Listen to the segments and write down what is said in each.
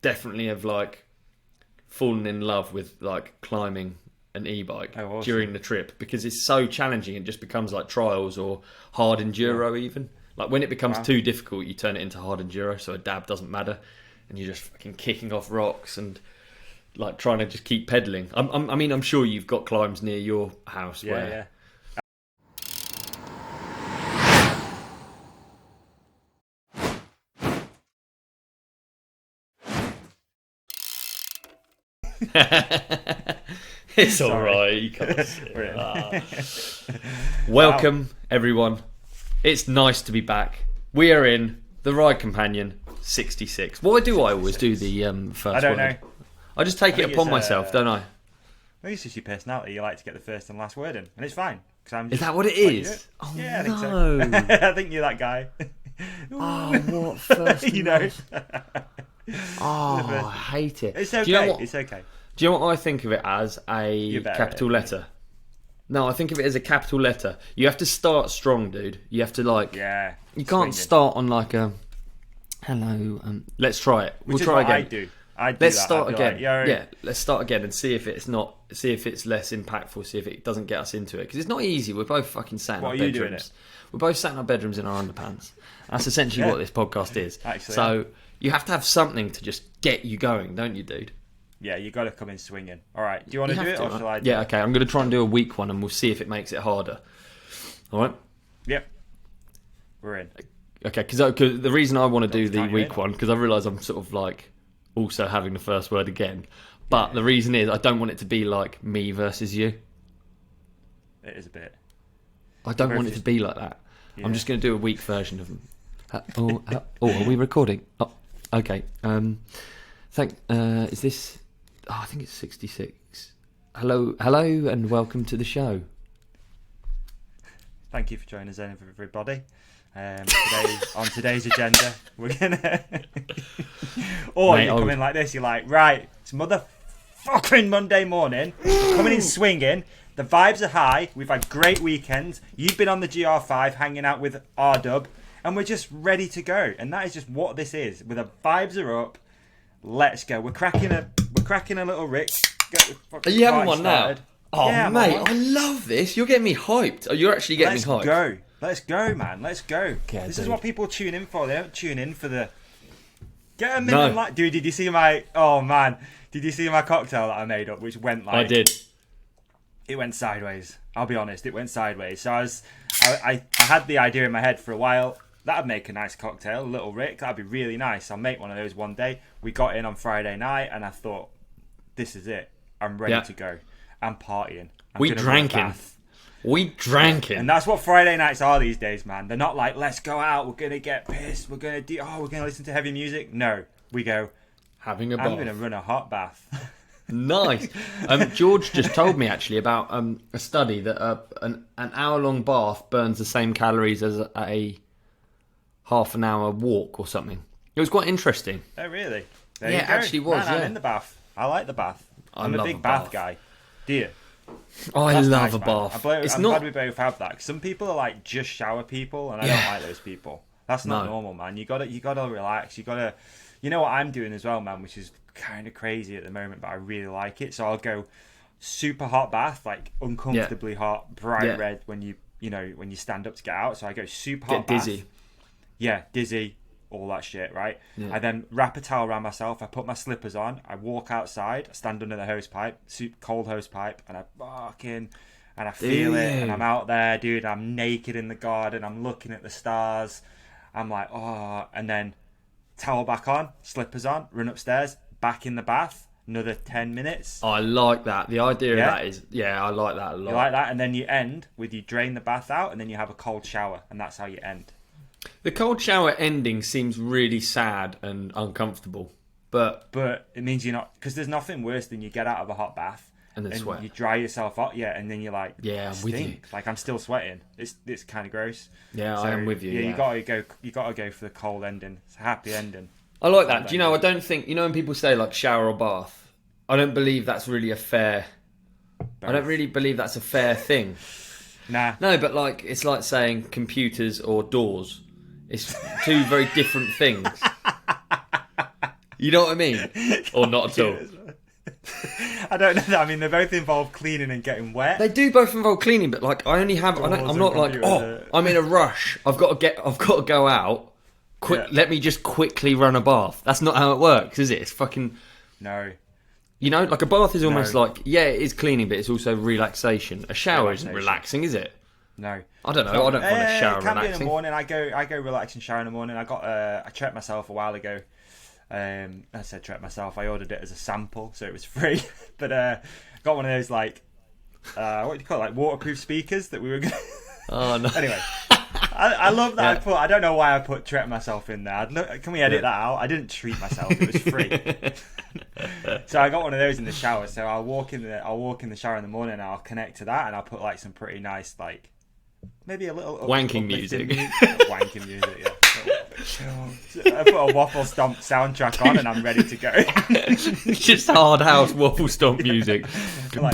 definitely have like fallen in love with like climbing an e-bike during the trip because it's so challenging. It just becomes like trials or hard enduro even. Like when it becomes too difficult, you turn it into hard enduro, so a dab doesn't matter, and you're just fucking kicking off rocks and like trying to just keep pedaling. I mean, I'm sure you've got climbs near your house where. It's all right. You can't see it. Welcome, everyone. It's nice to be back. We are in the Ride Companion 66. Why do I always do the first? I don't know. I just take it upon myself, don't I? Well, it's just your personality. You like to get the first and last word in, and it's fine. Is that what it is? Oh, yeah, I think so. I think you're that guy. Oh, what first? You know. Oh, I hate it. It's okay. Do you know what, it's okay. Do you know what I think of it as? A capital letter. No, I think of it as a capital letter. You have to start strong, dude. You have to like. Yeah. You can't start on like a. Hello. Let's try it. We'll try again. I do. Let's start again. Like, yeah. Let's start again and see if it's not. See if it's less impactful. See if it doesn't get us into it because it's not easy. We're both fucking sat in our bedrooms. We're both sat in our bedrooms in our underpants. That's essentially what this podcast is. Actually, so you have to have something to just get you going, don't you, dude? Yeah, you got to come in swinging. All right, do you want to do it or shall I do it? Okay, I'm going to try and do a weak one and we'll see if it makes it harder. All right? Yep. We're in. Okay, because the reason I want to do the weak one, because I realise I'm sort of like also having the first word again, but the reason is I don't want it to be like me versus you. It is a bit. I don't want it to be like that. Yeah. I'm just going to do a weak version of them. Are we recording? Oh, okay. Is this... Oh, I think it's 66. Hello, and welcome to the show. Thank you for joining us, everybody. On today's agenda, we're gonna. Or you come in like this. You're like, right, it's motherfucking Monday morning. Coming in swinging. The vibes are high. We've had great weekends. You've been on the GR5, hanging out with R-Dub, and we're just ready to go. And that is just what this is. With the vibes are up. Let's go. We're cracking a little Rick. Are you having one now? Oh, yeah, mate, I love this. You're getting me hyped. Oh, you're actually getting me hyped. Let's go, man. Let's go. Okay, this is what people tune in for. They don't tune in for the... Get a minute like... Dude, did you see my... Oh, man. Did you see my cocktail that I made up, which went like... I did. It went sideways. I'll be honest. It went sideways. So I had the idea in my head for a while. That'd make a nice cocktail, a little Rick. That'd be really nice. I'll make one of those one day. We got in on Friday night, and I thought, this is it. I'm ready to go. I'm partying. We drank in. And that's what Friday nights are these days, man. They're not like, let's go out, we're going to get pissed, we're going to listen to heavy music. No, we go, having a bath. I'm going to run a hot bath. Nice. George just told me actually about a study that an hour-long bath burns the same calories as a half an hour walk or something. It was quite interesting. Oh, really? There you go. It actually was. Man, I'm in the bath. I like the bath. I'm a big bath guy. Do you? Oh, I love a bath. I'm glad we both have that. Some people are like just shower people, and I don't like those people. That's not normal, man. You gotta relax. You know what I'm doing as well, man, which is kind of crazy at the moment, but I really like it. So I'll go super hot bath, like uncomfortably hot, bright red when you stand up to get out. So I go super hot bath. Get dizzy. Yeah, dizzy. All that shit, right? Yeah. I then wrap a towel around myself. I put my slippers on. I walk outside. I stand under the hose pipe, super cold hose pipe, and I bark in, and I feel it. And I'm out there, dude. I'm naked in the garden. I'm looking at the stars. I'm like, oh, and then towel back on, slippers on, run upstairs, back in the bath. Another 10 minutes. I like that. The idea of that is, I like that a lot. You like that, and then you end with you drain the bath out, and then you have a cold shower, and that's how you end. The cold shower ending seems really sad and uncomfortable, but it means you're not, because there's nothing worse than you get out of a hot bath and then sweat. You dry yourself up, and then you're like, I'm with you. Like I'm still sweating. It's kind of gross. Yeah, so, I am with you. Yeah, you gotta go for the cold ending. It's a happy ending. I like that. Do you know? I don't think when people say like shower or bath, I don't believe that's really a fair. Both. I don't really believe that's a fair thing. Nah. No, but like it's like saying computers or doors. It's two very different things. You know what I mean? Or not at all? I don't know. I mean, they both involve cleaning and getting wet. They do both involve cleaning, but like I only have. I'm not like, I'm in a rush. I've got to go out. Quick, yeah. Let me just quickly run a bath. That's not how it works, is it? It's fucking no. You know, like a bath is almost like, yeah, it is cleaning, but it's also relaxation. A shower isn't relaxing, is it? No. I don't know. I don't find a shower relaxing. It can be in the morning. I go relax and shower in the morning. I checked myself a while ago. I said check myself. I ordered it as a sample, so it was free. But got one of those like what do you call it? Like waterproof speakers that we were. Oh no. Anyway, I love that. Yeah. I don't know why I put treat myself in there. Can we edit that out? I didn't treat myself. It was free. So I got one of those in the shower. So I'll walk in the shower in the morning. And I'll connect to that, and I'll put like some pretty nice like maybe a little wanking music. Wanking music. Yeah. I put a waffle stomp soundtrack on and I'm ready to go. Just hard house waffle stomp music. And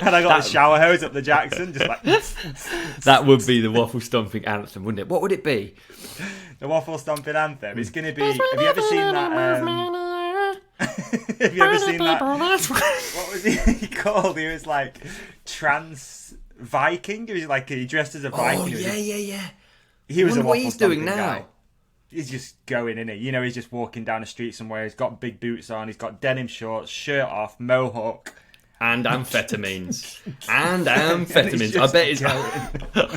I got the shower hose up the Jackson, just like. That would be the waffle stomping anthem, wouldn't it? What would it be? The waffle stomping anthem. It's going to be. Have you ever seen that? Have you ever seen that? What was he called? He was like trans Viking. He was like he dressed as a Viking. Oh yeah. He was a waffle what he's doing now. Guy. He's just going in it. You know, he's just walking down the street somewhere. He's got big boots on. He's got denim shorts, shirt off, mohawk. And amphetamines. I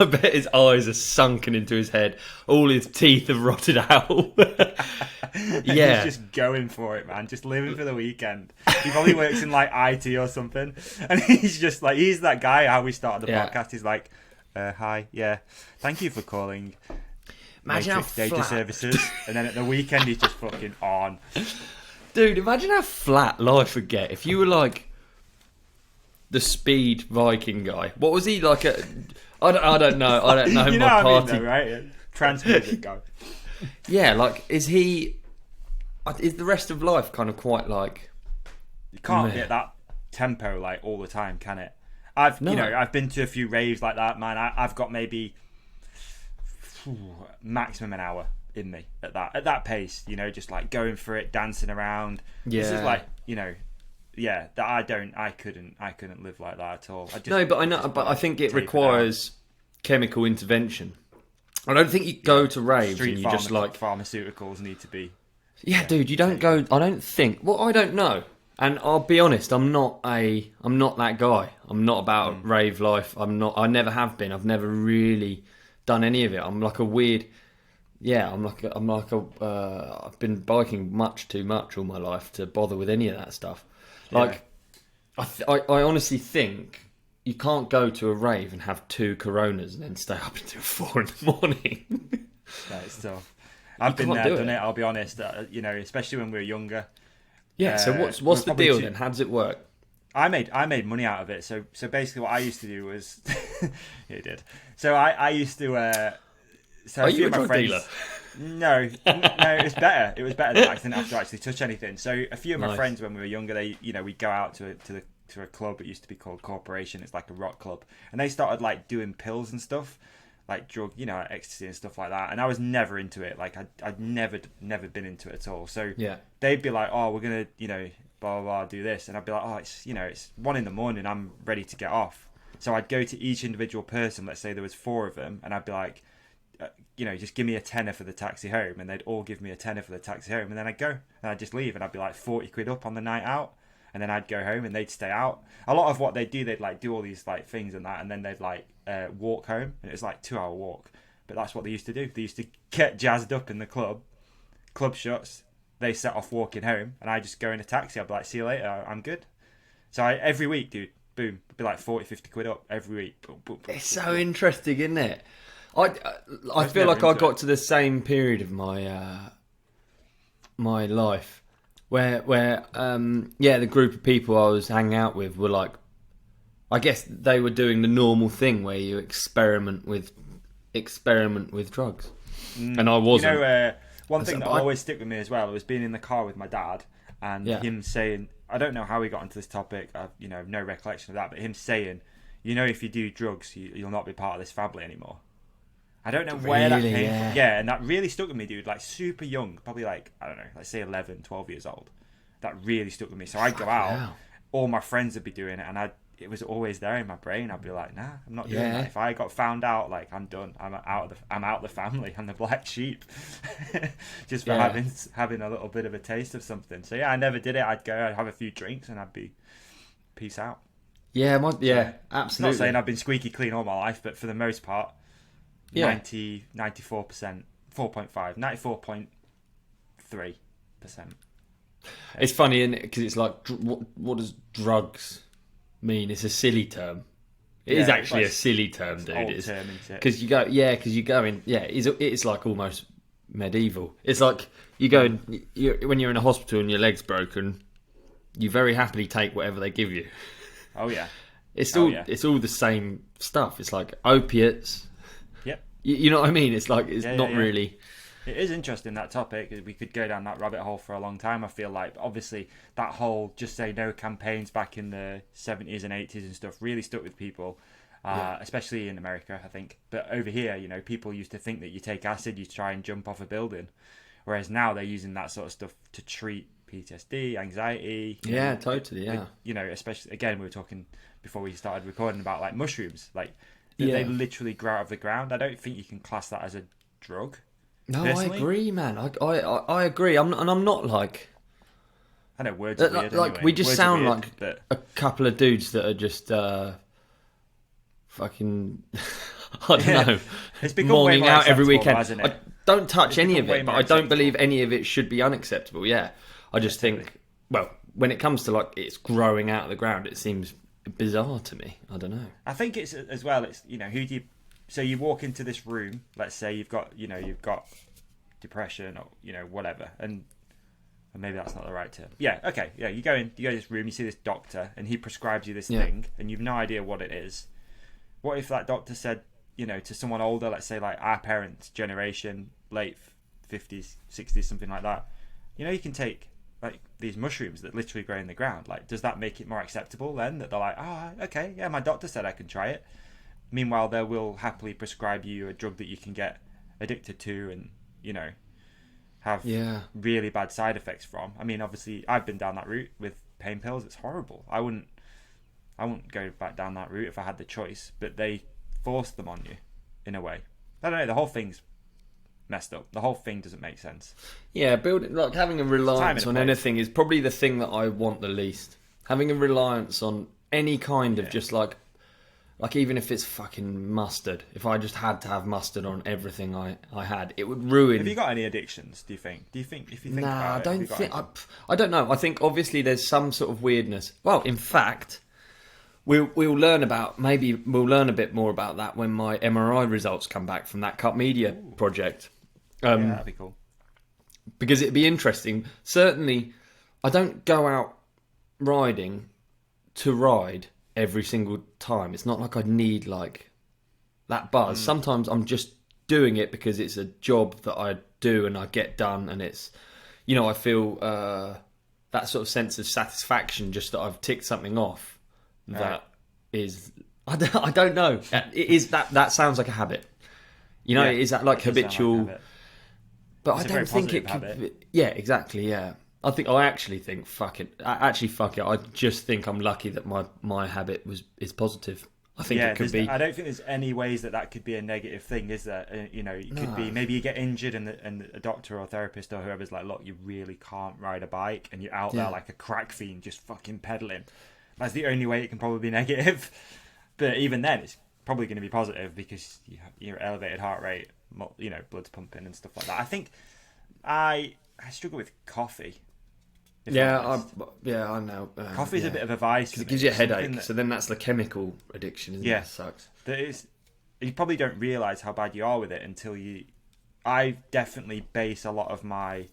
bet his eyes are sunken into his head. All his teeth have rotted out. Yeah. He's just going for it, man. Just living for the weekend. He probably works in like IT or something. And he's just like, he's that guy, how we started the podcast. He's like, hi, yeah, thank you for calling Matrix Data Services. And then at the weekend, he's just fucking on. Dude, imagine how flat life would get if you were like the speed Viking guy. What was he like? I don't know. I don't know. You know my what party, I mean, though, right? Trans music guy. Yeah, like is the rest of life kind of quite like? You can't get that tempo like all the time, can it? I've been to a few raves like that, man. I've got maybe maximum an hour in me at that pace. You know, just like going for it, dancing around. Yeah. This is like, you know. Yeah, that I couldn't live like that at all. But I think it requires chemical intervention. I don't think you go to raves and you just like pharmaceuticals need to be. Yeah, dude, you don't go. I don't think. Well, I don't know, and I'll be honest. I'm not that guy. I'm not about rave life. I'm not. I never have been. I've never really done any of it. I'm like a weird. Yeah, I've been biking much too much all my life to bother with any of that stuff. Like, yeah. I honestly think you can't go to a rave and have 2 Coronas and then stay up until 4 in the morning. That is tough. I've been there, done it. I'll be honest. You know, especially when we were younger. Yeah. So what's the deal then? How does it work? I made money out of it. So basically, what I used to do was, it did. So I used to. So are you a drug dealer? No, it was better. It was better than I didn't have to actually touch anything. So a few of my friends, when we were younger, we'd go out to a club. It used to be called Corporation. It's like a rock club, and they started like doing pills and stuff, like drug, like ecstasy and stuff like that. And I was never into it. Like I'd never been into it at all. So yeah, they'd be like, "Oh, we're gonna, blah blah blah, do this," and I'd be like, "Oh, it's 1 a.m. I'm ready to get off." So I'd go to each individual person. Let's say there was 4 of them, and I'd be like, just give me a tenner for the taxi home, and they'd all give me a tenner for the taxi home, and then I'd go and I'd just leave, and I'd be like 40 quid up on the night out, and then I'd go home and they'd stay out. A lot of what they'd like do all these like things and that, and then they'd like walk home, and it was like 2-hour walk, but that's what they used to do. They used to get jazzed up in the club shuts, they set off walking home, and I just go in a taxi. I'd be like, see you later, I'm good. So every week, dude, boom, it'd be like 40-50 quid up every week. Boom, boom, boom, it's so interesting, isn't it? I feel like I got to the same period of my my life where the group of people I was hanging out with were like, I guess they were doing the normal thing where you experiment with drugs, and I wasn't. One thing that always stick with me as well was being in the car with my dad and him saying, I don't know how we got into this topic. I've no recollection of that, but him saying, if you do drugs, you'll not be part of this family anymore. I don't know where that came from. Yeah, and that really stuck with me, dude. Like super young, probably like, I don't know, let's say 11, 12 years old. That really stuck with me. So I'd go out, all my friends would be doing it, and it was always there in my brain. I'd be like, nah, I'm not doing that. If I got found out, like, I'm done. I'm out the family. I'm the black sheep. Just for having a little bit of a taste of something. So yeah, I never did it. I'd have a few drinks, and I'd be peace out. Yeah, absolutely. Not saying I've been squeaky clean all my life, but for the most part, 94%, 4.5, 94.3%. It's funny, isn't it? Because it's like, what does drugs mean? It's a silly term. It is actually a silly term, dude. Old term, isn't it? Because you go in. Yeah, it's like almost medieval. It's like you go in, when you're in a hospital and your leg's broken, you very happily take whatever they give you. Oh yeah. It's all the same stuff. It's like opiates. Yep. You know what I mean? It's like not really. It is interesting, that topic. We could go down that rabbit hole for a long time, I feel like. But obviously, that whole Just Say No campaigns back in the 70s and 80s and stuff really stuck with people, especially in America, I think. But over here, you know, people used to think that you take acid, you try and jump off a building. Whereas now they're using that sort of stuff to treat PTSD, anxiety. Totally, yeah. You know, especially, again, we were talking before we started recording about, like, mushrooms. Like, they literally grow out of the ground. I don't think you can class that as a drug. No, personally. I agree, man. I agree. I'm not like. I know words are weird. Like anyway. we just words sound weird, like but... a couple of dudes that are just fucking. I don't know. It's become morning way more out every weekend. Hasn't it? I don't touch any of it, but I don't believe acceptable. any of it should be unacceptable. Yeah, I just think. Well, when it comes to like it's growing out of the ground, it seems bizarre to me. I don't know. I think it's as well. It's, you know, who do you? So you walk into this room. Let's say you've got depression or, you know, whatever, and maybe that's not the right term. Yeah, okay, yeah. You go to this room. You see this doctor, and he prescribes you this thing, and you've no idea what it is. What if that doctor said, you know, to someone older, let's say like our parents' generation, late 50s, 60s, something like that, you know, you can take like these mushrooms that literally grow in the ground. Like, does that make it more acceptable then? That they're like, okay, yeah, my doctor said I can try it. Meanwhile, they will happily prescribe you a drug that you can get addicted to and, you know, have really bad side effects from. I mean, obviously, I've been down that route with pain pills. It's horrible. I wouldn't go back down that route if I had the choice. But they force them on you, in a way. I don't know. The whole thing's messed up. The whole thing doesn't make sense. Yeah, having a reliance on anything is probably the thing that I want the least. Having a reliance on any kind of just like even if it's fucking mustard. If I just had to have mustard on everything I had, it would ruin. Have you got any addictions? Do you think if you think about it? I don't think. I don't know. I think obviously there's some sort of weirdness. Well, in fact, we'll learn a bit more about that when my MRI results come back from that Cut Media project. That'd be cool. Because it'd be interesting. Certainly, I don't go out riding to ride every single time. It's not like I need like that buzz. Sometimes I'm just doing it because it's a job that I do and I get done, and it's, you know, I feel that sort of sense of satisfaction just that I've ticked something off. That is, I don't know. It is that sounds like a habit. You know, is that like habitual? But I don't think it could. Yeah, exactly. Yeah. I actually think fuck it. I just think I'm lucky that my habit is positive. I think it could be. I don't think there's any ways that could be a negative thing, is there? You know, it could be maybe you get injured and a doctor or therapist or whoever's like, look, you really can't ride a bike, and you're out there like a crack fiend just fucking pedaling. That's the only way it can probably be negative. But even then, it's probably going to be positive because you have your elevated heart rate, you know, blood's pumping and stuff like that. I think I struggle with coffee. I know. Coffee's a bit of a vice because it gives you a headache. So then that's the chemical addiction, isn't it? Yeah, sucks. You probably don't realise how bad you are with it until you. I definitely base a lot of my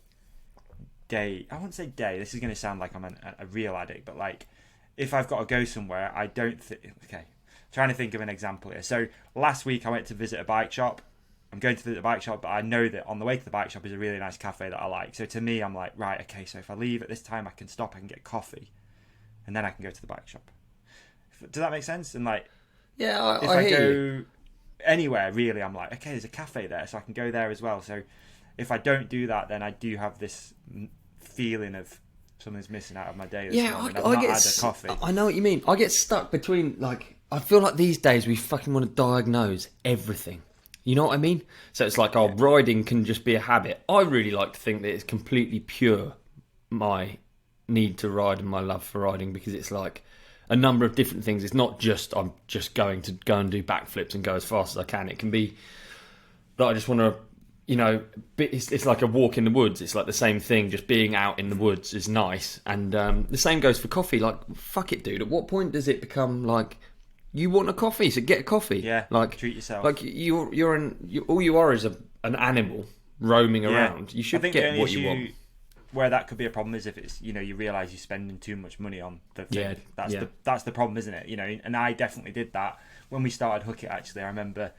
day. I wouldn't say day. This is going to sound like I'm a real addict, but like if I've got to go somewhere, I don't think. Okay, trying to think of an example here. So last week I went to visit a bike shop. I'm going to the bike shop, but I know that on the way to the bike shop is a really nice cafe that I like. So to me, I'm like, right, okay, so if I leave at this time, I can stop, I can get coffee, and then I can go to the bike shop. Does that make sense? And like, yeah, I hear you. anywhere really, I'm like, okay, there's a cafe there, so I can go there as well. So if I don't do that, then I do have this feeling of something's missing out of my day. I've not had a coffee. I know what you mean. I get stuck between, like, I feel like these days we fucking want to diagnose everything. You know what I mean? So it's like, riding can just be a habit. I really like to think that it's completely pure, my need to ride and my love for riding, because it's like a number of different things. It's not just I'm just going to go and do backflips and go as fast as I can. It can be that I just want to, you know, it's like a walk in the woods. It's like the same thing. Just being out in the woods is nice. And the same goes for coffee. Like, fuck it, dude. At what point does it become like, you want a coffee, so get a coffee? Yeah, like, treat yourself. Like all you are is an animal roaming around. You should get what you want. Where that could be a problem is if it's, you know, you realise you're spending too much money on the thing. That's the problem, isn't it? You know, and I definitely did that when we started Hook It. Actually, I remember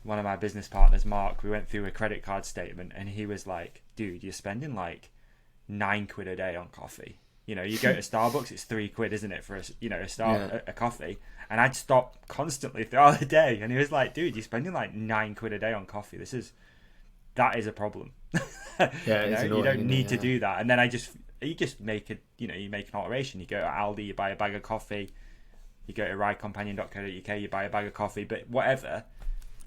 one of my business partners, Mark, we went through a credit card statement, and he was like, "Dude, you're spending like £9 a day on coffee. You know, you go to Starbucks, it's £3, isn't it, for a coffee?" And I'd stop constantly throughout the day, and he was like, "Dude, you're spending like £9 a day on coffee. That is a problem." Yeah, you don't need to do that. And then you just make you make an alteration. You go to Aldi, you buy a bag of coffee. You go to ridecompanion.co.uk, you buy a bag of coffee. But whatever,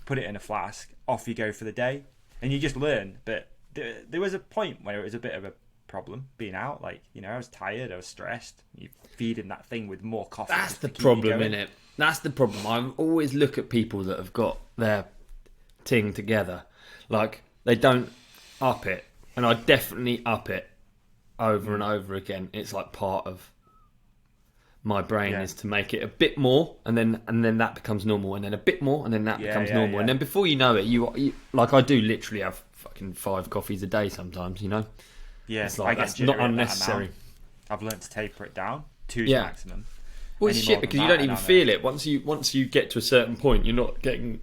put it in a flask. Off you go for the day, and you just learn. But there was a point where it was a bit of a problem being out. Like, you know, I was tired, I was stressed. You feeding that thing with more coffee. That's the problem, innit? That's the problem. I always look at people that have got their ting together. Like, they don't up it, and I definitely up it over and over again. It's like part of my brain is to make it a bit more, and then that becomes normal, and then a bit more, and then that becomes normal, and then before you know it, you like, I do literally have fucking 5 coffees a day sometimes, you know. Yeah, it's like, that's not unnecessary. I've learned to taper it down to maximum. Well, it's shit because you don't even feel it once you get to a certain point. You're not getting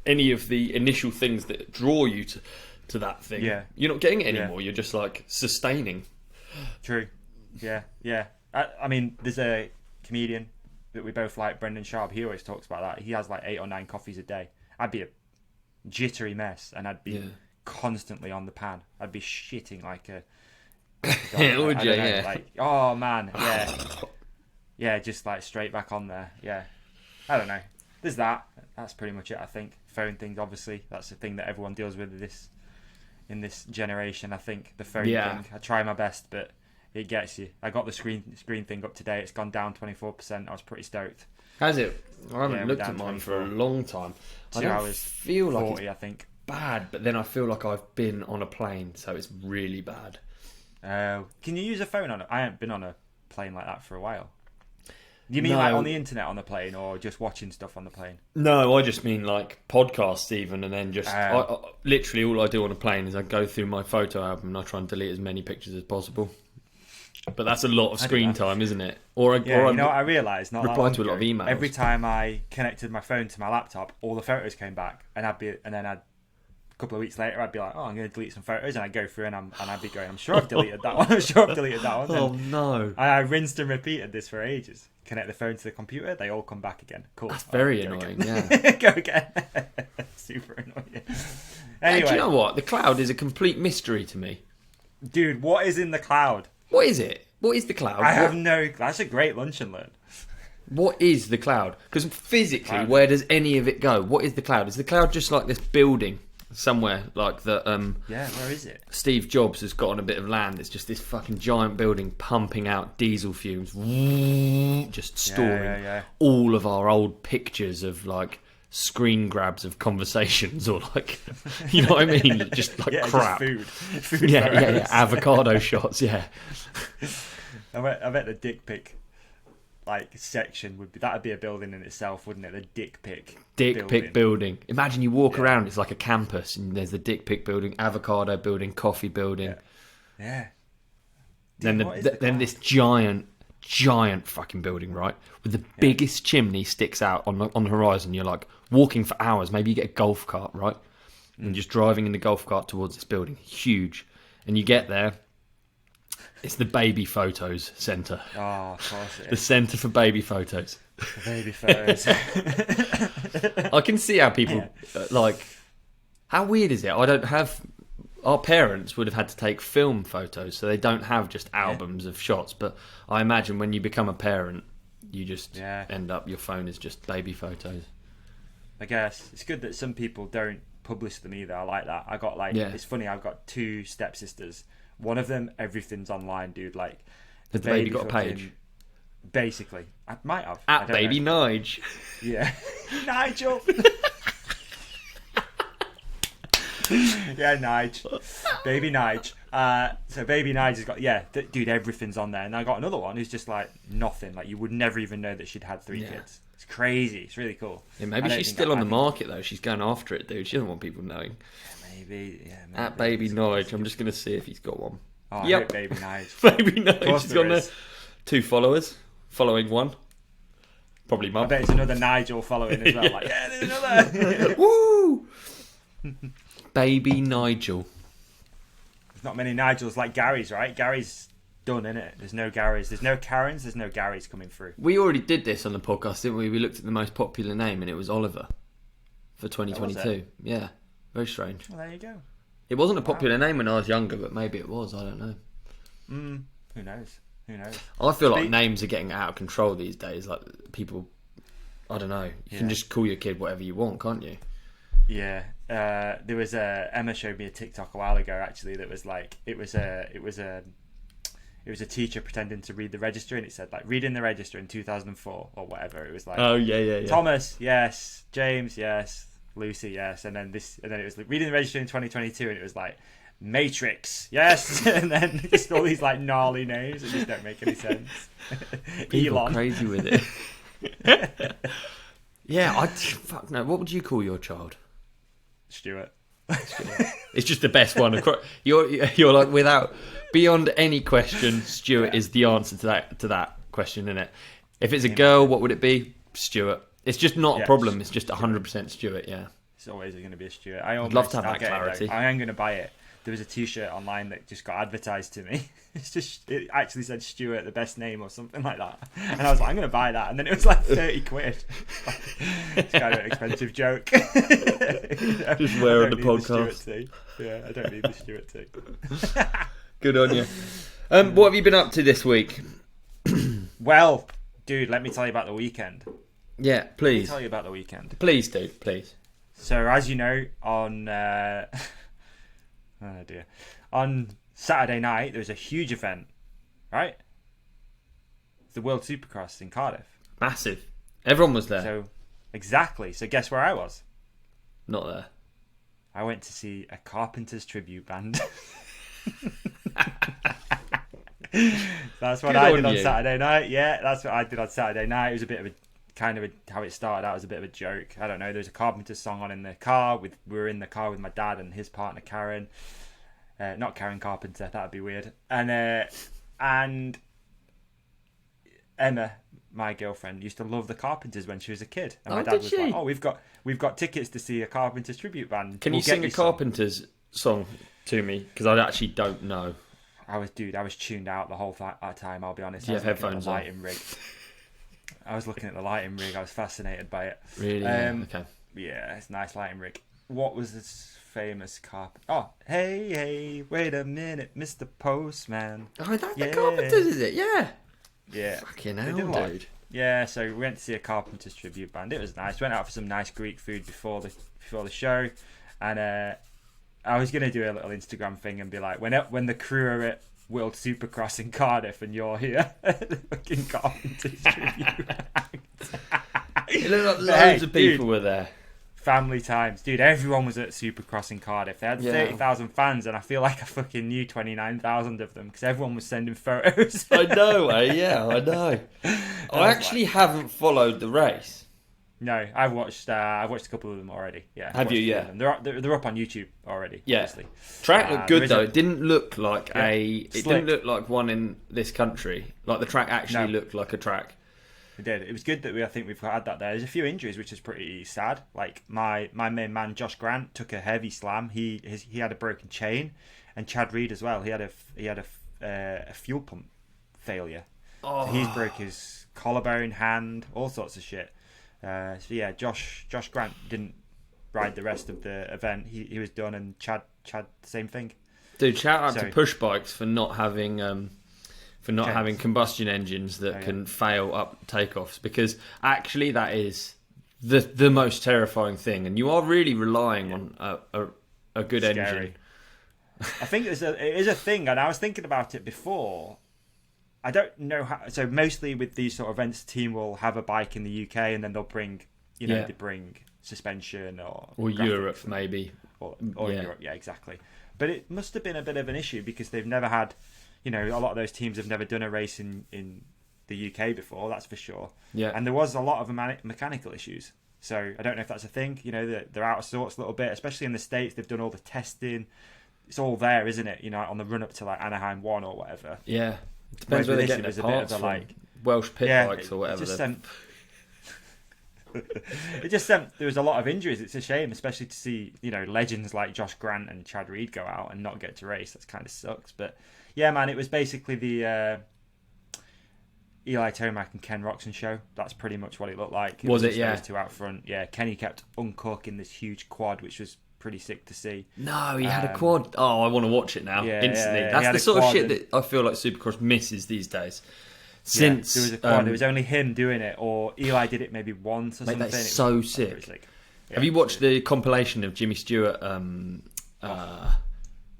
any of the initial things that draw you to that thing. Yeah. You're not getting it anymore. You're just like sustaining. True. Yeah. I mean, there's a comedian that we both like, Brendan Sharp. He always talks about that. He has like 8 or 9 coffees a day. I'd be a jittery mess, and I'd be constantly on the pan. I'd be shitting like a... Would you? Yeah. Like, oh man, yeah, just like straight back on there. Yeah, I don't know. There's that. That's pretty much it. I think phone things. Obviously, that's the thing that everyone deals with in this generation. I think the phone thing. I try my best, but it gets you. I got the screen thing up today. It's gone down 24%. I was pretty stoked. Has it? I haven't looked at mine for a long time. 2 hours. Feel 40, like it's I think. bad, but then I feel like I've been on a plane, so it's really bad. Can you use a phone on it? I haven't been on a plane like that for a while. You mean like on the internet on the plane, or just watching stuff on the plane? No, I just mean like podcasts even, and then just I literally all I do on a plane is I go through my photo album and I try and delete as many pictures as possible. But that's a lot of screen time, isn't it? Or you know what I realised? Not reply to a lot of emails. Every time I connected my phone to my laptop, all the photos came back, and then a couple of weeks later, I'd be like, "Oh, I'm going to delete some photos," and I'd go through and I'd be going, "I'm sure I've deleted that one. I'm sure I've deleted that one." Oh no! I rinsed and repeated this for ages. Connect the phone to the computer, they all come back again. Cool. That's very annoying. Yeah, go again. Super annoying. Anyway, do you know what? The cloud is a complete mystery to me, dude. What is in the cloud? What is it? What is the cloud? I have no. That's a great lunch and learn. What is the cloud? Because physically, where does any of it go? What is the cloud? Is the cloud just like this building somewhere, like that? Where is it? Steve Jobs has got on a bit of land. It's just this fucking giant building pumping out diesel fumes, just storing all of our old pictures of like screen grabs of conversations, or like, you know what I mean? Just like crap. Just food. Avocado shots. Yeah. I bet the dick pic section that'd be a building in itself, wouldn't it? The dick pic building. Imagine you walk around, it's like a campus, and there's the dick pic building, avocado building, coffee building. Yeah. Dude, then this giant fucking building, right, with the biggest chimney sticks out on the horizon. You're like walking for hours. Maybe you get a golf cart, right, and just driving in the golf cart towards this building, huge, and you get there. It's the baby photos centre. Oh, of course it is. The centre for baby photos. The baby photos. I can see how people like. How weird is it? I don't have. Our parents would have had to take film photos, so they don't have just albums of shots. But I imagine when you become a parent, you just end up. Your phone is just baby photos. I guess it's good that some people don't publish them either. I like that. I got it's funny. I've got 2 stepsisters. One of them, everything's online, dude. Like, has the baby got a page? Basically, I might have. At baby Nige. Yeah, Nigel. Yeah, Nige, baby Nige. So baby Nige has got dude, everything's on there. And I got another one who's just like nothing. Like, you would never even know that she'd had 3 kids. It's crazy. It's really cool. Yeah, maybe she's still on the market though. She's going after it, dude. She doesn't want people knowing. Maybe. At baby Nige, I'm just gonna see if he's got one. Oh, yep, baby Nige. Baby Nige. She's got 2 followers. Following 1. Probably mum. I bet it's another Nigel following as well. Like, there's another. Woo! Baby Nigel. There's not many Nigels like Gary's, right? Gary's done, innit? There's no Gary's. There's no Karens. There's no Gary's coming through. We already did this on the podcast, didn't we? We looked at the most popular name, and it was Oliver for 2022. Yeah, very strange. Well, there you go. It wasn't a popular name when I was younger, but maybe it was. I don't know. Who knows? I feel like names are getting out of control these days. Like, people, I don't know. You can just call your kid whatever you want, can't you? Yeah. There was Emma showed me a TikTok a while ago, actually, that was like, it was a teacher pretending to read the register, and it said like reading the register in 2004 or whatever. It was like, oh yeah. Thomas, yes. James, yes. Lucy, yes. And then it was like reading the register in 2022, and it was like Matrix, yes. And then just all these like gnarly names that just don't make any sense. People Elon, crazy with it. Yeah, fuck no. What would you call your child? Stuart. It's just the best one. You're like, without, beyond any question, Stuart is the answer to that question, isn't it? If it's a girl, what would it be? Stuart. It's just not a problem. It's just 100% Stuart. Yeah. It's always going to be a Stuart. I'd love to have that clarity. I am going to buy it. There was a T-shirt online that just got advertised to me. It actually said Stuart, the best name, or something like that. And I was like, I'm going to buy that. And then it was like 30 quid. It's kind of an expensive joke. Just wear on the podcast. I don't need the Stuart tea. Good on you. What have you been up to this week? Well, dude, let me tell you about the weekend. Yeah, please. Let me tell you about the weekend. Please do, please. So, as you know, on on Saturday night there was a huge event, right? The World Supercross in Cardiff. Massive. Everyone was there. So, exactly. So, guess where I was? Not there. I went to see a Carpenters tribute band. That's what I did on Saturday night. Yeah, that's what I did on Saturday night. It was a bit of how it started out was a bit of a joke. I don't know. There was a Carpenters song on in the car. We were in the car with my dad and his partner Karen. Not Karen Carpenter. That would be weird. And Emma, my girlfriend, used to love the Carpenters when she was a kid. And my dad was like, "Oh, we've got tickets to see a Carpenters tribute band. Can you sing a Carpenters song to me? Because I actually don't know." I was tuned out the whole time. I'll be honest. Do you have headphones on? Lighting rig. I was looking at the lighting rig. I was fascinated by it. Really? Okay. Yeah, it's a nice lighting rig. What was this famous Oh, hey, wait a minute, Mr. Postman. Oh, that's the Carpenters, is it? Yeah. Yeah. Fucking hell, dude. Yeah, so we went to see a Carpenters tribute band. It was nice. Went out for some nice Greek food before the show, and I was gonna do a little Instagram thing and be like, when the crew are at World Supercross in Cardiff and you're here, the fucking Carpenters tribute band. It looked like loads of people were there. Family times, dude. Everyone was at Supercross in Cardiff. They had 30,000 fans, and I feel like I fucking knew 29,000 of them because everyone was sending photos. I know, yeah, I know. I actually haven't followed the race. No, I've watched a couple of them already. Yeah, have you? Yeah, they're up on YouTube already. Yeah, obviously. Track looked good though. It didn't look like it didn't look like one in this country. Like the track actually looked like a track. It did. It was good that I think we've had that there. There's a few injuries, which is pretty sad. Like my main man Josh Grant took a heavy slam. He had a broken chain, and Chad Reed as well. He had a fuel pump failure. So he's broke his collarbone, hand, all sorts of shit. So yeah, Josh Grant didn't ride the rest of the event. He was done, and Chad the same thing. Dude, shout out to push bikes for not having having combustion engines that can fail up takeoffs, because actually that is the most terrifying thing, and you are really relying on a good engine. I think it is a thing, and I was thinking about it before. I don't know how. So mostly with these sort of events, the team will have a bike in the UK, and then they'll bring, they bring suspension or Europe maybe, or Europe. Yeah, exactly. But it must have been a bit of an issue because they've never had, a lot of those teams have never done a race in the UK before. That's for sure. Yeah. And there was a lot of mechanical issues. So I don't know if that's a thing. They're out of sorts a little bit, especially in the States. They've done all the testing. It's all there, isn't it? On the run up to like Anaheim 1 or whatever. Yeah. It depends where they get their parts from. Welsh pit bikes or whatever. It just there was a lot of injuries. It's a shame, especially to see legends like Josh Grant and Chad Reed go out and not get to race. That kind of sucks. But yeah, man, it was basically the Eli Tomac and Ken Roxon show. That's pretty much what it looked like. Was it? Yeah. Those two out front. Yeah, Kenny kept uncooking this huge quad, which was pretty sick to see. No, he had a quad. Oh, I want to watch it now instantly. Yeah. That's the sort of shit that I feel like Supercross misses these days. Since there was a quad, there was only him doing it, or Eli did it maybe once or something. That's so sick. Have you watched the compilation of Jimmy Stewart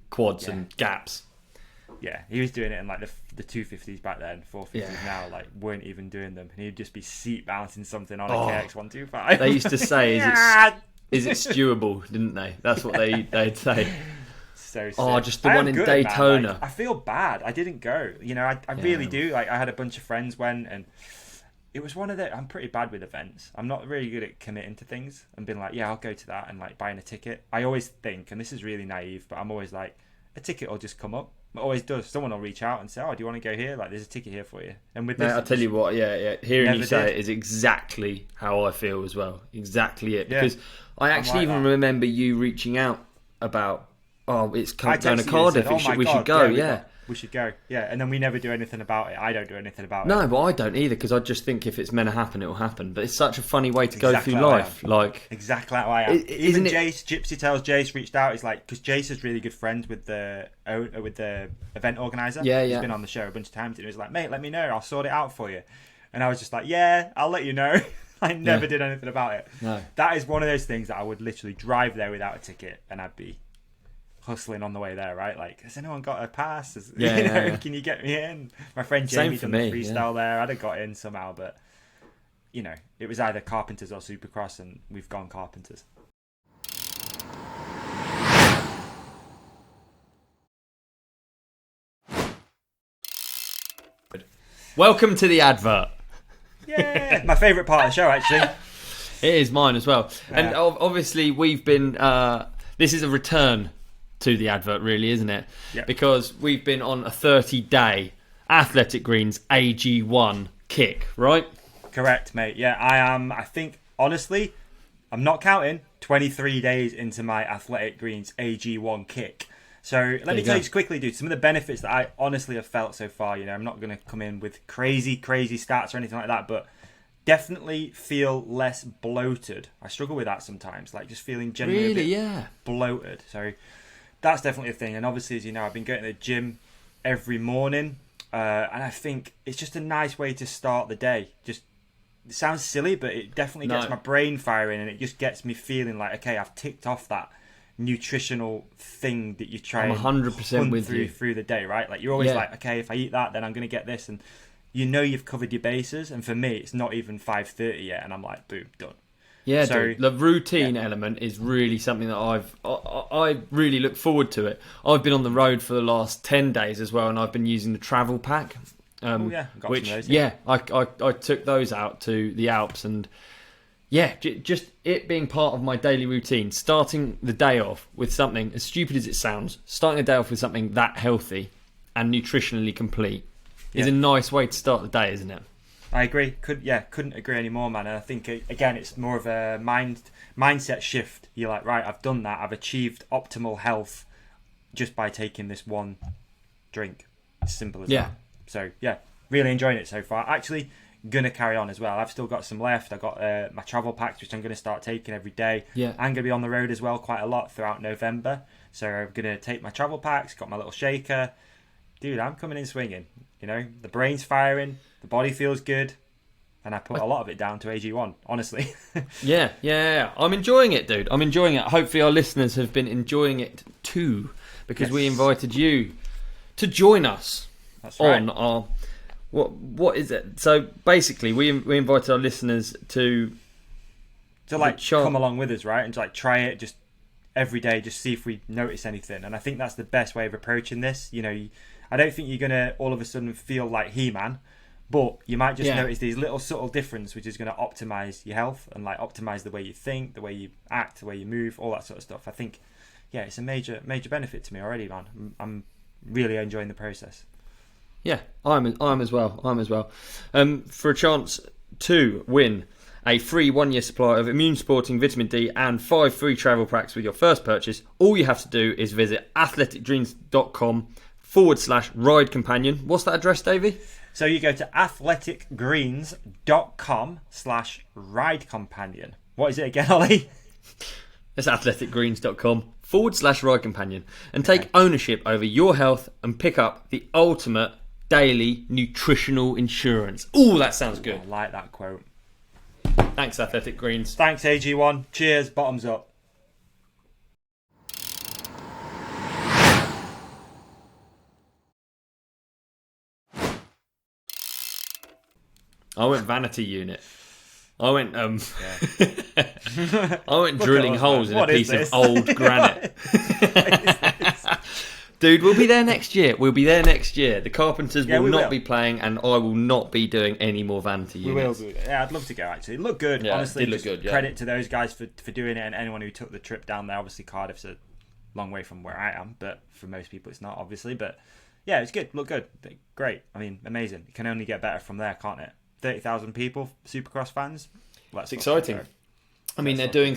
quads and gaps? Yeah, he was doing it in like the 250s back then, 450s now, like weren't even doing them, and he'd just be seat bouncing something on a KX125. They used to say, "Is it stewable?" Didn't they? That's what they'd say. So sick. Oh, just the one in Daytona. Like, I feel bad. I didn't go. I really do. Like, I had a bunch of friends went, and it was one of the. I'm pretty bad with events. I'm not really good at committing to things and being like, yeah, I'll go to that, and like buying a ticket. I always think, and this is really naive, but I'm always like, a ticket will just come up. It always does. Someone will reach out and say, "Oh, do you want to go here? Like, there's a ticket here for you." And with this, I'll tell you what. Yeah. Hearing you say it is exactly how I feel as well. Exactly it. Because I actually even remember you reaching out about, it's going to Cardiff. We should go. Yeah. We should go. Yeah. And then we never do anything about it. I don't do anything about it. No, but I don't either, because I just think if it's meant to happen, it will happen. But it's such a funny way to go through life. Exactly how I am. Even Jace, Gypsy Tales Jace reached out. He's like, because Jace is really good friends with the event organizer. Yeah. He's been on the show a bunch of times. And he was like, mate, let me know. I'll sort it out for you. And I was just like, yeah, I'll let you know. I never did anything about it. No. That is one of those things that I would literally drive there without a ticket, and I'd be hustling on the way there, right? Like, has anyone got a pass? Can you get me in? My friend Jamie done the freestyle there. I'd have got in somehow, but it was either Carpenters or Supercross, and we've gone Carpenters. Welcome to the advert. Yeah, my favourite part of the show, actually. It is mine as well. And obviously we've been this is a return to the advert, really, isn't it? Yep. Because we've been on a 30-day Athletic Greens AG1 kick, right? Correct, mate. Yeah, I think, honestly, I'm not counting, 23 days into my Athletic Greens AG1 kick. So let me tell you just quickly, dude, some of the benefits that I honestly have felt so far. I'm not going to come in with crazy stats or anything like that, but definitely feel less bloated. I struggle with that sometimes, like just feeling generally a bit bloated. So that's definitely a thing. And obviously, as you know, I've been going to the gym every morning, and I think it's just a nice way to start the day. It sounds silly, but it definitely gets my brain firing, and it just gets me feeling like, okay, I've ticked off that nutritional thing that you try I'm 100% with you through the day, right? Like, you're always like, okay, if I eat that, then I'm going to get this, and you've covered your bases. And for me, it's not even 5:30 yet, and I'm like, boom, done. Yeah, so, dude, the routine element is really something that I really look forward to it. I've been on the road for the last 10 days as well, and I've been using the travel pack. Got some of those, I took those out to the Alps, and just it being part of my daily routine, starting the day off with something, as stupid as it sounds, starting the day off with something that healthy and nutritionally complete is a nice way to start the day, isn't it? I agree. Couldn't agree anymore, man. And I think, again, it's more of a mindset shift. You're like, right, I've done that. I've achieved optimal health just by taking this one drink. It's simple as that. So, really enjoying it so far. Actually, gonna carry on as well. I've still got some left. I've got my travel packs, which I'm gonna start taking every day. Yeah. I'm gonna be on the road as well quite a lot throughout November. So I'm gonna take my travel packs. Got my little shaker. Dude, I'm coming in swinging. You know, the brain's firing, the body feels good, and I put a lot of it down to AG1, honestly. Yeah. I'm enjoying it, dude. I'm enjoying it. Hopefully our listeners have been enjoying it too, because we invited you to join us. That's right. On our... What is it? So basically, we invited our listeners to like come along with us, right? And to like try it just every day, just see if we notice anything. And I think that's the best way of approaching this. You know, I don't think you're gonna all of a sudden feel like He-Man, but you might just notice these little subtle difference, which is gonna optimize your health and like optimize the way you think, the way you act, the way you move, all that sort of stuff. I think, it's a major benefit to me already, man. I'm really enjoying the process. Yeah, I'm as well. For a chance to win a free 1-year supply of immune supporting vitamin D and 5 free travel packs with your first purchase, all you have to do is visit athleticgreens.com/ride companion. What's that address, Davey? So you go to athleticgreens.com/ride companion. What is it again, Ollie? It's athleticgreens.com/ride companion, and take ownership over your health and pick up the ultimate daily nutritional insurance. Ooh, that sounds good. I like that quote. Thanks, Athletic Greens. Thanks, AG1. Cheers. Bottoms up. I went vanity unit. I went I went drilling holes in a piece of old granite. Dude, we'll be there next year. The Carpenters will not be playing, and I will not be doing any more vanity units. We will. Yeah, I'd love to go, actually. It looked good, honestly. It did look good, yeah. Credit to those guys for doing it, and anyone who took the trip down there. Obviously, Cardiff's a long way from where I am, but for most people it's not, obviously. But yeah, it's good. Looked good. Great. I mean, amazing. It can only get better from there, can't it? 30,000 people, Supercross fans. It's exciting. I mean, they're doing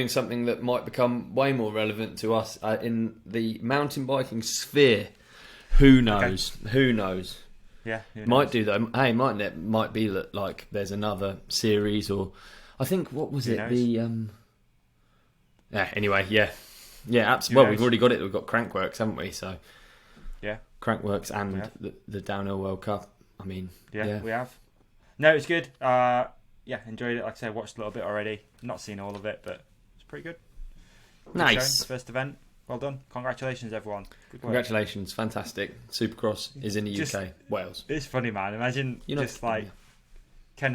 something that might become way more relevant to us in the mountain biking sphere. Who knows? Okay. Who knows? Yeah, who knows? Might do though. Hey, might be that like there's another series, or I think what was it? The anyway, yeah, absolutely. Well, we've already got it. We've got Crankworks, haven't we? So yeah, Crankworks and the Downhill World Cup. I mean, yeah, we have. No, it's good. Enjoyed it. Like I said, watched a little bit already. Not seen all of it, but it's pretty good. Nice. First event. Well done. Congratulations, everyone. Good work. Congratulations. Fantastic. Supercross is in the UK. Wales. It's funny, man. Imagine Ken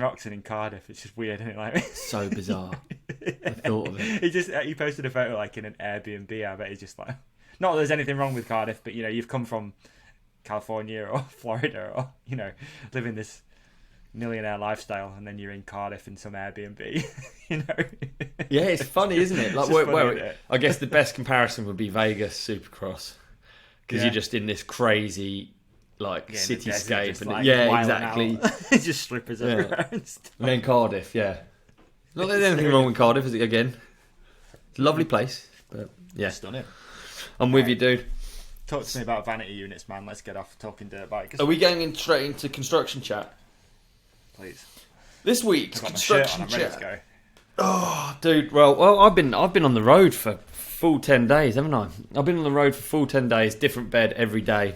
Roxon in Cardiff. It's just weird, isn't it? Like so bizarre. I thought of it. He posted a photo like in an Airbnb. I bet he's just like, not that there's anything wrong with Cardiff, but you've come from California or Florida or living this millionaire lifestyle, and then you're in Cardiff in some Airbnb. Yeah, it's funny, isn't it? Like, I guess the best comparison would be Vegas Supercross, because you're just in this crazy cityscape, and exactly. It's just slippers everywhere. And then Cardiff, not that there's anything wrong with Cardiff, is it? Again, it's a lovely place, but stunning. I'm with you, dude. Talk to me about vanity units, man. Let's get off talking dirt bikes. Are we going straight into construction chat? Please. This week's construction chat. Let's go. Oh, dude. Well, I've been on the road for full 10 days, haven't I? I've been on the road for full 10 days, different bed every day.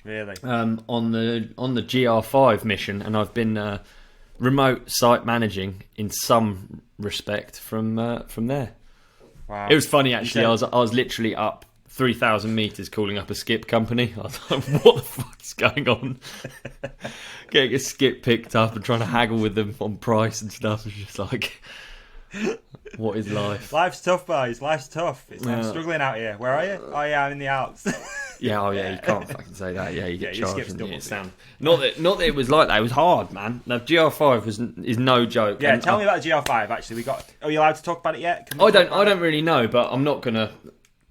Really? On the GR5 mission, and I've been remote site managing in some respect from there. Wow. It was funny actually. I was literally up 3,000 metres calling up a skip company. I was like, what the fuck's going on? Getting a skip picked up and trying to haggle with them on price and stuff. It's just like, what is life? Life's tough, guys. Life's tough. I'm struggling out here. Where are you? Oh, yeah, I'm in the Alps. You can't fucking say that. Yeah, you get charged. Not that it was like that. It was hard, man. Now, GR5 is no joke. Yeah, tell me about the GR5, actually. Are you allowed to talk about it yet? I don't really know, but I'm not going to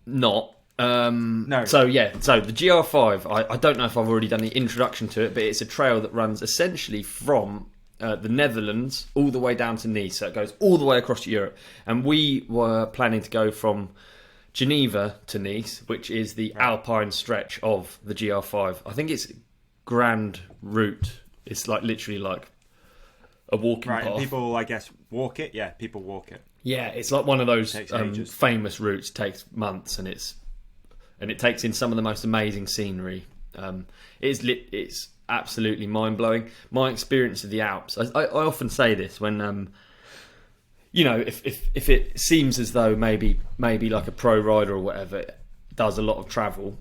not. No. So the GR5, I don't know if I've already done the introduction to it, but it's a trail that runs essentially from the Netherlands all the way down to Nice. So it goes all the way across Europe. And we were planning to go from Geneva to Nice, which is the alpine stretch of the GR5. I think it's grand route. It's like literally like a walking path. And people, I guess, walk it. Yeah, people walk it. Yeah, it's like one of those It famous routes. It takes months, and it takes in some of the most amazing scenery. It's absolutely mind blowing. My experience of the Alps. I often say this when if it seems as though maybe like a pro rider or whatever does a lot of travel.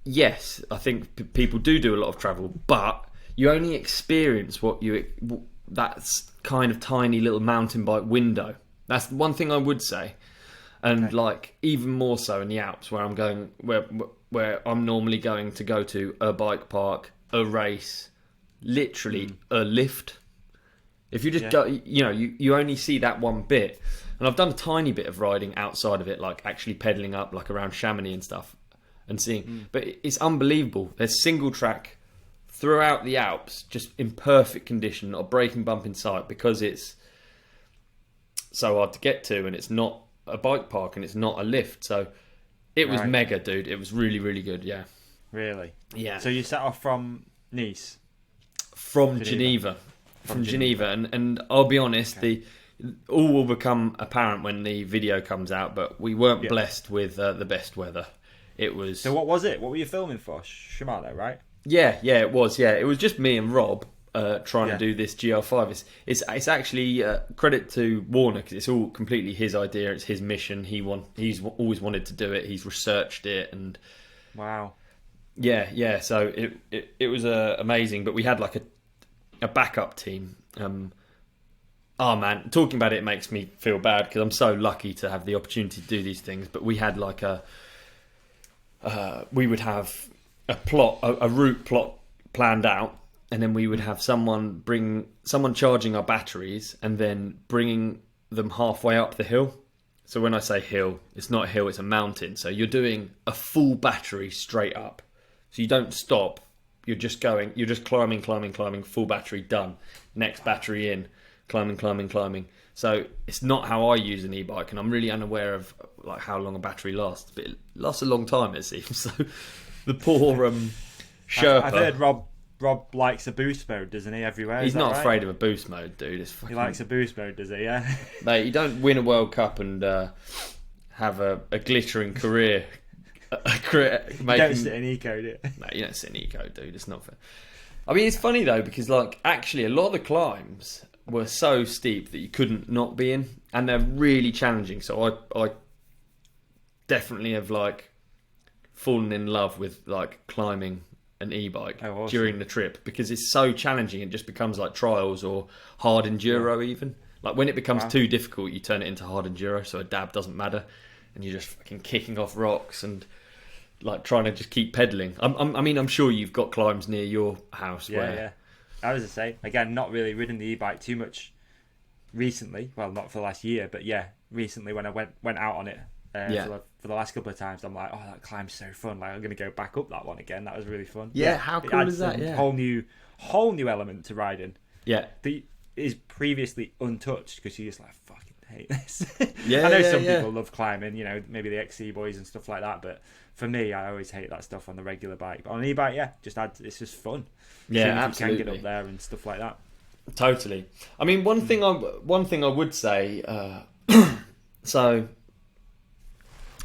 Yes, I think people do a lot of travel, but you only experience that's kind of tiny little mountain bike window. That's one thing I would say, and like even more so in the Alps, where I'm going, where I'm normally going to go to a bike park, a race, literally a lift. If you just go, you only see that one bit, and I've done a tiny bit of riding outside of it, like actually pedaling up, like around Chamonix and stuff, and seeing. But it's unbelievable. There's single track throughout the Alps, just in perfect condition, not a braking bump in sight, because it's so hard to get to, and it's not a bike park, and it's not a lift. So it was mega, dude. It was really, really good. Yeah. Really? Yeah. So you set off from Nice? From Geneva. From Geneva. And I'll be honest, all will become apparent when the video comes out, but we weren't blessed with the best weather. It was. So what was it? What were you filming for? Shimano, right? Yeah, it was. Yeah, it was just me and Rob trying to do this GR5. It's actually credit to Warner, because it's all completely his idea. It's his mission. He's always wanted to do it. He's researched it, and wow. Yeah. So it was amazing. But we had like a backup team. Oh man, talking about it makes me feel bad, because I'm so lucky to have the opportunity to do these things. But we had like we would have a route plot planned out, and then we would have someone charging our batteries and then bringing them halfway up the hill. So when I say hill, it's not a hill, it's a mountain. So you're doing a full battery straight up. So you don't stop. You're just climbing, full battery, done. Next battery in, climbing. So it's not how I use an e-bike, and I'm really unaware of like how long a battery lasts. But it lasts a long time, it seems. So the poor Sherpa. I've heard Rob likes a boost mode, doesn't he? Everywhere. He's not afraid of a boost mode, dude. He likes a boost mode, does he? Yeah. Mate, you don't win a World Cup and have a glittering career. You don't sit in eco, do you? No, you don't sit in eco, dude. It's not fair. I mean, it's funny though, because like actually a lot of the climbs were so steep that you couldn't not be in, and they're really challenging. So I definitely have like fallen in love with like climbing an e-bike during the trip, because it's so challenging. It just becomes like trials or hard enduro even. Like when it becomes too difficult, you turn it into hard enduro, so a dab doesn't matter, and you're just fucking kicking off rocks and like trying to just keep pedaling. I mean, I'm sure you've got climbs near your house. Yeah. I was to say, again, not really ridden the e-bike too much recently. Well, not for the last year, but yeah, recently when I went out on it for the last couple of times, I'm like, oh, that climb's so fun. Like I'm going to go back up that one again. That was really fun. Yeah, how cool is that? Yeah, whole new element to riding. Yeah, that is previously untouched, because you just like fucking hate this. Yeah, I know some people love climbing, maybe the XC boys and stuff like that, but for me, I always hate that stuff on the regular bike. But on an e-bike, it's just fun. Yeah, absolutely. You can get up there and stuff like that. Totally. I mean, one thing I would say. So,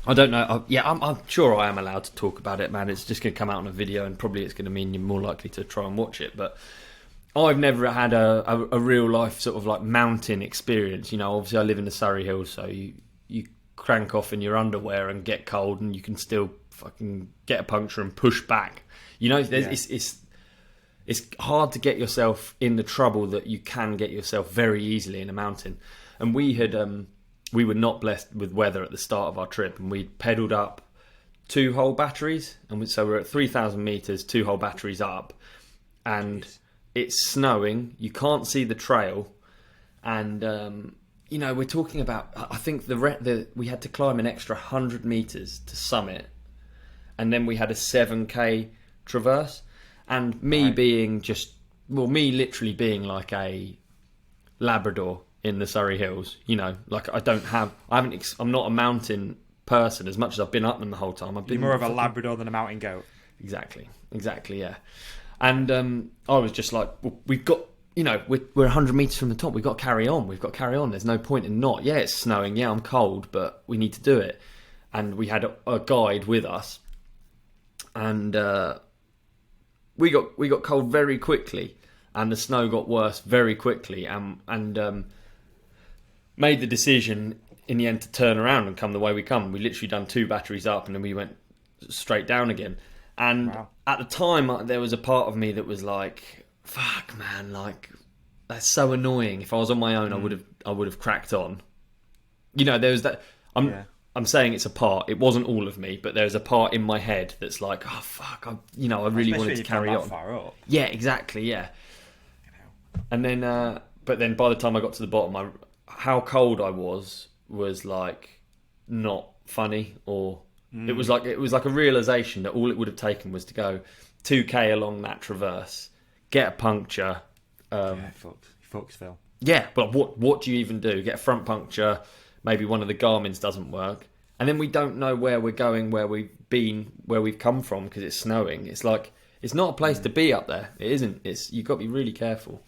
I don't know. I'm sure I am allowed to talk about it, man. It's just going to come out on a video, and probably it's going to mean you're more likely to try and watch it. But I've never had a real life sort of like mountain experience. Obviously I live in the Surrey Hills, so you crank off in your underwear and get cold, and you can still fucking get a puncture and push back. It's hard to get yourself in the trouble that you can get yourself very easily in a mountain. And we were not blessed with weather at the start of our trip, and we pedalled up 2 whole batteries, and so we're at 3,000 meters, 2 whole batteries up, and it's snowing. You can't see the trail, and we're talking about. I think we had to climb an extra 100 meters to summit, and then we had a 7K traverse. And me being me literally being like a Labrador in the Surrey Hills, like I'm not a mountain person as much as I've been up them the whole time. You're more of a Labrador than a mountain goat. Exactly, yeah. And I was just like, well, we've got, we're 100 metres from the top. We've got to carry on. There's no point in not. Yeah, it's snowing. Yeah, I'm cold, but we need to do it. And we had a guide with us. And we got cold very quickly. And the snow got worse very quickly. And made the decision in the end to turn around and come the way we come. We literally done 2 batteries up and then we went straight down again. And at the time, there was a part of me that was like, "Fuck, man! Like, that's so annoying. If I was on my own, I would have cracked on." There was that. I'm saying it's a part. It wasn't all of me, but there's a part in my head that's like, "Oh fuck!" I really wanted to carry on. Far up. Yeah, exactly. Yeah. And then, but then by the time I got to the bottom, how cold I was like not funny or. It was like a realisation that all it would have taken was to go 2k along that traverse, get a puncture. Fucks Phil. Yeah, but what do you even do? Get a front puncture, maybe one of the Garmin's doesn't work, and then we don't know where we're going, where we've been, where we've come from because it's snowing. It's like it's not a place to be up there. It isn't. You've got to be really careful.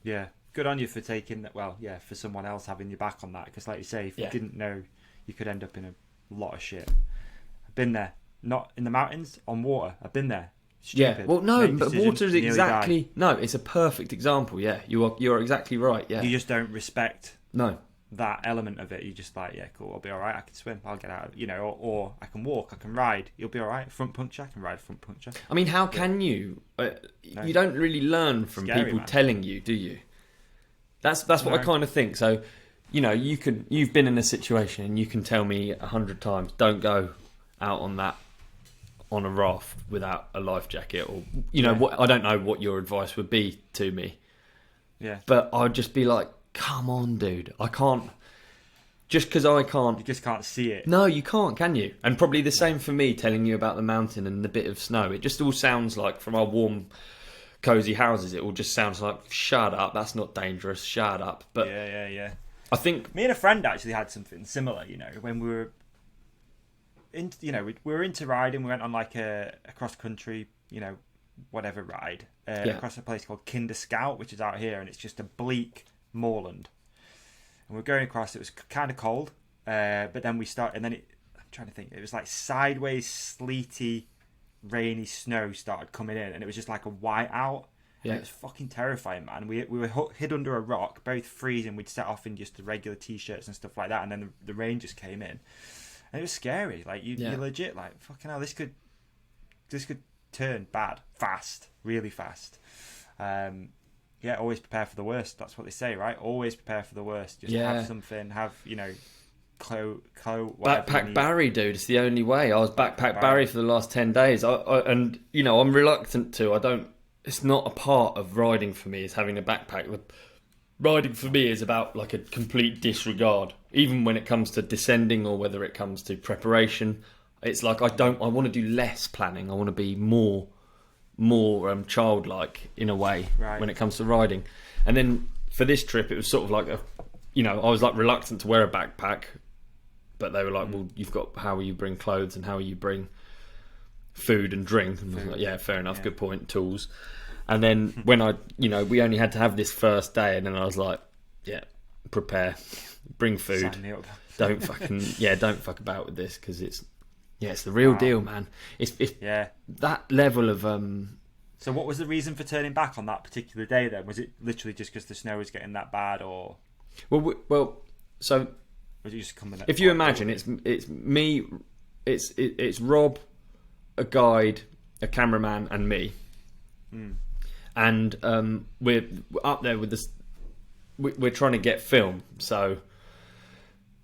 Yeah, good on you for taking that. Well, yeah, for someone else having your back on that because, like you say, if you didn't know, you could end up in a lot of shit. I've been there, not in the mountains, on water. I've been there. Stupid. Yeah, well, no, but water is exactly it's a perfect example. Yeah, you're exactly right. Yeah, you just don't respect that element of it. You just like, yeah, cool, I'll be all right. I can swim. I'll get out. Or I can walk. I can ride. You'll be all right. Front puncher. I can ride front puncher. I mean, how can you? You don't really learn from people telling you, do you? That's what I kind of think. So. You've been in a situation and you can tell me 100 times, don't go out on a raft without a life jacket or, what, I don't know what your advice would be to me. Yeah. But I'd just be like, come on, dude. I can't, just because I can't. You just can't see it. No, you can't, can you? And probably the same for me telling you about the mountain and the bit of snow. It just all sounds like from our warm, cosy houses, it all just sounds like, shut up, that's not dangerous, shut up. But yeah. I think me and a friend actually had something similar. When we were we were into riding. We went on like a cross country, whatever ride across a place called Kinder Scout, which is out here, and it's just a bleak moorland. And we're going across. It was kind of cold, but then I'm trying to think. It was like sideways, sleety, rainy snow started coming in, and it was just like a white out. Yeah. It was fucking terrifying, man. We were hid under a rock, both freezing. We'd set off in just the regular t-shirts and stuff like that, and then the rain just came in, and it was scary. Like you're legit like, fucking hell, this could turn bad fast, really fast. Always prepare for the worst. That's what they say, right? Always prepare for the worst. Just have something. Have backpack Barry, dude. It's the only way. I was backpack Barry for the last 10 days. I'm reluctant to. It's not a part of riding for me, is having a backpack. Riding for me is about like a complete disregard. Even when it comes to descending or whether it comes to preparation, it's like I want to do less planning. I want to be more childlike in a way when it comes to riding. And then for this trip, it was sort of like I was like reluctant to wear a backpack, but they were like, well, how will you bring clothes and how will you bring food and drink? And I was like, yeah, fair enough, good point, tools. And then when we only had to have this first day, and then I was like, yeah, prepare, bring food. Sign me up. Don't fuck about with this because it's the real deal, man. It's that level of. So what was the reason for turning back on that particular day then? Was it literally just because the snow was getting that bad, or? Well, so. Was it just coming? If you imagine, it's me, it's Rob, a guide, a cameraman, and me. And we're up there with this. We're trying to get film. So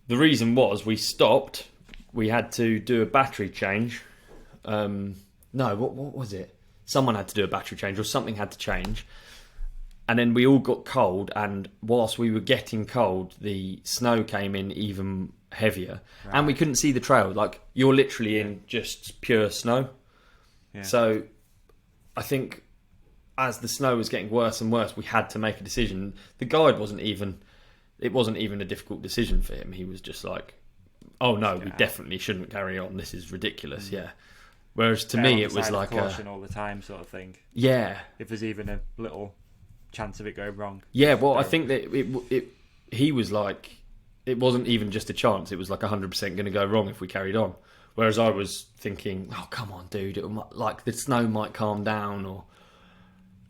the reason was we stopped. We had to do a battery change. No, what was it? Someone had to do a battery change, or something had to change. And then we all got cold. And whilst we were getting cold, the snow came in even heavier, and we couldn't see the trail. Like you're literally in just pure snow. Yeah. So I think as the snow was getting worse and worse, we had to make a decision. The guide wasn't even a difficult decision for him. He was just like, oh no, we definitely shouldn't carry on. This is ridiculous. Yeah. Whereas to me, it was like caution all the time sort of thing. Yeah. If there's even a little chance of it going wrong. Yeah, well, I think that he was like, it wasn't even just a chance. It was like 100% going to go wrong if we carried on. Whereas I was thinking, oh, come on, dude. Like the snow might calm down or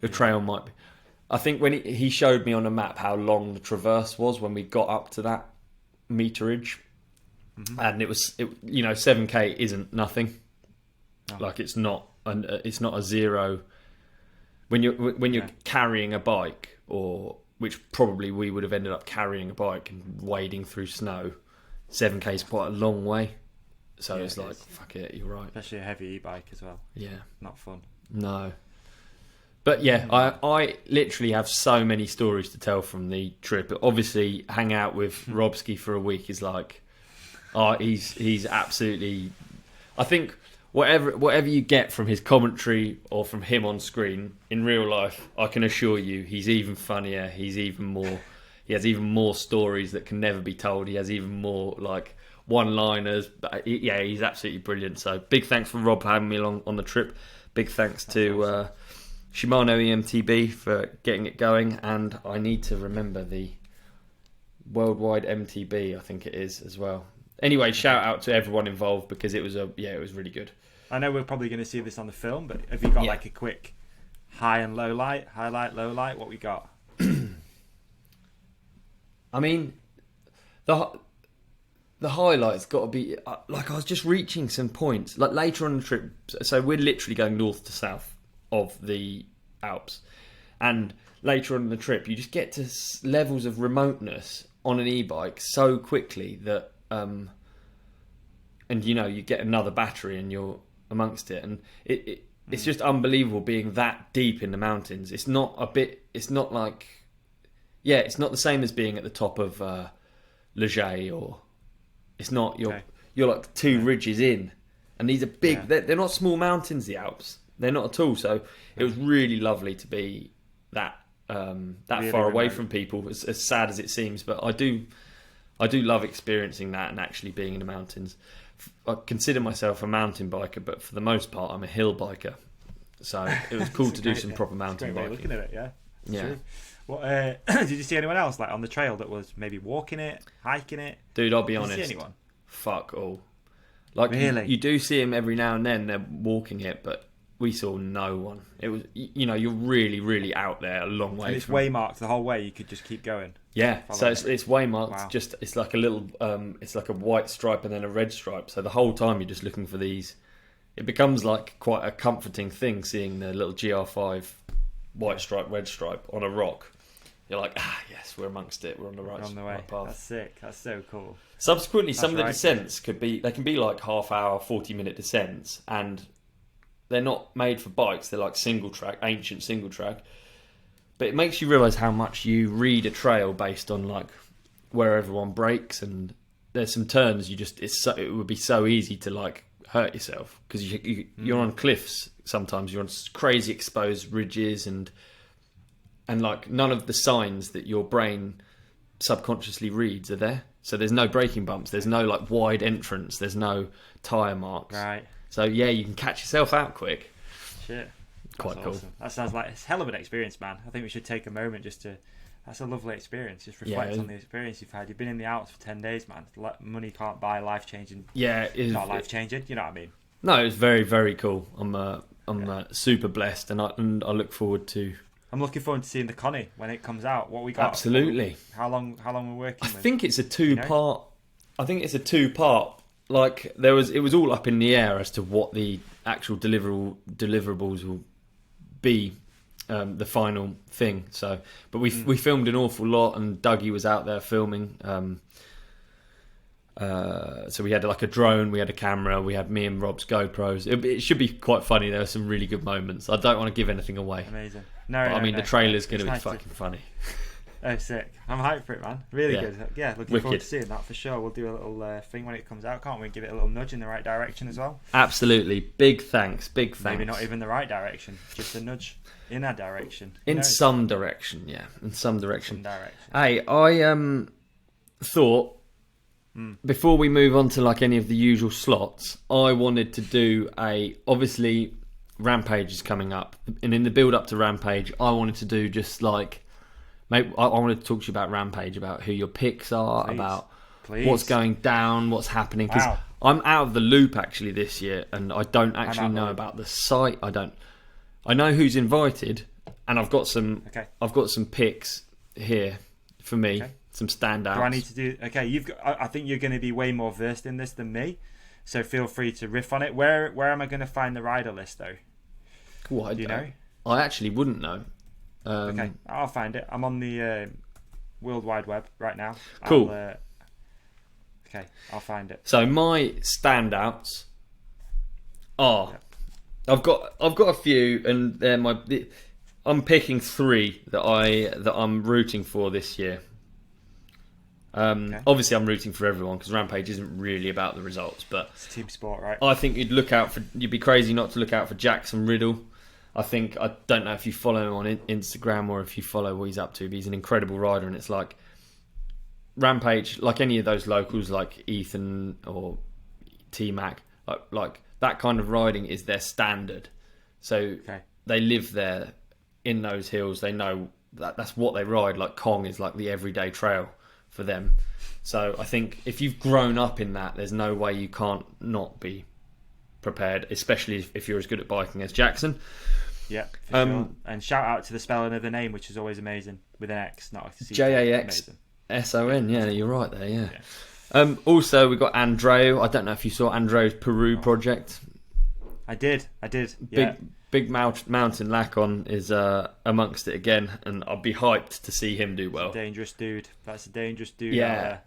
the trail might be. I think when he showed me on a map how long the traverse was when we got up to that meterage. Mm-hmm. And it was 7K isn't nothing. Oh. Like it's not a zero. When you're carrying a bike, or which probably we would have ended up carrying a bike and wading through snow, 7K is quite a long way. So it's like, fuck it, you're right. Especially a heavy e-bike as well. Yeah. Not fun. No. But yeah, I literally have so many stories to tell from the trip. Obviously, hang out with Robski for a week is like, he's absolutely. I think whatever you get from his commentary or from him on screen, in real life, I can assure you, he's even funnier. He has even more stories that can never be told. He has even more like one-liners. But yeah, he's absolutely brilliant. So big thanks for Rob for having me along on the trip. Big thanks to Shimano EMTB for getting it going, and I need to remember the worldwide MTB, I think it is as well. Anyway, shout out to everyone involved because it was really good. I know we're probably going to see this on the film, but have you got like a quick high and low light, highlight, low light? What we got? I mean, the highlight's got to be like I was just reaching some points like later on the trip. So we're literally going north to south of the Alps, and later on in the trip, you just get to levels of remoteness on an e-bike so quickly that, and you get another battery and you're amongst it, and it's just unbelievable being that deep in the mountains. It's not the same as being at the top of Leger, or it's not. You're like two ridges in, and these are big. Yeah. They're not small mountains. The Alps, they're not at all. So it was really lovely to be that really far away from people. As sad as it seems, but I do love experiencing that and actually being in the mountains. I consider myself a mountain biker, but for the most part, I'm a hill biker. So it was cool to do some proper mountain biking. Looking at it, yeah. Yeah. Well, did you see anyone else like on the trail that was maybe walking it, hiking it? Dude, I'll be honest. Did you see anyone? Fuck all. Like really? You do see them every now and then. They're walking it, but we saw no one. It was, you're really, really out there, a long way. And it's waymarked the whole way. You could just keep going. Yeah, so it's waymarked. Wow. Just it's like a little, it's like a white stripe and then a red stripe. So the whole time you're just looking for these. It becomes like quite a comforting thing seeing the little GR5 white stripe, red stripe on a rock. You're like, yes, we're amongst it. We're on the right path. That's sick. That's so cool. Subsequently, some of the descents can be like half-hour, 40-minute descents, and they're not made for bikes. They're like ancient single track. But it makes you realise how much you read a trail based on like where everyone breaks, and there's some turns it would be so easy to like hurt yourself because you're on cliffs. Sometimes you're on crazy exposed ridges and like none of the signs that your brain subconsciously reads are there. So there's no braking bumps. There's no like wide entrance. There's no tyre marks. Right. So yeah, you can catch yourself out quick. Shit. Quite That's cool. Awesome. That sounds like it's a hell of an experience, man. I think we should take a moment just to. That's a lovely experience. Just reflect on the experience you've had. You've been in the Alps for 10 days, man. Money can't buy life changing. Yeah, it's not life changing. You know what I mean? No, it's very, very cool. I'm super blessed, and I look forward to. I'm looking forward to seeing the Connie when it comes out. What we got? Absolutely. How long we're working? I think it's a two-part. I think it's a two-part. Like it was all up in the air as to what the actual deliverables will be, the final thing. So, but we filmed an awful lot, and Dougie was out there filming. So we had like a drone, we had a camera, we had me and Rob's GoPros. It should be quite funny. There were some really good moments. I don't want to give anything away. Amazing. The trailer's going to be fucking funny. Oh, sick. I'm hyped for it, man. Really good. Yeah, looking Wicked. forward to seeing that for sure. We'll do a little thing when it comes out, can't we? Give it a little nudge in the right direction as well. Absolutely. Big thanks. Maybe not even the right direction, just a nudge in our direction. In some direction, yeah. In some direction. Hey, I thought before we move on to like any of the usual slots, I wanted to do obviously Rampage is coming up, and in the build up to Rampage, I wanted to do just like, I wanted to talk to you about Rampage, about who your picks are, about what's going down, what's happening, because I'm out of the loop actually this year, and I don't actually know about the site. I know who's invited, and I've got some picks here for me. Okay. Some standouts. Do I need to do? Okay, I think you're going to be way more versed in this than me, so feel free to riff on it. Where am I going to find the rider list though? Do you know? I actually wouldn't know. Okay, I'll find it. I'm on the World Wide Web right now. Cool. I'll find it. So my standouts are, I've got a few, and they're I'm picking 3 that I'm rooting for this year. Obviously I'm rooting for everyone because Rampage isn't really about the results, but it's a team sport, right? I think you'd be crazy not to look out for Jackson Riddle. I don't know if you follow him on Instagram or if you follow what he's up to, but he's an incredible rider, and it's like Rampage, like any of those locals like Ethan or T-Mac, like that kind of riding is their standard. So they live there in those hills. They know that's what they ride. Like Kong is like the everyday trail for them. So I think if you've grown up in that, there's no way you can't not be prepared, especially if you're as good at biking as Jackson. Yeah, for sure. And shout out to the spelling of the name, which is always amazing, with an X, not a C. JAXSON. Yeah, you're right there. Yeah. Also, we got Andreo. I don't know if you saw Andreo's Peru project. I did. Yeah. Big mountain Lacon is amongst it again, and I'll be hyped to see him do well. That's a dangerous dude. Yeah,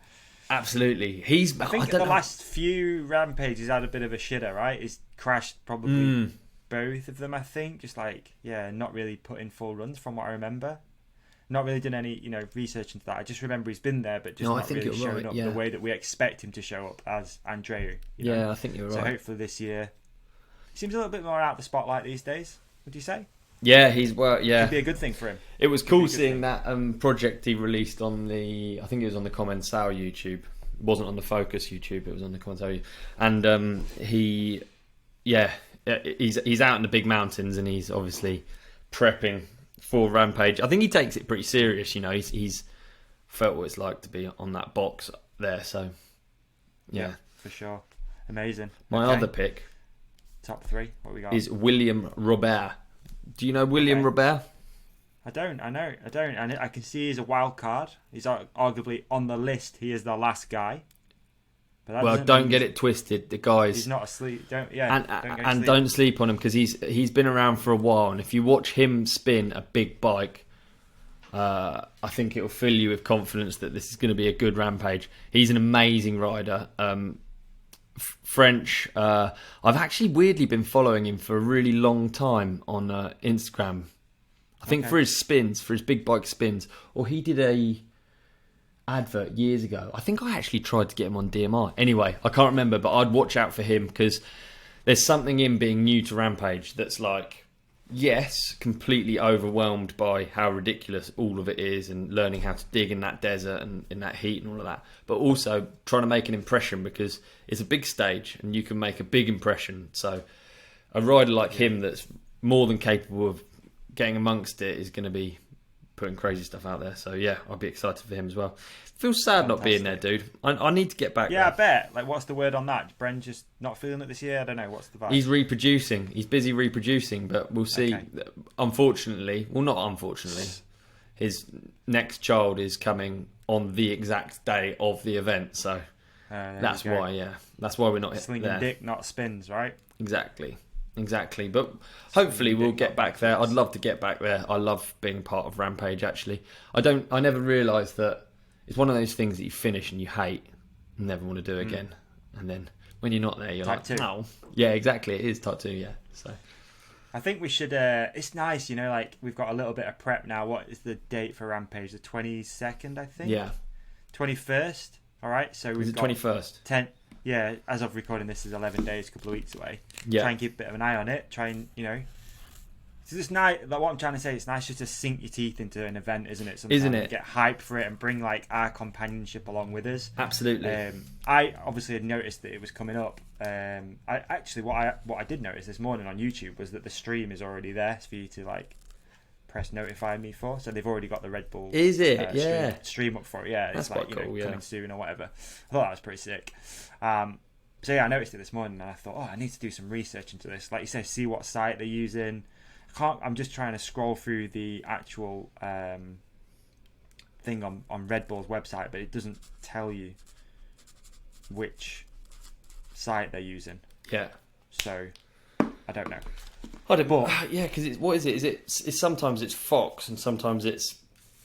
absolutely. I think the last few Rampages had a bit of a shitter, right? He's crashed probably both of them, I think. Just like, not really put in full runs from what I remember. Not really done any, research into that. I just remember he's been there, but just not really showing up the way that we expect him to show up as Andreu. I think you're right. So hopefully this year, he seems a little bit more out of the spotlight these days. Would you say? Yeah, could be a good thing for him. It was cool seeing that project he released on I think it was on the Commensal YouTube. It wasn't on the Focus YouTube. It was on the Commensal, and he's out in the big mountains, and he's obviously prepping for Rampage. I think he takes it pretty serious. He's felt what it's like to be on that box there. So yeah for sure, amazing. My other pick, top 3. What we got is William Robert. Do you know William Robert? I don't. And I can see he's a wild card. He's arguably on the list. He is the last guy. But don't get it twisted. The guys, he's not asleep. Don't sleep on him, because he's been around for a while. And if you watch him spin a big bike, I think it will fill you with confidence that this is going to be a good Rampage. He's an amazing rider. French. I've actually weirdly been following him for a really long time on Instagram. I think for his spins, for his big bike spins, or he did a advert years ago. I think I actually tried to get him on DMR. Anyway, I can't remember, but I'd watch out for him, because there's something in being new to Rampage that's like, yes, completely overwhelmed by how ridiculous all of it is, and learning how to dig in that desert and in that heat and all of that, but also trying to make an impression, because it's a big stage and you can make a big impression. So a rider like him that's more than capable of getting amongst it is going to be putting crazy stuff out there. So yeah, I'll be excited for him as well. Feels sad not being there, dude. I need to get back there. I bet. Like, what's the word on that? Bren just not feeling it this year? I don't know. What's the vibe? He's reproducing. He's busy reproducing, but we'll see. Unfortunately, well, not unfortunately, his next child is coming on the exact day of the event. So that's why, that's why we're not slinging there. Dick, not spins, right? Exactly. But hopefully we'll get back there. I'd love to get back there. I love being part of Rampage, actually. I never realised that it's one of those things that you finish and you hate and never want to do again. And then when you're not there, you're type like, 2. oh. Yeah, exactly. It is type 2, yeah. So I think we should, it's nice, like we've got a little bit of prep now. What is the date for Rampage? The 22nd, I think? Yeah. 21st? All right. So we've got 21st. 10. Yeah, as of recording this is 11 days, a couple of weeks away. Yeah. Try and keep a bit of an eye on it. Try and, So it's nice. Like what I'm trying to say, it's nice just to sink your teeth into an event, isn't it? Sometimes isn't it? Get hype for it and bring like our companionship along with us. Absolutely. I obviously had noticed that it was coming up. What I did notice this morning on YouTube was that the stream is already there for you to like press notify me for. So they've already got the Red Bull. Is it? Yeah. Stream up for it. Yeah, that's it's like quite cool, coming soon or whatever. I thought that was pretty sick. So yeah, I noticed it this morning and I thought, I need to do some research into this. Like you say, see what site they're using. I'm just trying to scroll through the actual thing on Red Bull's website, but it doesn't tell you which site they're using. Yeah. So I don't know. Yeah, because what is it? It's sometimes it's Fox and sometimes it's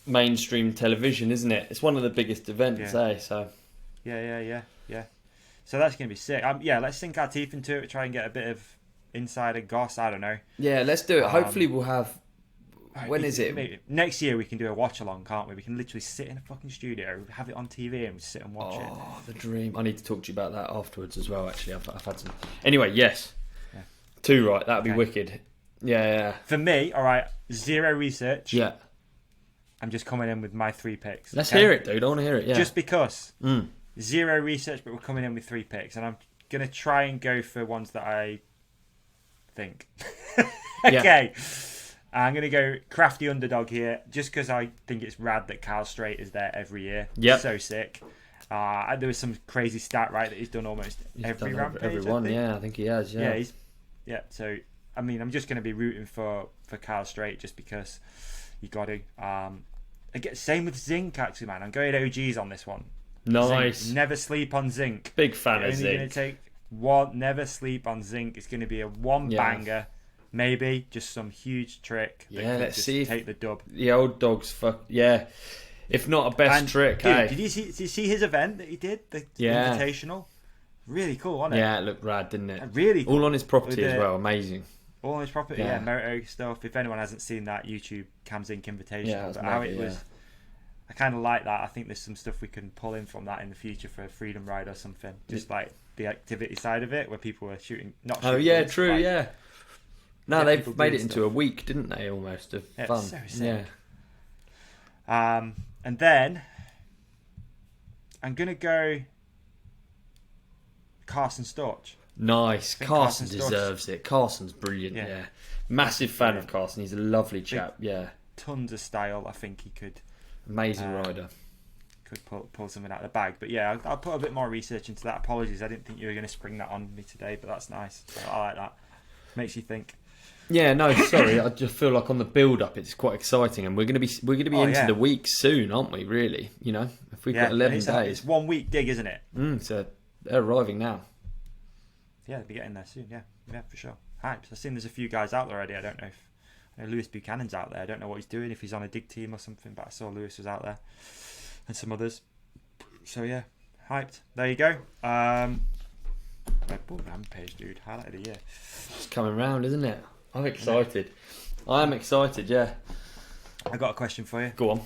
mainstream television, isn't it? It's one of the biggest events, So. Yeah. So that's gonna be sick. Let's sink our teeth into it. Try and get a bit of insider goss. I don't know. Yeah, let's do it. Hopefully we'll have. When is it? Maybe next year we can do a watch along, can't we? We can literally sit in a fucking studio, have it on TV, and we sit and watch it. Oh, the dream! I need to talk to you about that afterwards as well. Actually, I've had some. Anyway, yes, 2 right. That'd be wicked. Yeah. For me, all right. 0 research. Yeah. I'm just coming in with my 3 picks. Let's hear it, dude. I want to hear it. Yeah. Just because 0 research, but we're coming in with 3 picks, and I'm gonna try and go for ones that I think. Okay. I'm going to go crafty underdog here, just because I think it's rad that Carl Strait is there every year. Yeah. So sick. There was some crazy stat, right, that he's done almost every Rampage. Everyone, I think he has, Yeah, so, I mean, I'm just going to be rooting for Carl Strait just because you got to. Again, same with Zinc, actually, man. I'm going OGs on this one. Nice. Zinc. Never sleep on Zinc. Big fan of Zinc. Going to take one. Never sleep on Zinc. It's going to be a banger. Maybe just some huge trick. Let's see. Take the dub. The old dog's if not a best trick. Dude, did you see his event that he did? The Invitational. Really cool, wasn't it? Yeah, it looked rad, didn't it? Really cool. All on his property as well. Amazing. All on his property. Yeah, moto stuff. If anyone hasn't seen that YouTube Cam Zinc Invitational, but how it was. I kind of like that. I think there's some stuff we can pull in from that in the future for a Freedom Ride or something. Just like the activity side of it, where people were shooting. True. No, they've made it into a week, didn't they? Almost of fun. So sick. Yeah. And then I'm gonna go Carson Storch. Nice. Carson deserves it. Carson's brilliant. Yeah. Massive fan of Carson. He's a lovely chap. Tons of style. I think he could. Amazing rider. Could pull something out of the bag. But yeah, I'll put a bit more research into that. Apologies, I didn't think you were going to spring that on me today, but that's nice. So I like that. Makes you think. Yeah, no, sorry. I just feel like on the build-up, it's quite exciting, and we're going to be into the week soon, aren't we? Really, if we've got 11 days, it's 1 week dig, isn't it? So they're arriving now. Yeah, they'll be getting there soon. Yeah, for sure. Hype. I've seen there's a few guys out there already. I don't know if Lewis Buchanan's out there. I don't know what he's doing, if he's on a dig team or something, but I saw Lewis was out there and some others. So yeah, hyped. There you go. Red Bull Rampage, dude. Highlight of the year. It's coming round, isn't it? I'm excited. I am excited, yeah. I got a question for you. Go on.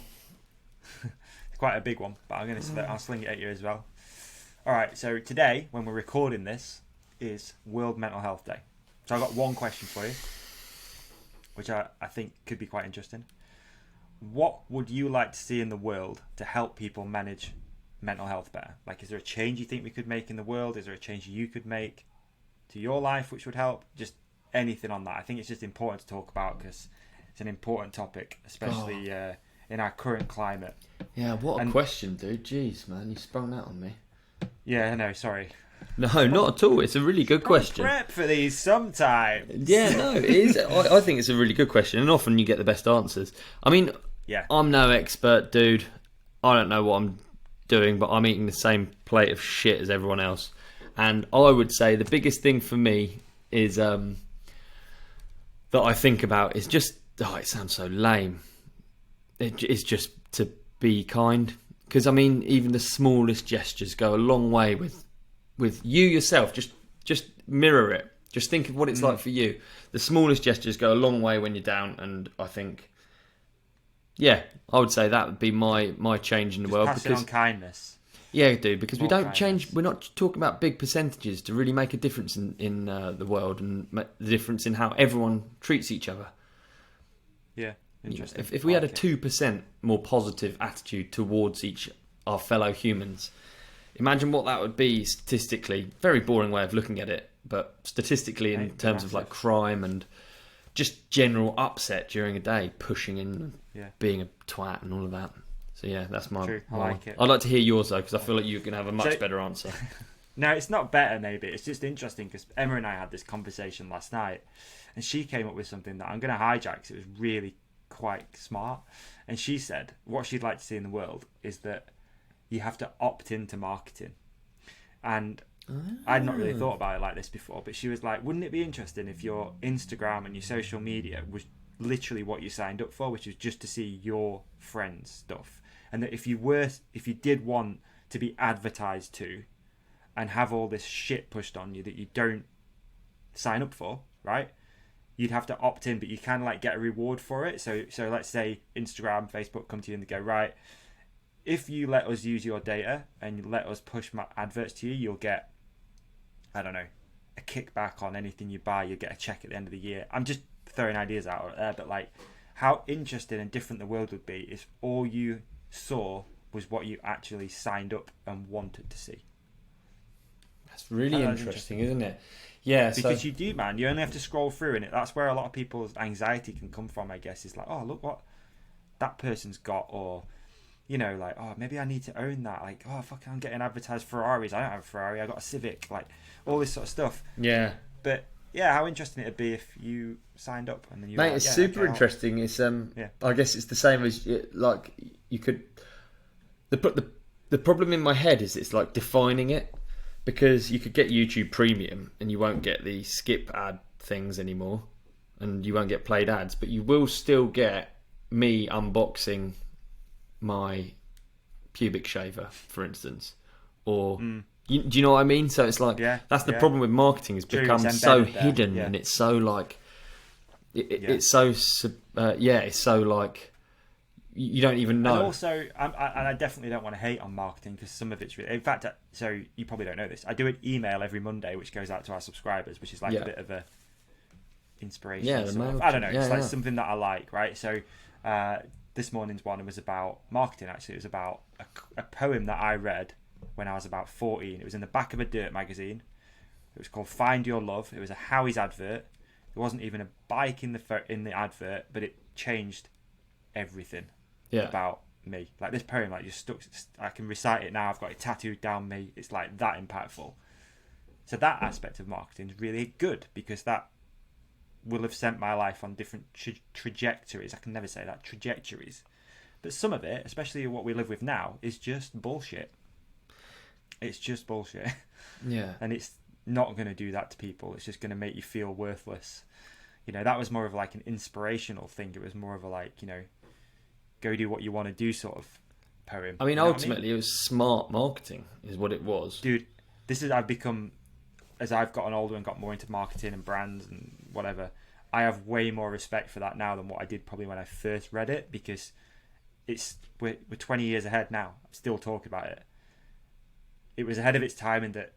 It's quite a big one, but I'll sling it at you as well. Alright, so today, when we're recording this, is World Mental Health Day. So I've got one question for you, which I think could be quite interesting. What would you like to see in the world to help people manage mental health better? Like, is there a change you think we could make in the world? Is there a change you could make to your life which would help? Just anything on that. I think it's just important to talk about because it's an important topic, especially in our current climate. Yeah, what a question, dude. Jeez, man, you sprung that on me. Yeah, no, sorry. No, not at all. It's a really good question. Prep for these sometimes. Yeah, no, it is. I think it's a really good question, and often you get the best answers. I mean, I'm no expert, dude. I don't know what I'm doing, but I'm eating the same plate of shit as everyone else. And I would say the biggest thing for me is that I think about is just, it sounds so lame. It's just to be kind. Because, I mean, even the smallest gestures go a long way with you yourself. Just mirror it. Just think of what it's like for you. The smallest gestures go a long way when you're down, and I think, I would say that would be my change in the world. Pass it on kindness. Yeah, dude, because we don't change. We're not talking about big percentages to really make a difference in the world and the difference in how everyone treats each other. Yeah, interesting. If we had a 2% more positive attitude towards our fellow humans, imagine what that would be statistically. Very boring way of looking at it, but statistically in terms of like crime and just general upset during a day, pushing in, being a twat and all of that. So yeah, that's my. True. I like it. I'd like to hear yours though, because I feel like you're going to have a much better answer. No, it's not better. Maybe it's just interesting because Emma and I had this conversation last night, and she came up with something that I'm going to hijack because it was really quite smart. And she said what she'd like to see in the world is that you have to opt into marketing. And I'd not really thought about it like this before, but she was like, wouldn't it be interesting if your Instagram and your social media was literally what you signed up for, which was just to see your friends' stuff, and that if you did want to be advertised to and have all this shit pushed on you that you don't sign up for, right? You'd have to opt in, but you can like get a reward for it. So let's say Instagram, Facebook come to you and they go, right, if you let us use your data and you let us push my adverts to you, you'll get, I don't know, a kickback on anything you buy. You'll get a check at the end of the year. I'm just throwing ideas out there, but like how interesting and different the world would be if all you saw was what you actually signed up and wanted to see. That's really interesting, isn't it? Yeah, because you do, man. You only have to scroll through, and that's where a lot of people's anxiety can come from, I guess. Is like, oh, look what that person's got, or you know, like, oh, maybe I need to own that. Like, oh, fuck, I'm getting advertised Ferraris. I don't have a Ferrari. I got a Civic. Like, all this sort of stuff. Yeah. But yeah, how interesting it'd be if you signed up and then you. Mate, it's super interesting. It's I guess it's the same as like you could. The problem in my head is it's like defining it. Because you could get YouTube Premium and you won't get the skip ad things anymore, and you won't get played ads, but you will still get me unboxing my pubic shaver, for instance, or do you know what I mean? So it's like that's the problem with marketing. It's become so hidden and it's so like it's so it's so like. You don't even know. And also, I definitely don't want to hate on marketing because some of it's really... In fact, so you probably don't know this. I do an email every Monday which goes out to our subscribers, which is like a bit of a inspiration. Yeah, I don't know. It's like something that I like, right? So this morning's one was about marketing, actually. It was about a poem that I read when I was about 14. It was in the back of a Dirt magazine. It was called Find Your Love. It was a Howie's advert. There wasn't even a bike in the advert, but it changed everything. About me. Like this poem, like just stuck. I can recite it now. I've got it tattooed down me. It's like that impactful. So that aspect of marketing is really good because that will have sent my life on different trajectories. I can never say that, trajectories. But some of it, especially what we live with now, is just bullshit. It's just bullshit. Yeah. And it's not going to do that to people. It's just going to make you feel worthless. You know, that was more of like an inspirational thing. It was more of a like, you know, go do what you want to do sort of poem. I mean, ultimately, it was smart marketing is what it was. Dude, I've become, as I've gotten older and got more into marketing and brands and whatever, I have way more respect for that now than what I did probably when I first read it, because we're 20 years ahead now. I'm still talking about it. It was ahead of its time in that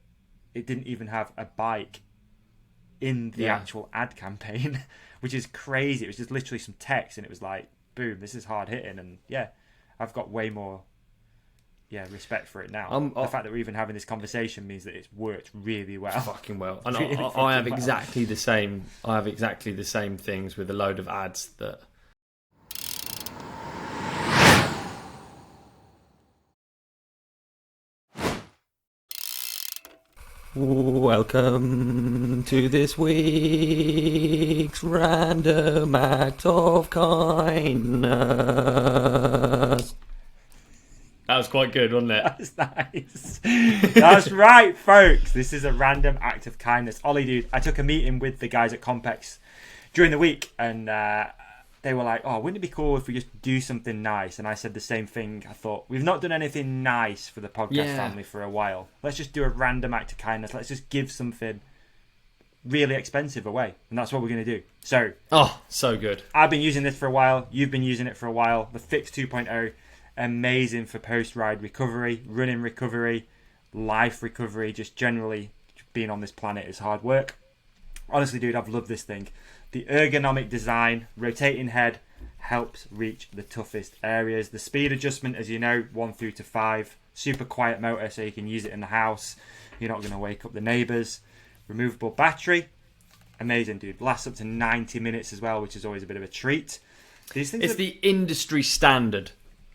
it didn't even have a bike in the actual ad campaign, which is crazy. It was just literally some text and it was like, boom, this is hard hitting. And I've got way more respect for it now. The fact that we're even having this conversation means that it's worked really well. Fucking well. And really I have exactly the same. I have exactly the same things with a load of ads that. Welcome to this week's random act of kindness. That was quite good, wasn't it? That's nice. That's right, folks. This is a random act of kindness. Ollie, dude, I took a meeting with the guys at COMPEX during the week, and they were like, oh, wouldn't it be cool if we just do something nice? And I said the same thing. I thought, we've not done anything nice for the podcast family for a while. Let's just do a random act of kindness. Let's just give something really expensive away. And that's what we're going to do. So, so good. I've been using this for a while. You've been using it for a while. The Fix 2.0, amazing for post-ride recovery, running recovery, life recovery, just generally being on this planet is hard work. Honestly, dude, I've loved this thing. The ergonomic design, rotating head, helps reach the toughest areas. The speed adjustment, as you know, 1 through to 5. Super quiet motor, so you can use it in the house. You're not going to wake up the neighbours. Removable battery. Amazing, dude. Lasts up to 90 minutes as well, which is always a bit of a treat. These things it's the industry standard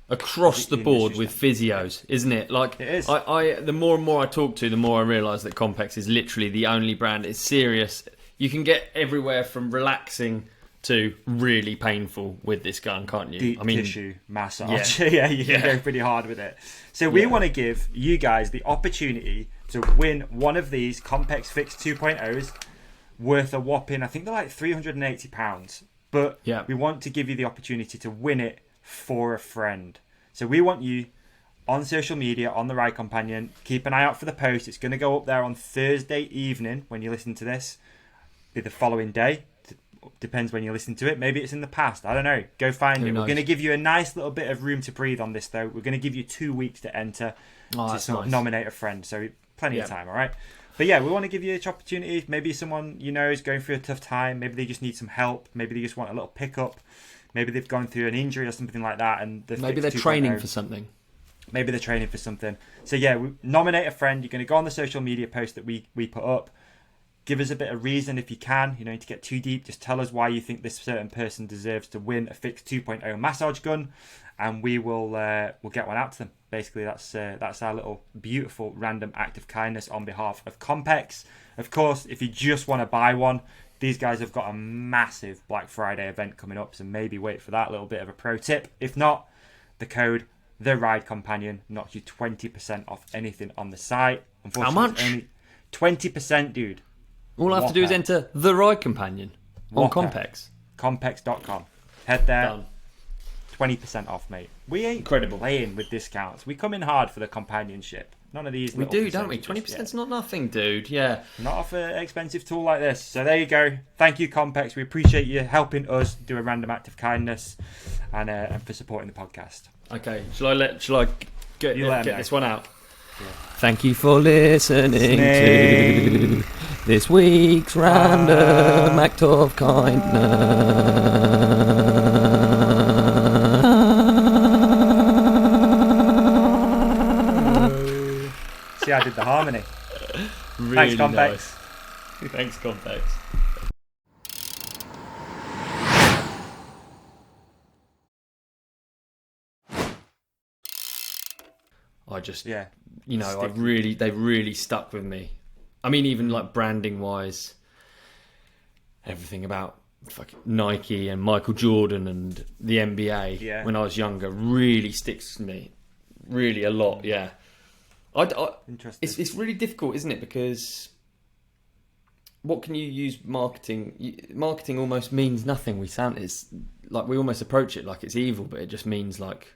across the board with physios, isn't it? Like, it is. I the more and more I talk to, the more I realise that COMPEX is literally the only brand. It's serious. You can get everywhere from relaxing to really painful with this gun, can't you? Deep tissue massage. Yeah, you can go pretty hard with it. So we want to give you guys the opportunity to win one of these COMPEX Fix 2.0s worth a whopping, I think they're like £380. But we want to give you the opportunity to win it for a friend. So we want you on social media, on the Ride Companion, keep an eye out for the post. It's going to go up there on Thursday evening when you listen to this. Be the following day. Depends when you listen to it. Maybe it's in the past. I don't know. Go find it. We're going to give you a nice little bit of room to breathe on this, though. We're going to give you 2 weeks to enter to sort of nominate a friend. So plenty of time, all right? But yeah, we want to give you each opportunity. Maybe someone you know is going through a tough time. Maybe they just need some help. Maybe they just want a little pickup. Maybe they've gone through an injury or something like that. And maybe they're training for something. Maybe they're training for something. So yeah, we nominate a friend. You're going to go on the social media post that we put up. Give us a bit of reason if you can. You don't need to get too deep. Just tell us why you think this certain person deserves to win a Fix 2.0 massage gun, and we will we'll get one out to them. Basically, that's our little beautiful random act of kindness on behalf of COMPEX. Of course, if you just want to buy one, these guys have got a massive Black Friday event coming up, so maybe wait for that little bit of a pro tip. If not, the code The Ride Companion knocks you 20% off anything on the site. How much? Only 20%, dude. All I have to do is enter The Ride Companion on COMPEX. COMPEX.com. Head there. Done. 20% off, mate. We ain't playing with discounts. We come in hard for the companionship. None of these. We do, don't we? 20%'s not nothing, dude. Yeah. Not off an expensive tool like this. So there you go. Thank you, COMPEX. We appreciate you helping us do a random act of kindness and for supporting the podcast. Okay. Shall I get this one out? Yeah. Thank you for listening to this week's random act of kindness. See, I did the harmony. Really Thanks, COMPEX. nice. Thanks, COMPEX. I just, they've really stuck with me. I mean, even like branding wise, everything about fucking Nike and Michael Jordan and the NBA when I was younger really sticks to me, really a lot. Yeah, Interesting. It's really difficult, isn't it? Because what can you use marketing? Marketing almost means nothing. It's like we almost approach it like it's evil, but it just means like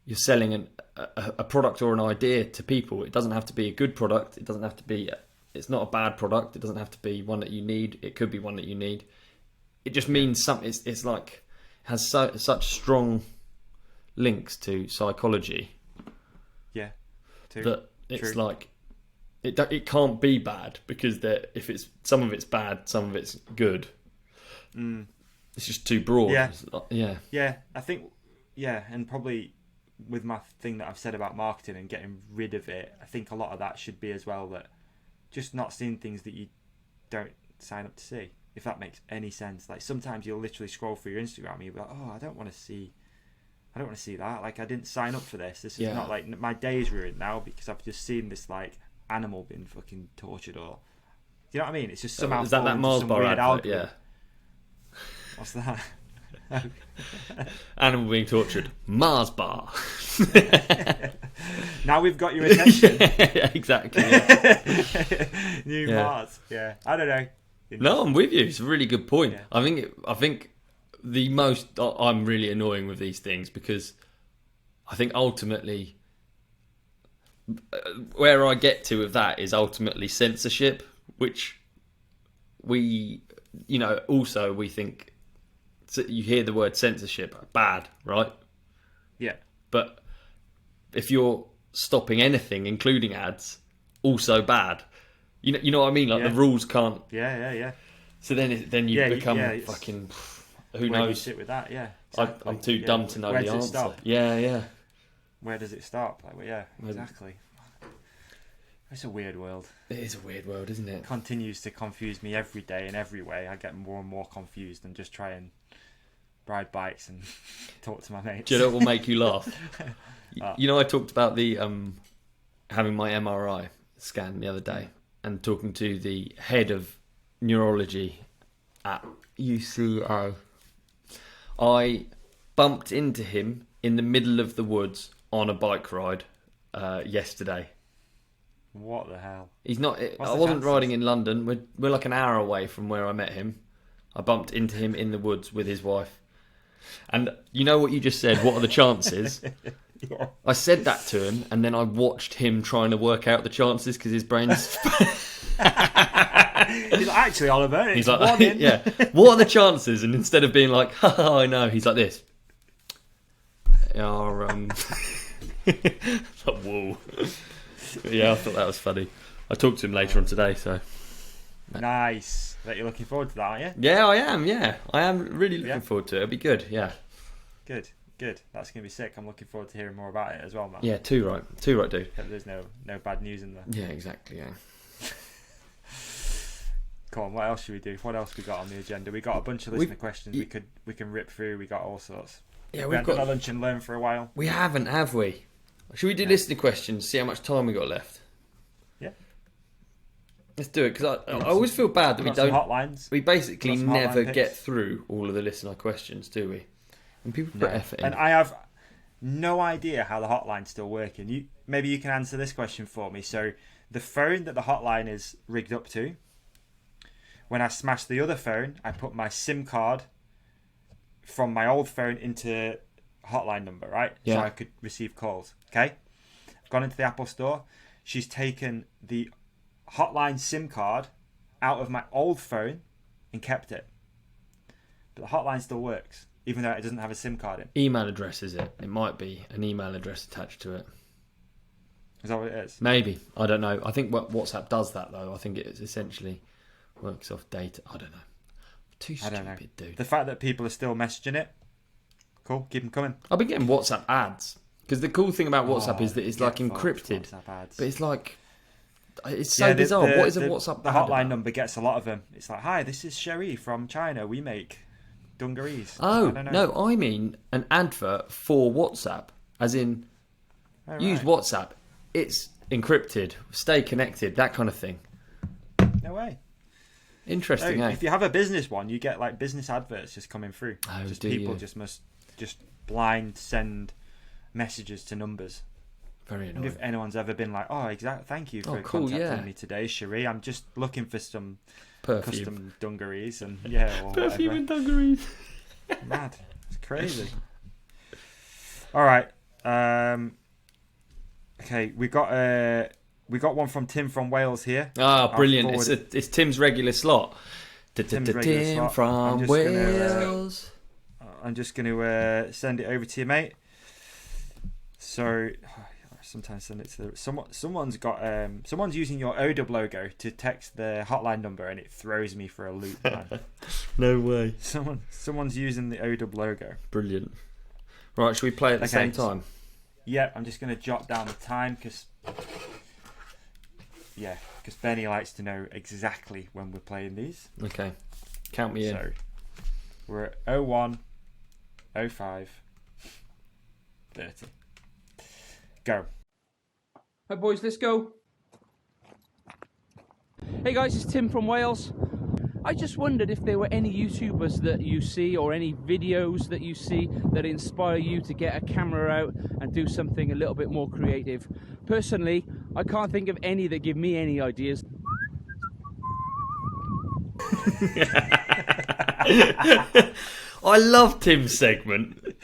you're selling a product or an idea to people. It doesn't have to be a good product. It doesn't have to be. It's not a bad product. It doesn't have to be one that you need. It could be one that you need. It just means something. It's like has such strong links to psychology. Yeah. That it's like it can't be bad because if it's some of it's bad, some of it's good. It's just too broad. Yeah. I think and probably with my thing that I've said about marketing and getting rid of it, I think a lot of that should be as well that just not seeing things that you don't sign up to see, if that makes any sense. Like sometimes you'll literally scroll through your Instagram and you'll be like, oh, I don't want to see that. Like I didn't sign up for this. This is not like my day's ruined now because I've just seen this like animal being fucking tortured or, you know what I mean? It's just somehow is that Mars bar advert? Algorithm. Yeah. What's that? Animal being tortured. Mars bar. Now we've got your attention. Yeah, exactly. Yeah. New Mars. Yeah. I don't know. No, I'm with you. It's a really good point. Yeah. I think the most I'm really annoying with these things because I think ultimately where I get to with that is ultimately censorship, which we think. So you hear the word censorship, bad, right? Yeah. But if you're stopping anything, including ads, also bad. You know what I mean? Like the rules can't. Yeah. So then you become fucking. who Where knows? do you sit with that? Yeah, exactly. I'm too dumb to know Where the does it answer. stop? Yeah. Where does it stop? Like, well, yeah, exactly. It's a weird world. It is a weird world, isn't it? Continues to confuse me every day in every way. I get more and more confused and just try and ride bikes and talk to my mates. Do you know what will make you laugh? You know, I talked about the having my MRI scan the other day and talking to the head of neurology at UCO. I bumped into him in the middle of the woods on a bike ride yesterday. What the hell? He's not. I wasn't riding in London. We're like an hour away from where I met him. I bumped into him in the woods with his wife. And you know what you just said? What are the chances? Yeah. I said that to him, and then I watched him trying to work out the chances because his brain's. He's like, actually, Oliver, He's like, yeah. What are the chances? And instead of being like, I know, he's like this. It's like, whoa. Yeah, I thought that was funny. I talked to him later on today, so. Nice. That you're looking forward to that, aren't you? Yeah, I am. Yeah, I am really looking forward to it. It'll be good. Yeah. Good. That's gonna be sick. I'm looking forward to hearing more about it as well, man. Yeah, too right, dude. Hope there's no bad news in there. Yeah, exactly. Yeah. Come on, what else should we do? What else we got on the agenda? We got a bunch of listener questions we can rip through. We got all sorts. Yeah, we've got a lunch and learn for a while. We haven't, have we? Should we do listener questions? See how much time we got left. Yeah. Let's do it because I always feel bad that we don't. Hotlines. We basically never hotline get picks. through all of the listener questions, do we? And people put effort in. And I have no idea how the hotline's still working. Maybe you can answer this question for me. So the phone that the hotline is rigged up to, when I smashed the other phone, I put my SIM card from my old phone into hotline number, right? Yeah. So I could receive calls. Okay. I've gone into the Apple store. She's taken the hotline SIM card out of my old phone and kept it. But the hotline still works, even though it doesn't have a SIM card in. Email address, is it? It might be an email address attached to it. Is that what it is? Maybe. I don't know. I think WhatsApp does that, though. I think it essentially works off data. I don't know. Too stupid, dude. The fact that people are still messaging it, cool. Keep them coming. I've been getting WhatsApp ads. Because the cool thing about WhatsApp is that it's like encrypted. But it's like... It's so bizarre. What is a WhatsApp The ad hotline about? number gets a lot of them. It's like, hi, this is Sherry from China. We make dungarees. Oh, no, I mean an advert for WhatsApp. As in, use WhatsApp. It's encrypted. Stay connected. That kind of thing. No way. Interesting, If you have a business one, you get like business adverts just coming through. Oh, just do people you? just blind send messages to numbers. Very And annoying. if anyone's ever been like, thank you for contacting me today, Cherie. I'm just looking for some Perfume. custom dungarees and or Perfume whatever. and dungarees. Mad. It's crazy. All right. Okay, we got one from Tim from Wales here. Ah, brilliant! It's Tim's regular slot. Tim's regular Tim slot. from Wales. I'm just going to send it over to you, mate. So sometimes send it to someone's using your OW logo to text the hotline number, and it throws me for a loop, man. No way. Someone's using the OW logo. Brilliant. Right, should we play at the same time? Yeah, I'm just going to jot down the time because Benny likes to know exactly when we're playing these. Okay, count me in. So we're at 01, 05, 30. Go. Hi boys, let's go. Hey guys, it's Tim from Wales. I just wondered if there were any YouTubers that you see or any videos that you see that inspire you to get a camera out and do something a little bit more creative. Personally, I can't think of any that give me any ideas. I love Tim's segment.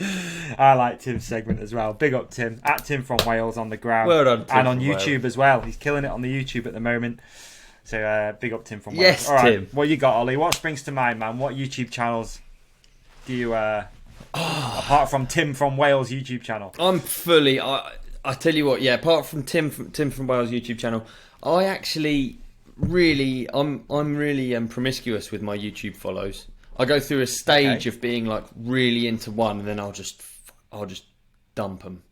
I like Tim's segment as well. Big up Tim. At Tim from Wales on the ground. Well done, Tim and on from YouTube Wales. as well. He's killing it on the YouTube at the moment. So big up Tim from Wales. Yes, All right, Tim. what you got, Ollie? What springs to mind, man? What YouTube channels do you apart from Tim from Wales YouTube channel? I'm fully. I tell you what. Yeah. Apart from Tim from Wales YouTube channel, I actually really. I'm really promiscuous with my YouTube follows. I go through a stage of being like really into one, and then I'll just dump them.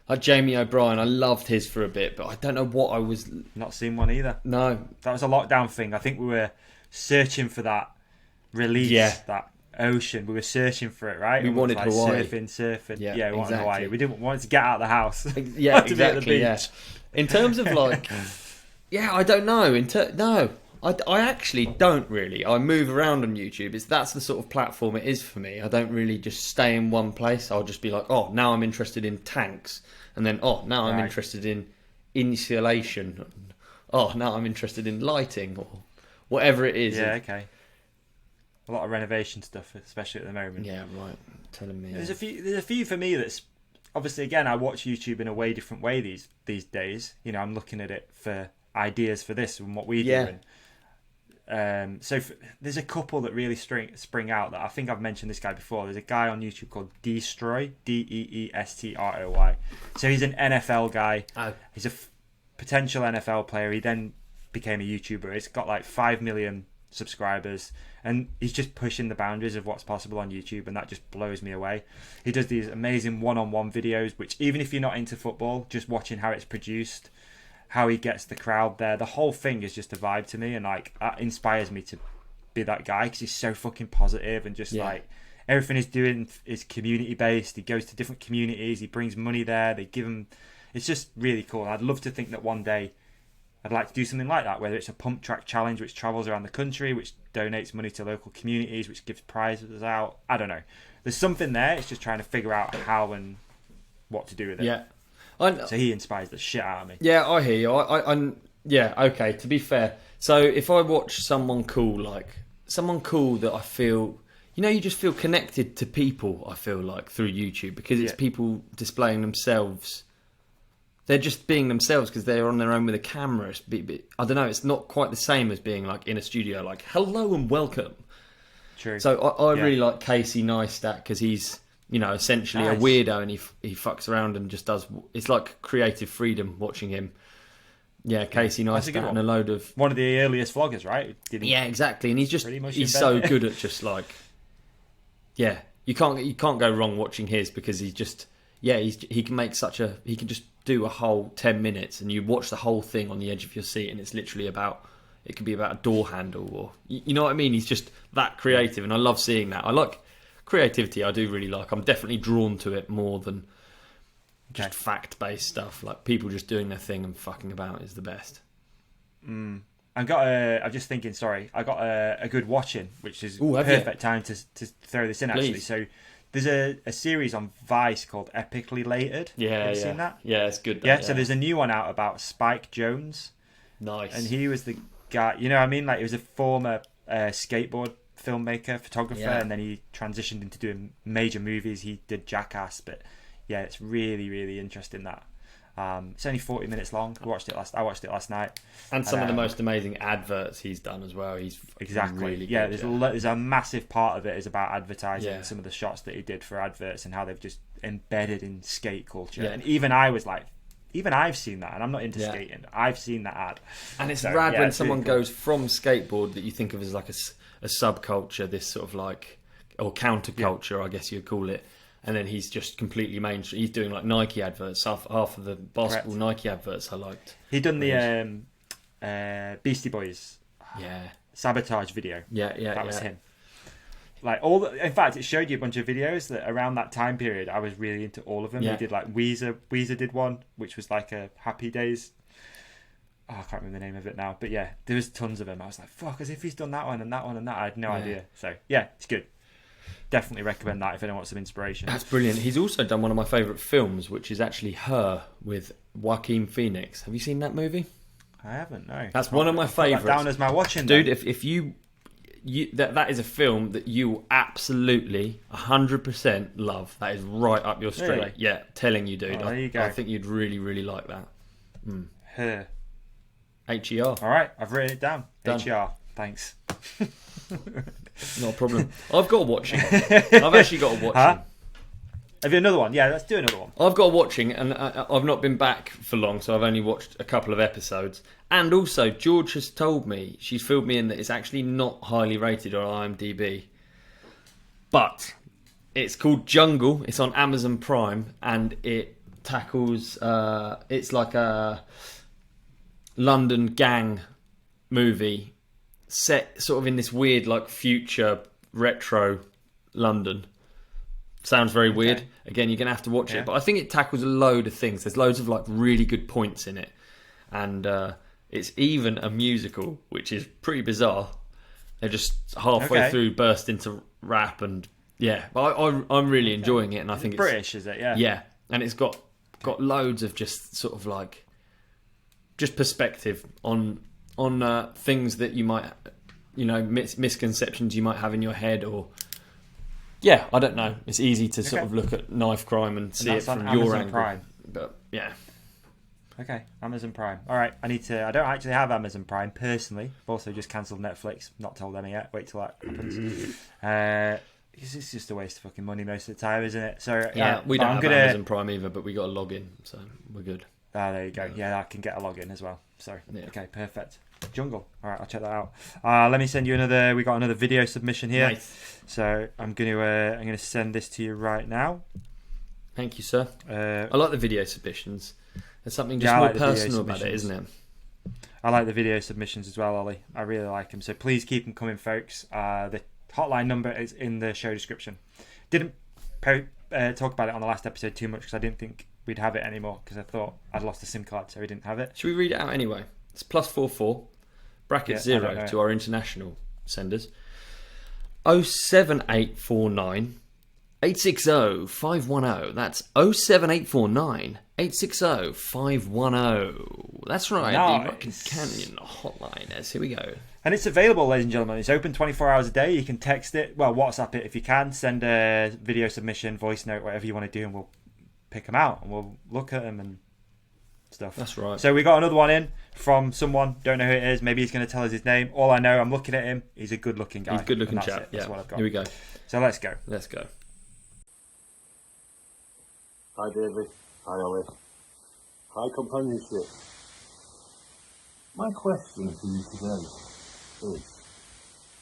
Like Jamie O'Brien, I loved his for a bit, but I don't know what I was. Not seen one either. No, that was a lockdown thing. I think we were searching for that release, that ocean. We were searching for it, right? We wanted like Hawaii. Surfing. Yeah, we wanted exactly. Hawaii. We didn't want to get out of the house. Yeah, exactly. Yeah. In terms of like, I don't know. No. I actually don't really. I move around on YouTube. That's the sort of platform it is for me. I don't really just stay in one place. I'll just be like, oh, now I'm interested in tanks. And then, oh, now I'm interested in insulation. Oh, now I'm interested in lighting or whatever it is. Yeah, okay. A lot of renovation stuff, especially at the moment. Yeah, right. Telling me. There's a few for me that's... Obviously, again, I watch YouTube in a way different way these days. You know, I'm looking at it for ideas for this and what we do. Yeah. There's a couple that really spring out that I think I've mentioned this guy before. There's a guy on YouTube called Destroy, Deestroy. So he's an NFL guy. Oh. He's a potential NFL player. He then became a YouTuber. He's got like 5 million subscribers, and he's just pushing the boundaries of what's possible on YouTube, and that just blows me away. He does these amazing one-on-one videos, which even if you're not into football, just watching how it's produced, how he gets the crowd there, the whole thing is just a vibe to me, and like that inspires me to be that guy because he's so fucking positive and just like everything he's doing is community based. He goes to different communities, he brings money there, they give him. It's just really cool. I'd love to think that one day I'd like to do something like that, whether it's a pump track challenge which travels around the country, which donates money to local communities, which gives prizes out. I don't know. There's something there. It's just trying to figure out how and what to do with it. Yeah. So he inspires the shit out of me. Yeah, I hear you. Okay, to be fair. So if I watch someone cool that I feel, you just feel connected to people, I feel like, through YouTube, because it's people displaying themselves. They're just being themselves because they're on their own with a camera. I don't know, it's not quite the same as being like in a studio, like, hello and welcome. True. So I really like Casey Neistat because he's... essentially a weirdo, and he fucks around and just does. It's like creative freedom watching him. Yeah, Casey Neistat and a load of one of the earliest vloggers, right? Yeah, exactly. And he's so good at just like, you can't go wrong watching his because he can make he can just do a whole 10 minutes and you watch the whole thing on the edge of your seat, and it's literally it could be about a door handle or you know what I mean. He's just that creative, and I love seeing that. I like creativity. I do really like. I'm definitely drawn to it more than just fact-based stuff. Like people just doing their thing and fucking about is the best. I'm just thinking. Sorry, I got a good watching, which is perfect time to throw this in. Actually, so there's a series on Vice called Epically Lated. Have you seen that? Yeah, it's good. So there's a new one out about Spike Jonze. Nice. And he was the guy. You know what I mean? Like he was a former skateboard filmmaker, photographer, and then he transitioned into doing major movies. He did Jackass, but yeah, it's really, really interesting. That it's only 40 minutes long. I watched it last night, and some of the most amazing adverts he's done as well. He's really good, there's a massive part of it is about advertising and some of the shots that he did for adverts and how they've just embedded in skate culture. And even I was like, even I've seen that, and I'm not into skating. I've seen that ad, and it's rad when someone goes from skateboard that you think of as like a subculture, this sort of like, or counterculture, I guess you'd call it, and then he's just completely mainstream. He's doing like Nike adverts. Half of the basketball Nike adverts I liked. He done the Beastie Boys Sabotage video. That was him. Like in fact, it showed you a bunch of videos that around that time period I was really into all of them. He did like Weezer did one which was like a Happy Days. I can't remember the name of it now, but yeah, there was tons of them. I was like, fuck, as if he's done that one and that one and that. I had no idea. So yeah, it's good. Definitely recommend that if anyone wants some inspiration. That's brilliant. He's also done one of my favourite films, which is actually Her with Joaquin Phoenix. Have you seen that movie? I haven't, no. That's one of my favourites. Down as my watching, dude. If you that is a film that you absolutely 100% love. That is right up your street. Really? Yeah, telling you, dude. There you go. I think you'd really, really like that. Her. HER. All right, I've written it down. Done. HER. Thanks. Not a problem. I've got a watching. I've actually got a watching. Huh? Have you another one? Yeah, let's do another one. I've got a watching, and I've not been back for long, so I've only watched a couple of episodes. And also, George has told me, she's filled me in that it's actually not highly rated on IMDb. But it's called Jungle. It's on Amazon Prime, and it tackles. It's like a London gang movie set sort of in this weird, like, future retro London. Sounds very weird. Again, you're gonna have to watch it, but I think it tackles a load of things. There's loads of like really good points in it, and it's even a musical, which is pretty bizarre. They're just halfway through burst into rap, and but I'm really enjoying it, and I think it's British, is it? Yeah, and it's got loads of just sort of like just perspective on things that you might, misconceptions you might have in your head, or I don't know. It's easy to sort of look at knife crime and see it from your angle. Prime. But Okay, Amazon Prime. All right, I don't actually have Amazon Prime personally. I've also just cancelled Netflix. Not told any yet. Wait till that happens. It's just a waste of fucking money most of the time, isn't it? So we don't have Amazon Prime either, but we got a login, so we're good. Ah, there you go. Yeah, I can get a login as well. So okay, perfect. Jungle. All right, I'll check that out. Let me send you another. We got another video submission here. Nice. So I'm gonna send this to you right now. Thank you, sir. I like the video submissions. There's something just more personal about it, isn't it? I like the video submissions as well, Ollie. I really like them. So please keep them coming, folks. The hotline number is in the show description. Didn't talk about it on the last episode too much because I didn't think we'd have it anymore because I thought I'd lost a SIM card, so we didn't have it. Should we read it out anyway? It's +44 bracket 0 to our international senders. 07849 860 510. That's 07849 860 510. That's right. Nice. The Rocket Canyon hotline. Here we go. And it's available, ladies and gentlemen. It's open 24 hours a day. You can text it, WhatsApp it if you can. Send a video submission, voice note, whatever you want to do, and we'll pick them out and we'll look at them and stuff. That's right. So we got another one in from someone. Don't know who it is. Maybe he's going to tell us his name. All I know, I'm looking at him. He's a good-looking guy. He's a good-looking chap. That's what I've got. Here we go. So let's go. Let's go. Hi David, hi Ollie, hi companionship. My question to you today is,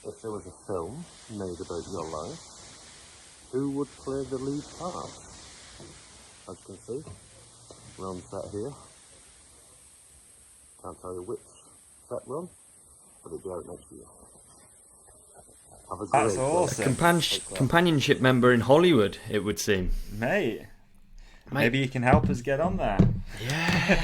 if there was a film made about your life, who would play the lead part? As you can see, we're on set here. Can't tell you which set run, but it'll be out next year. Have a great That's awesome. Companionship member in Hollywood, it would seem. Mate. Maybe you can help us get on there. Yeah.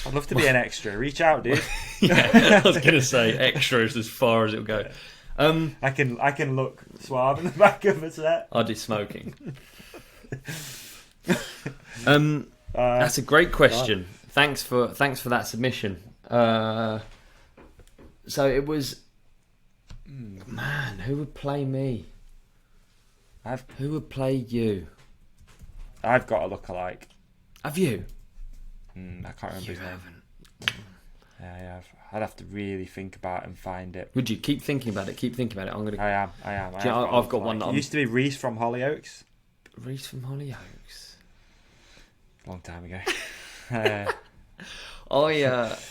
I'd love to be an extra. Reach out, dude. I was going to say extras as far as it'll go. I can look suave in the back of a set. I do smoking. That's a great question. Thanks for that submission. So it was, man, who would play me? Who would play you? I've got a lookalike. Have you? I can't remember his name. Haven't. Yeah, I have. I'd have to really think about it and find it. Would you keep thinking about it? I'm gonna. I am. I've got one. It used to be Reese from Hollyoaks. Reese from Hollyoaks. Long time ago.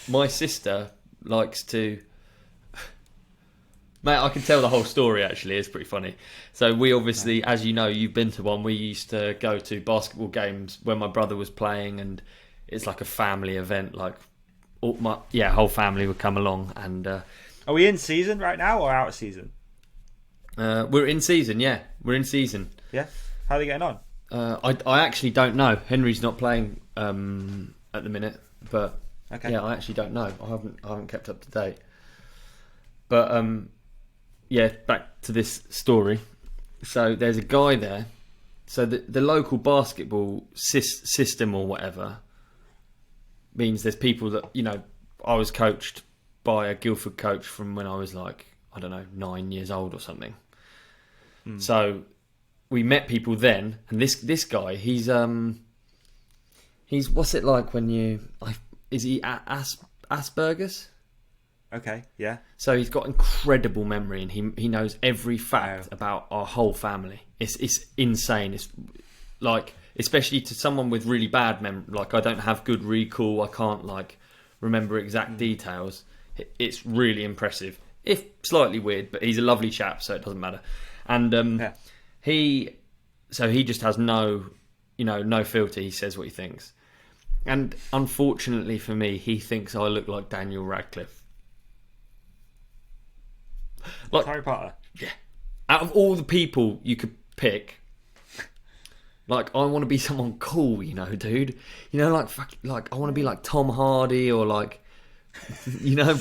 My sister likes to. Mate, I can tell the whole story, actually. It's pretty funny. So we obviously, as you know, you've been to one. We used to go to basketball games when my brother was playing, and it's like a family event. Like, whole family would come along. And are we in season right now or out of season? We're in season, yeah. We're in season. Yeah? How are they getting on? I actually don't know. Henry's not playing at the minute, but okay. Yeah, I actually don't know. I haven't kept up to date. But yeah, back to this story. So there's a guy there. So the local basketball system or whatever means there's people that, I was coached by a Guildford coach from when I was like, I don't know, 9 years old or something. So we met people then, and this guy, he's what's it like when is he Asperger's? Okay, yeah. So he's got incredible memory, and he knows every fact about our whole family. It's insane. It's like, especially to someone with really bad memory. Like, I don't have good recall. I can't remember exact details. It's really impressive. If slightly weird, but he's a lovely chap, so it doesn't matter. And he just has no filter. He says what he thinks. And unfortunately for me, he thinks I look like Daniel Radcliffe. Like Harry Potter? Yeah. Out of all the people you could pick, like, I want to be someone cool, dude. Like I want to be like Tom Hardy or like,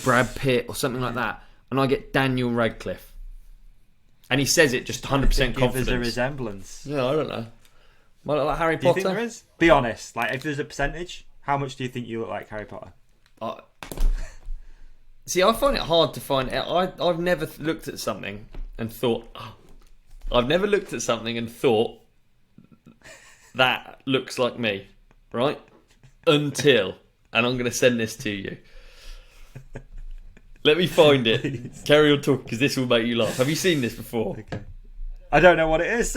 Brad Pitt or something like that. And I get Daniel Radcliffe. And he says it just 100% confidence. There's a resemblance. Yeah, I don't know. Might look like Harry Potter. Do you think there is? Be honest. Like, if there's a percentage, how much do you think you look like Harry Potter? See, I find it hard to find out. I've never looked at something and thought... I've never looked at something and thought, that looks like me, right? Until... And I'm going to send this to you. Let me find it. Please. Carry on talking, because this will make you laugh. Have you seen this before? Okay. I don't know what it is.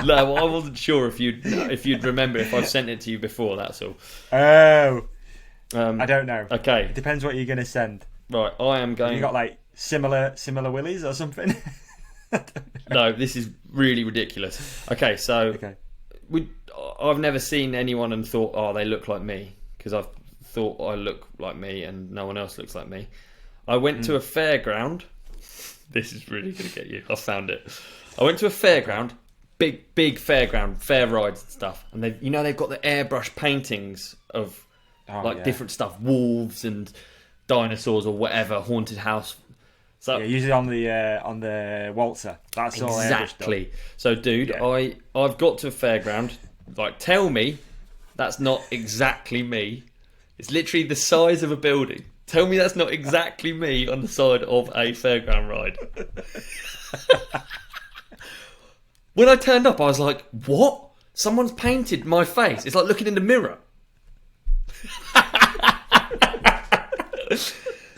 No, I wasn't sure if you'd remember if I've sent it to you before. That's all. Oh, I don't know. Okay, it depends what you're going to send. Right, I am going. You got like similar willies or something? No, this is really ridiculous. Okay, so I've never seen anyone and thought, oh, they look like me, because I've thought I look like me and no one else looks like me. I went to a fairground. This is really going to get you. I found it. I went to a fairground. Big fairground, fair rides and stuff, and they've got the airbrush paintings of different stuff, wolves and dinosaurs or whatever, haunted house. So usually on the waltzer. That's all exactly. So, dude, I've got to a fairground. Like, tell me that's not exactly me. It's literally the size of a building. Tell me that's not exactly me on the side of a fairground ride. When I turned up, I was like, what? Someone's painted my face. It's like looking in the mirror.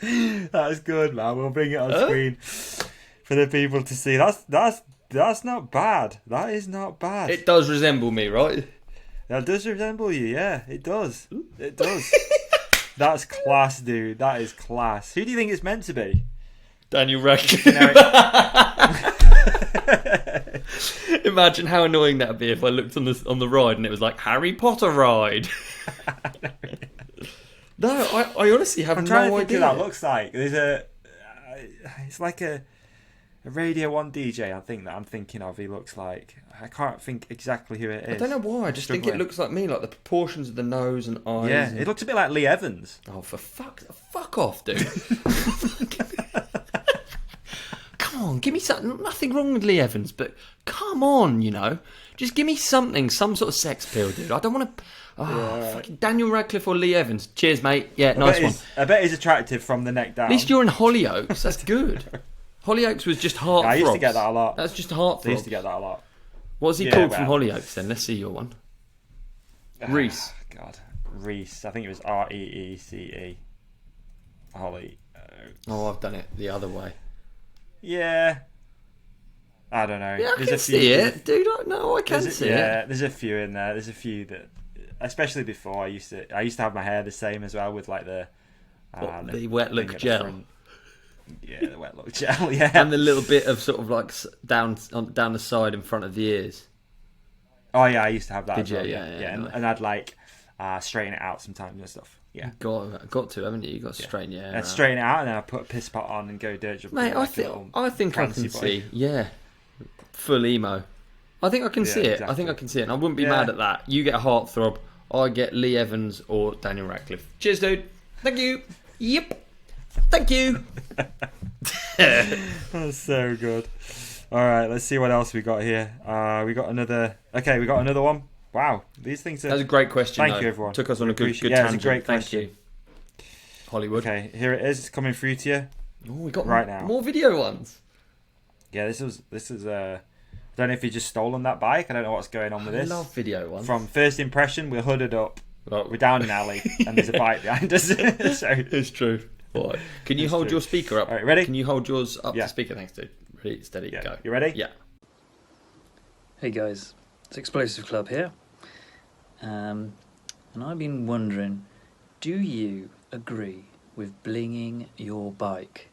That's good, man. We'll bring it on screen for the people to see. That's not bad. That is not bad. It does resemble me, right? That does resemble you, yeah. It does. It does. That's class, dude. That is class. Who do you think it's meant to be? Daniel Radcliffe. Imagine how annoying that would be if I looked on the ride and it was like Harry Potter ride. No, I honestly have no idea. I'm trying to think who that looks like. It's like a Radio 1 DJ. I think that I'm thinking of. He looks like, I can't think exactly who it is. I don't know why. I just think it looks like me, like the proportions of the nose and eyes. Yeah, it looks a bit like Lee Evans. Oh, for fuck off, dude. Come on, give me something. Nothing wrong with Lee Evans, but come on, just give me something, some sort of sex appeal, dude. I don't want to. Fucking Daniel Radcliffe or Lee Evans. Cheers, mate. Yeah, nice one. I bet he's attractive from the neck down. At least you're in Hollyoaks. That's good. Hollyoaks was just heartthrobs. I used to get that a lot. That's just heartthrobs. I used to get that a lot. What's he called from Hollyoaks then? Let's see your one. Reese. God, Reese. I think it was Reece. Holly. Oh, I've done it the other way. Yeah. I don't know. Yeah, I can see it, dude. No, I can see it. Yeah, there's a few in there. There's a few that, especially before, I used to have my hair the same as well, with like the wet look gel. Yeah, the wet look gel. Yeah, and the little bit of sort of like down the side in front of the ears. Oh yeah, I used to have that. Did you? Well. Yeah. Nice. And I'd like straighten it out sometimes and stuff. Yeah, got to, haven't you? You got to straighten your hair. I'd straighten it out, and then I put a piss pot on and go dirt jumping. Mate, I think I can see. Yeah, full emo. I think I can see it. Exactly. I think I can see it. And I wouldn't be mad at that. You get a heartthrob. I get Lee Evans or Daniel Radcliffe. Cheers, dude. Thank you. Yep. Thank you. That's so good. All right, let's see what else we got here. We got another one. Wow, these things are... That was a great question. Thank you, everyone. Took us on a good tangent. Yeah, it's a great question. Thank you. Hollywood. Okay, here it is. It's coming through to you. Oh, we got right now. More video ones. Yeah, this is. I don't know if you just stolen that bike. I don't know what's going on with this. I love video ones. From first impression, we're hooded up. We're down an alley, and there's a bike behind us. So, it's true. Right. Can you hold your speaker up? All right, ready? Can you hold yours up to speaker? Thanks, dude. Ready, steady, go. You ready? Yeah. Hey guys, it's Explosive Club here. And I've been wondering, do you agree with blinging your bike?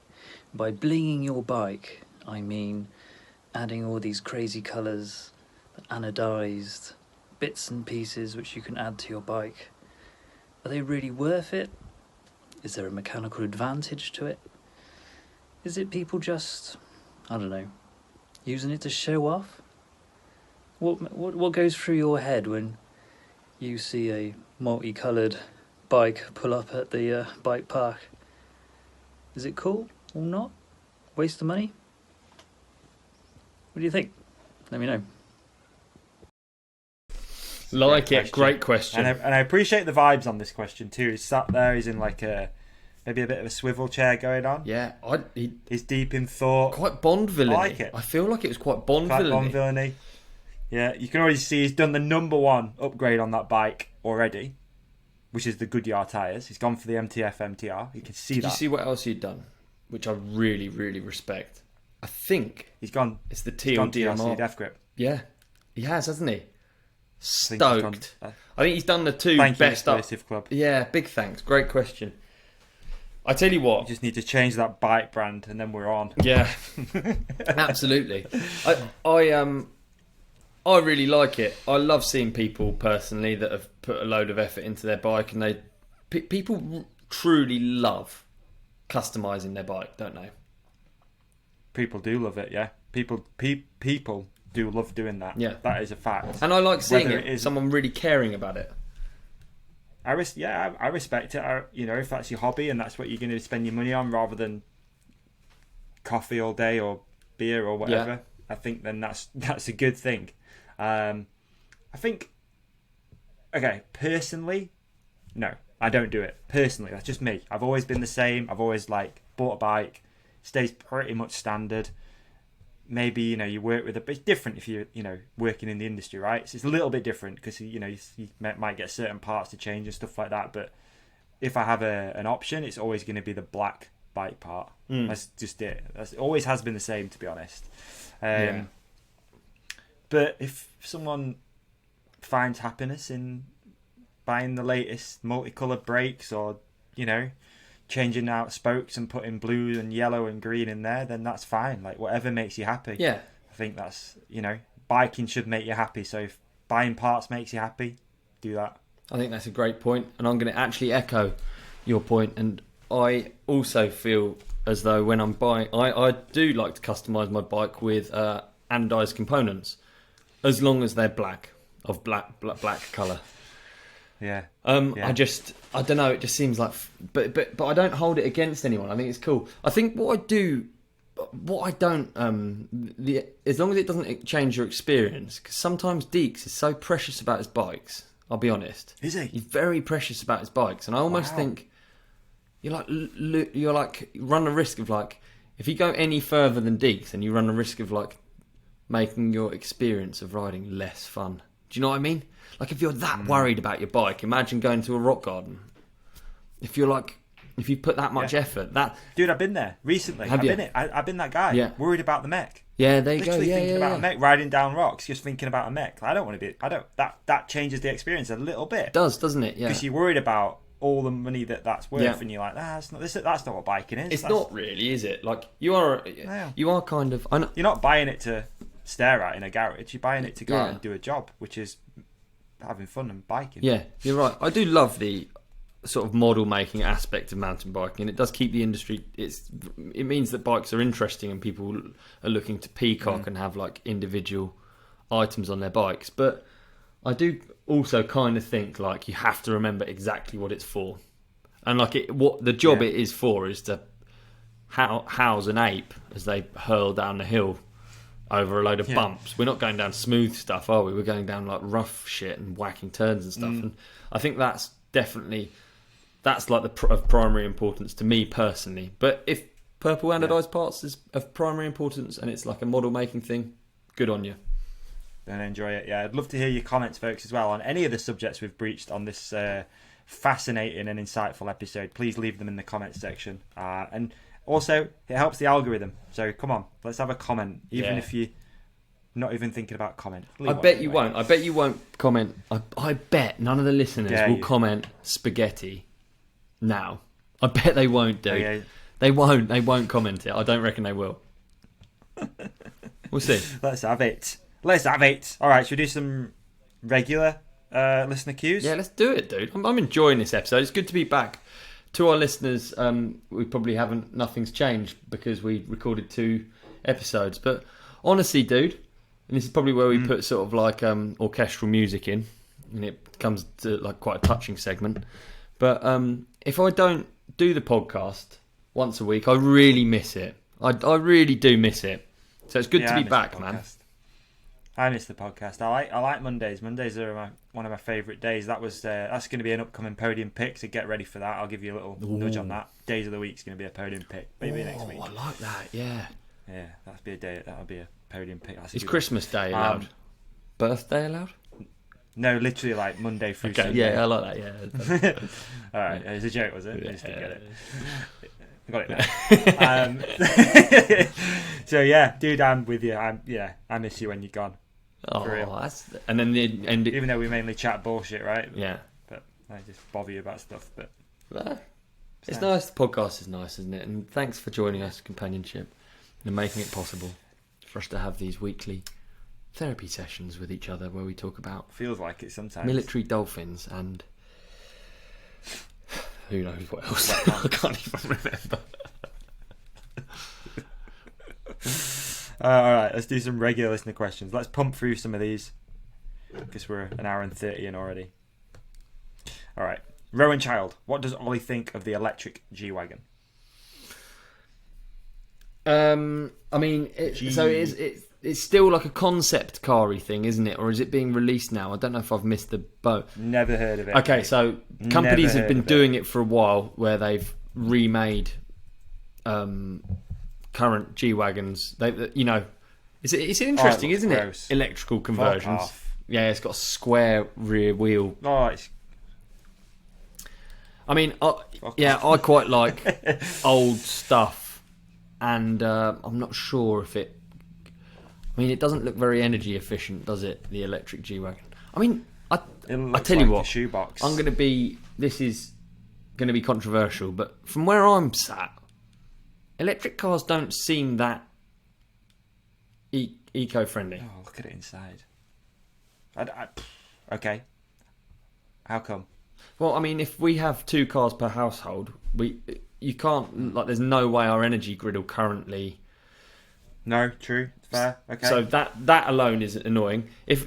By blinging your bike, I mean adding all these crazy colours, anodized bits and pieces which you can add to your bike. Are they really worth it? Is there a mechanical advantage to it? Is it people just, I don't know, using it to show off? What goes through your head when you see a multicoloured bike pull up at the bike park? Is it cool or not? Waste of money? What do you think? Let me know. Like it, great question. And I appreciate the vibes on this question too. He's sat there, he's in like maybe a bit of a swivel chair going on. Yeah, he's deep in thought. Quite Bond villainy. I like it. I feel like it was quite Bond villainy. Yeah, you can already see he's done the number one upgrade on that bike already, which is the Goodyear tyres. He's gone for the MTF MTR. You can see that. Did you see what else he'd done? Which I really, really respect. I think he's gone. It's the TLDMR Def Grip. Yeah, he has, hasn't he? Stoked. I think he's done the two Thank best you, up. Club. Yeah, big thanks. Great question. I tell you what, you just need to change that bike brand, and then we're on. Yeah, absolutely. I really like it. I love seeing people personally that have put a load of effort into their bike, and people truly love customizing their bike, don't they? People do love it. Yeah, people do love doing that. Yeah, that is a fact. And I like seeing someone really caring about it. I respect it. If that's your hobby and that's what you're going to spend your money on, rather than coffee all day or beer or whatever, yeah. I think then that's a good thing. I think. Okay, personally, no, I don't do it. Personally, that's just me. I've always been the same. I've always bought a bike, stays pretty much standard. Maybe you work with it's different if you're working in the industry, right? So it's a little bit different because you might get certain parts to change and stuff like that. But if I have an option, it's always going to be the black bike part. That's just it. It always has been the same, to be honest. Yeah. But if someone finds happiness in buying the latest multicolored brakes, or changing out spokes and putting blue and yellow and green in there, then that's fine. Whatever makes you happy. Yeah. I think that's, biking should make you happy. So if buying parts makes you happy, do that. I think that's a great point, and I'm going to actually echo your point. And I also feel as though when I'm buying, I do like to customise my bike with anodized components, as long as they're black colour. Yeah. I don't know. It just seems like, but I don't hold it against anyone. I think it's cool. I think as long as it doesn't change your experience, because sometimes Deeks is so precious about his bikes. I'll be honest. Is he? He's very precious about his bikes, and I almost think you're run the risk of if you go any further than Deeks, then you run the risk of making your experience of riding less fun. Do you know what I mean? If you're that worried about your bike, imagine going to a rock garden. If you put that much effort, dude, I've been there recently. I've been that guy. Yeah. Worried about the mech. Yeah, there you go. Literally Yeah, thinking about a mech, riding down rocks, just thinking about a mech. I don't want to be. That changes the experience a little bit. It does, doesn't it? Yeah. Because you're worried about all the money that's worth, and you're like, that's not what biking is. It's not really, is it? You are kind of. I know. You're not buying it to stare at in a garage. You're buying it to go out and do a job, which is having fun and biking. Yeah, you're right. I do love the sort of model making aspect of mountain biking, and it does keep the industry. It means that bikes are interesting and people are looking to peacock and have individual items on their bikes. But I do also kind of think you have to remember exactly what it's for, and what the job it is for is to house an ape as they hurl down the hill over a load of bumps. We're not going down smooth stuff, are we? We're going down rough shit and whacking turns and stuff. And I think that's definitely of primary importance to me personally. But if purple anodized parts is of primary importance and it's a model making thing, good on you. Then enjoy it. Yeah, I'd love to hear your comments, folks, as well on any of the subjects we've breached on this fascinating and insightful episode. Please leave them in the comments section. And also, it helps the algorithm. So come on, let's have a comment, even if you're not even thinking about comment. I bet you won't. I bet you won't comment. I bet none of the listeners will comment spaghetti now. I bet they won't do. Oh, yeah. They won't comment it. I don't reckon they will. We'll see. Let's have it. All right, should we do some regular listener cues? Yeah, let's do it, dude. I'm enjoying this episode. It's good to be back. To our listeners, we probably nothing's changed because we recorded 2 episodes. But honestly, dude, and this is probably where we put sort of like orchestral music in, and it comes to like quite a touching segment. But if I don't do the podcast once a week, I really miss it. I really do miss it. So it's good to be back, man. I miss the podcast. I like Mondays. Mondays are one of my favourite days. That's going to be an upcoming podium pick, so get ready for that. I'll give you a little nudge on that. Days of the week's going to be a podium pick. Maybe next week. I like that. Yeah. Yeah, that'll be a podium pick. Is Christmas Day allowed? Birthday allowed? No, literally like Monday through okay, Sunday. Yeah, I like that. Yeah. All right, it was a joke, was it? Yeah. I just didn't get it. I got it now. So yeah, dude, I'm with you. I miss you when you're gone. Oh, and then even though we mainly chat bullshit, right? Yeah. But I just bother you about stuff. But it's nice. The podcast is nice, isn't it? And thanks for joining us, companionship, and making it possible for us to have these weekly therapy sessions with each other where we talk about feels like it sometimes military dolphins and who knows what else. I can't even remember. All right, let's do some regular listener questions. Let's pump through some of these because we're an hour and 30 in already. All right, Rowan Child, what does Ollie think of the electric G-Wagon? I mean, it's still like a concept car-y thing, isn't it? Or is it being released now? I don't know if I've missed the boat. Never heard of it. Okay, so companies have been doing it for a while where they've remade current G-Wagons. It's interesting, isn't gross. it? Electrical conversions. Yeah, it's got a square rear wheel. Oh, it's... I mean, I quite like old stuff, and I'm not sure if it... I mean, it doesn't look very energy efficient, does it, the electric G-Wagon? I mean, I tell you what, a shoebox. This is going to be controversial, but from where I'm sat, electric cars don't seem that eco-friendly. Oh, look at it inside. Okay. How come? Well, I mean, if we have 2 cars per household, you can't, like, there's no way our energy grid will currently... No, true, fair, okay. So that alone is annoying. If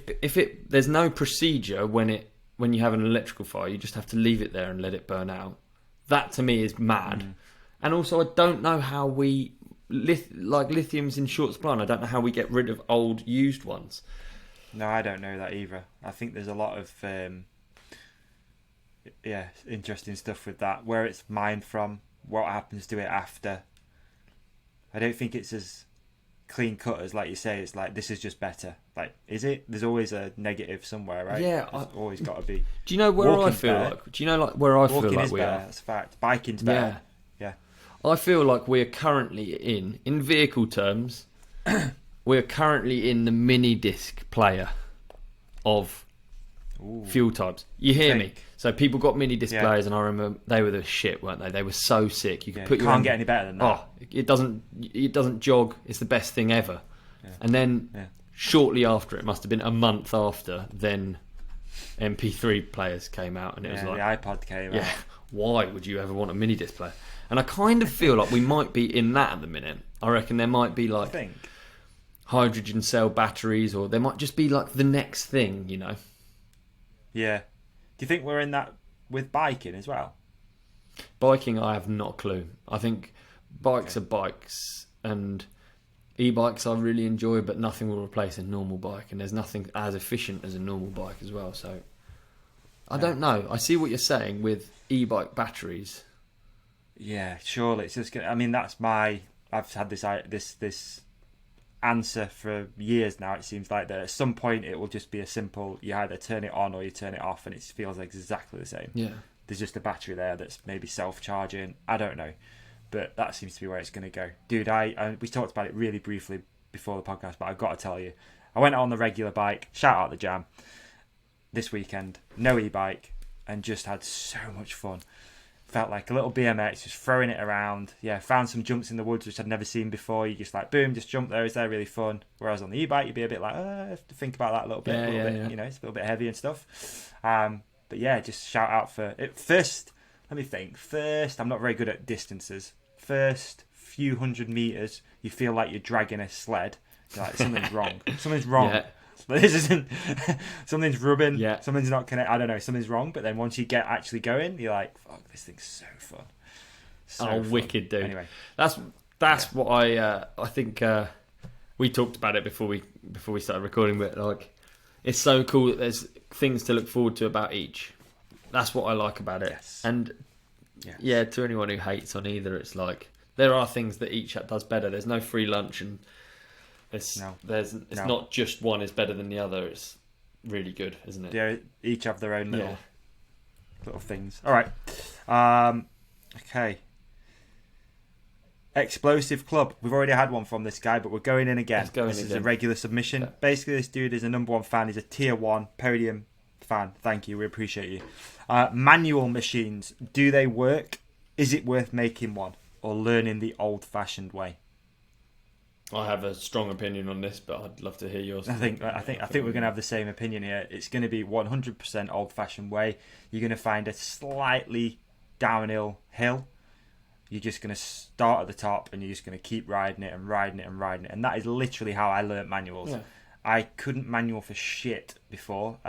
there's no procedure when you have an electrical fire, you just have to leave it there and let it burn out. That to me is mad. And also, I don't know how lithium's in short supply. And I don't know how we get rid of old used ones. No, I don't know that either. I think there's a lot of interesting stuff with that. Where it's mined from, what happens to it after. I don't think it's as clean cut as, like you say. It's like, this is just better. Like, is it? There's always a negative somewhere, right? Yeah, there's always got to be. Do you know where Walking's I feel better. like? Do you know like where I feel Walking like is we better, are? that's a fact. Biking's better. Yeah. I feel like we're currently in vehicle terms, we're currently in the mini disc player of fuel types. You hear me? So people got mini disc players, and I remember they were the shit, weren't they? They were so sick. You could put your can't get any better than that. Oh, it doesn't jog. It's the best thing ever. Yeah. And then shortly after, it must have been a month after, then MP3 players came out, and it was like the iPod came out. Why would you ever want a mini disc player? And I kind of feel like we might be in that at the minute. I reckon there might be like hydrogen cell batteries, or there might just be like the next thing, you know? Yeah. Do you think we're in that with biking as well? Biking, I have not a clue. I think bikes are bikes, and e-bikes I really enjoy, but nothing will replace a normal bike, and there's nothing as efficient as a normal bike as well. So I don't know. I see what you're saying with e-bike batteries. Yeah, surely it's just. I mean, that's my. I've had this answer for years now. It seems like that at some point it will just be a simple. You either turn it on or you turn it off, and it feels like exactly the same. Yeah, there's just a battery there that's maybe self-charging. I don't know, but that seems to be where it's going to go, dude. We talked about it really briefly before the podcast, but I've got to tell you, I went on the regular bike. Shout out the Jam this weekend. No e-bike, and just had so much fun. Felt like a little BMX, just throwing it around. Yeah, found some jumps in the woods which I'd never seen before. You just like, boom, just jump there. Is that really fun? Whereas on the e-bike, you'd be a bit like, I have to think about that a little bit. You know, it's a little bit heavy and stuff. But yeah, just shout out for it. First, let me think. First, I'm not very good at distances. First few 100 meters, you feel like you're dragging a sled. You're like, something's wrong. Something's wrong. Yeah. But this isn't. Something's rubbing. Yeah. Something's not connected. I don't know. Something's wrong. But then once you get actually going, you're like, "Fuck, this thing's so fun." So fun. Wicked, dude. Anyway, that's what I think. We talked about it before we started recording, but like, it's so cool that there's things to look forward to about each. That's what I like about it. Yes. And yeah, to anyone who hates on either, it's like there are things that each does better. There's no free lunch and. It's not just one is better than the other. It's really good, isn't it? They each have their own little things. All right. Okay. Explosive Club. We've already had one from this guy, but we're going in again. This is a regular submission. Yeah. Basically, this dude is a number 1 fan. He's a tier 1 podium fan. Thank you. We appreciate you. Manual machines. Do they work? Is it worth making one or learning the old-fashioned way? I have a strong opinion on this, but I'd love to hear yours. I think we're going to have the same opinion here. It's going to be 100% old-fashioned way. You're going to find a slightly downhill hill. You're just going to start at the top, and you're just going to keep riding it and riding it and riding it. And that is literally how I learnt manuals. Yeah. I couldn't manual for shit before.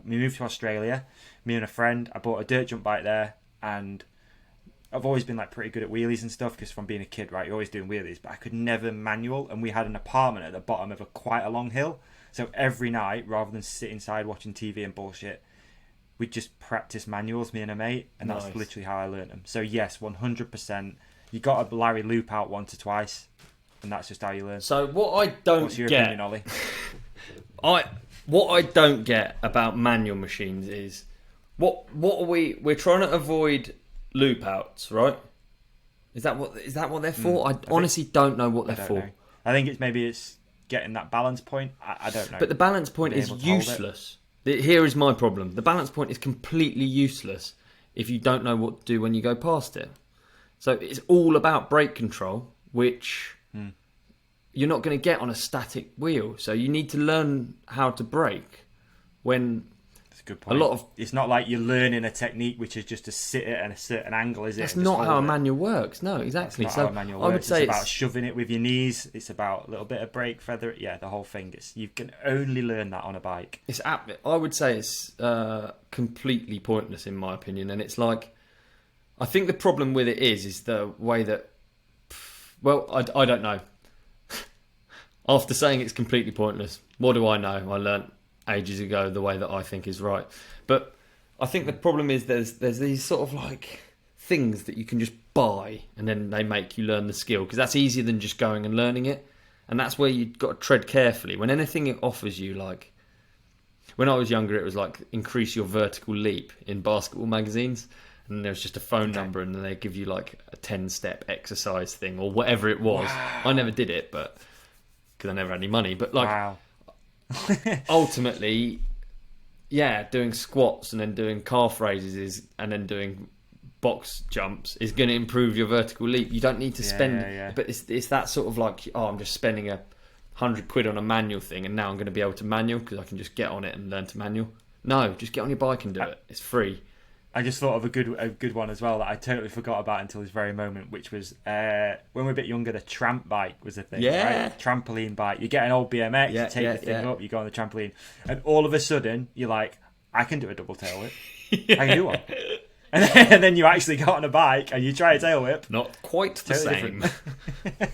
We moved to Australia. Me and a friend. I bought a dirt jump bike there, and I've always been like pretty good at wheelies and stuff because from being a kid, right, you're always doing wheelies, but I could never manual. And we had an apartment at the bottom of quite a long hill, so every night, rather than sit inside watching TV and bullshit, we'd just practice manuals, me and a mate, and that's literally how I learned them. So yes, 100%, you got to Larry loop out once or twice, and that's just how you learn. So what I don't What's your opinion, Ollie? What I don't get about manual machines is what are we're trying to avoid loop outs, right? Is that what they're for? I honestly don't know what they're for. Know. I think it's getting that balance point. I don't know. But the balance point is useless. Here is my problem. The balance point is completely useless if you don't know what to do when you go past it. So it's all about brake control, which you're not going to get on a static wheel. So you need to learn how to brake when... Good point. It's not like you're learning a technique which is just to sit at a certain angle, is it? That's not how a manual works. No, exactly. That's not how a manual works. It's about shoving it with your knees. It's about a little bit of brake feather. Yeah, the whole thing. You can only learn that on a bike. I would say it's completely pointless in my opinion. And it's like, I think the problem with it is the way that. Well, I don't know. After saying it's completely pointless, what do I know? I learnt ages ago the way that I think is right, but I think the problem is there's these sort of like things that you can just buy and then they make you learn the skill, because that's easier than just going and learning it, and that's where you've got to tread carefully when anything it offers you. Like when I was younger, it was like increase your vertical leap in basketball magazines, and there was just a phone number and then they give you like a 10-step exercise thing or whatever it was. Wow. I never did it, but because I never had any money, but like wow. Ultimately, doing squats and then doing calf raises and then doing box jumps is going to improve your vertical leap. You don't need to spend, but it's that sort of like, I'm just spending £100 on a manual thing and now I'm going to be able to manual because I can just get on it and learn to manual. No, just get on your bike and do it. It's free. I just thought of a good one as well that I totally forgot about until this very moment, which was when we were a bit younger, the tramp bike was a thing, right? Trampoline bike. You get an old BMX, you take the thing up, you go on the trampoline, and all of a sudden you're like, I can do a double tail whip. I can do one. And then you actually got on a bike and you try a tail whip. Not quite the same.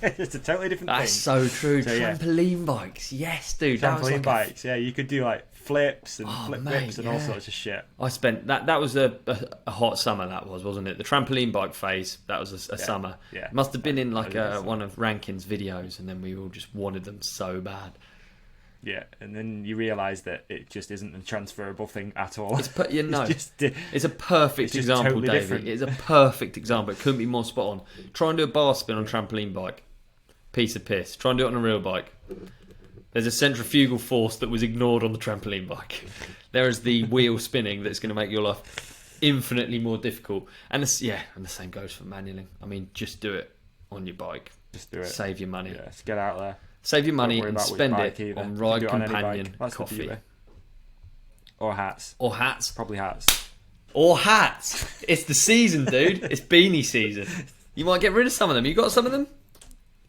It's a totally different thing. That's so true. So, trampoline bikes. Yes, dude. Trampoline bikes. Yeah, you could do like flips and whips and all sorts of shit. I spent that was a hot summer, that wasn't it? The trampoline bike phase, that was a summer. Yeah. It must have been in like one of Rankin's videos, and then we all just wanted them so bad. Yeah, and then you realise that it just isn't a transferable thing at all. It's a perfect example, totally Davey. Different. It's a perfect example. It couldn't be more spot on. Try and do a bar spin on a trampoline bike. Piece of piss. Try and do it on a real bike. There's a centrifugal force that was ignored on the trampoline bike. There is the wheel spinning that's going to make your life infinitely more difficult. And and the same goes for manualing. I mean, just do it on your bike. Just do it. Save your money. Yeah, just get out there. Save your money Don't worry and about spend which bike it either. on You can ride do it on any companion, bike. That's the coffee, beauty. Or hats. or hats. Probably hats. Or hats. It's the season, dude. It's beanie season. You might get rid of some of them. You got some of them?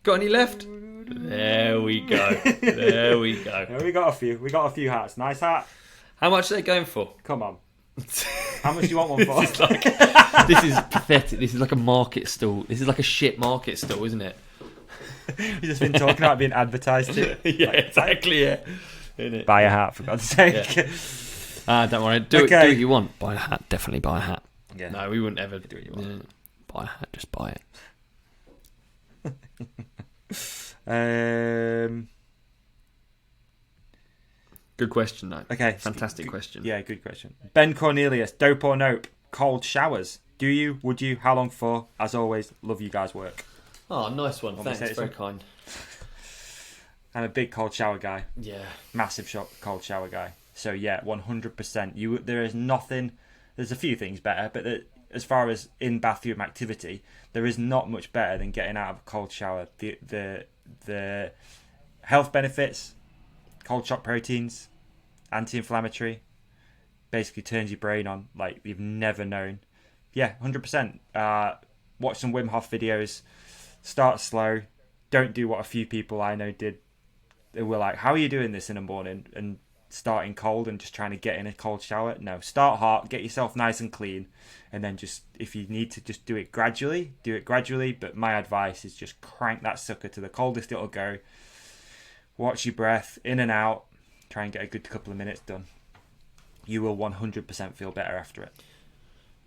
Got any left? There we go. There we go. Yeah, we got a few. We got a few hats. Nice hat. How much are they going for? Come on. How much do you want one for? This is pathetic. This is like a market stall. This is like a shit market stall, isn't it? You've just been talking about being advertised to. Yeah, exactly. Yeah. Isn't it? Buy a hat, for God's sake. Yeah. Don't worry. Do what you want. Buy a hat. Definitely buy a hat. Yeah. No, we wouldn't ever Do what you want. buy a hat. Just buy it. Good question, though. Okay. Fantastic question. Yeah, good question. Ben Cornelius, dope or nope? Cold showers. Do you? Would you? How long for? As always, love you guys' work. Oh, nice one. Want me to Thanks. say Very kind. I'm a big cold shower guy. Yeah. Massive cold shower guy. So yeah, 100%. There is nothing. There's a few things better, but as far as in bathroom activity, there is not much better than getting out of a cold shower. The health benefits, cold shock proteins, anti-inflammatory, basically turns your brain on like you've never known. Yeah, 100%. Watch some Wim Hof videos. Start slow. Don't do what a few people I know did. They were like, how are you doing this in the morning? And starting cold and just trying to get in a cold shower. No, start hot, get yourself nice and clean. And then just, if you need to just do it gradually, do it gradually. But my advice is just crank that sucker to the coldest it'll go. Watch your breath in and out. Try and get a good couple of minutes done. You will 100% feel better after it.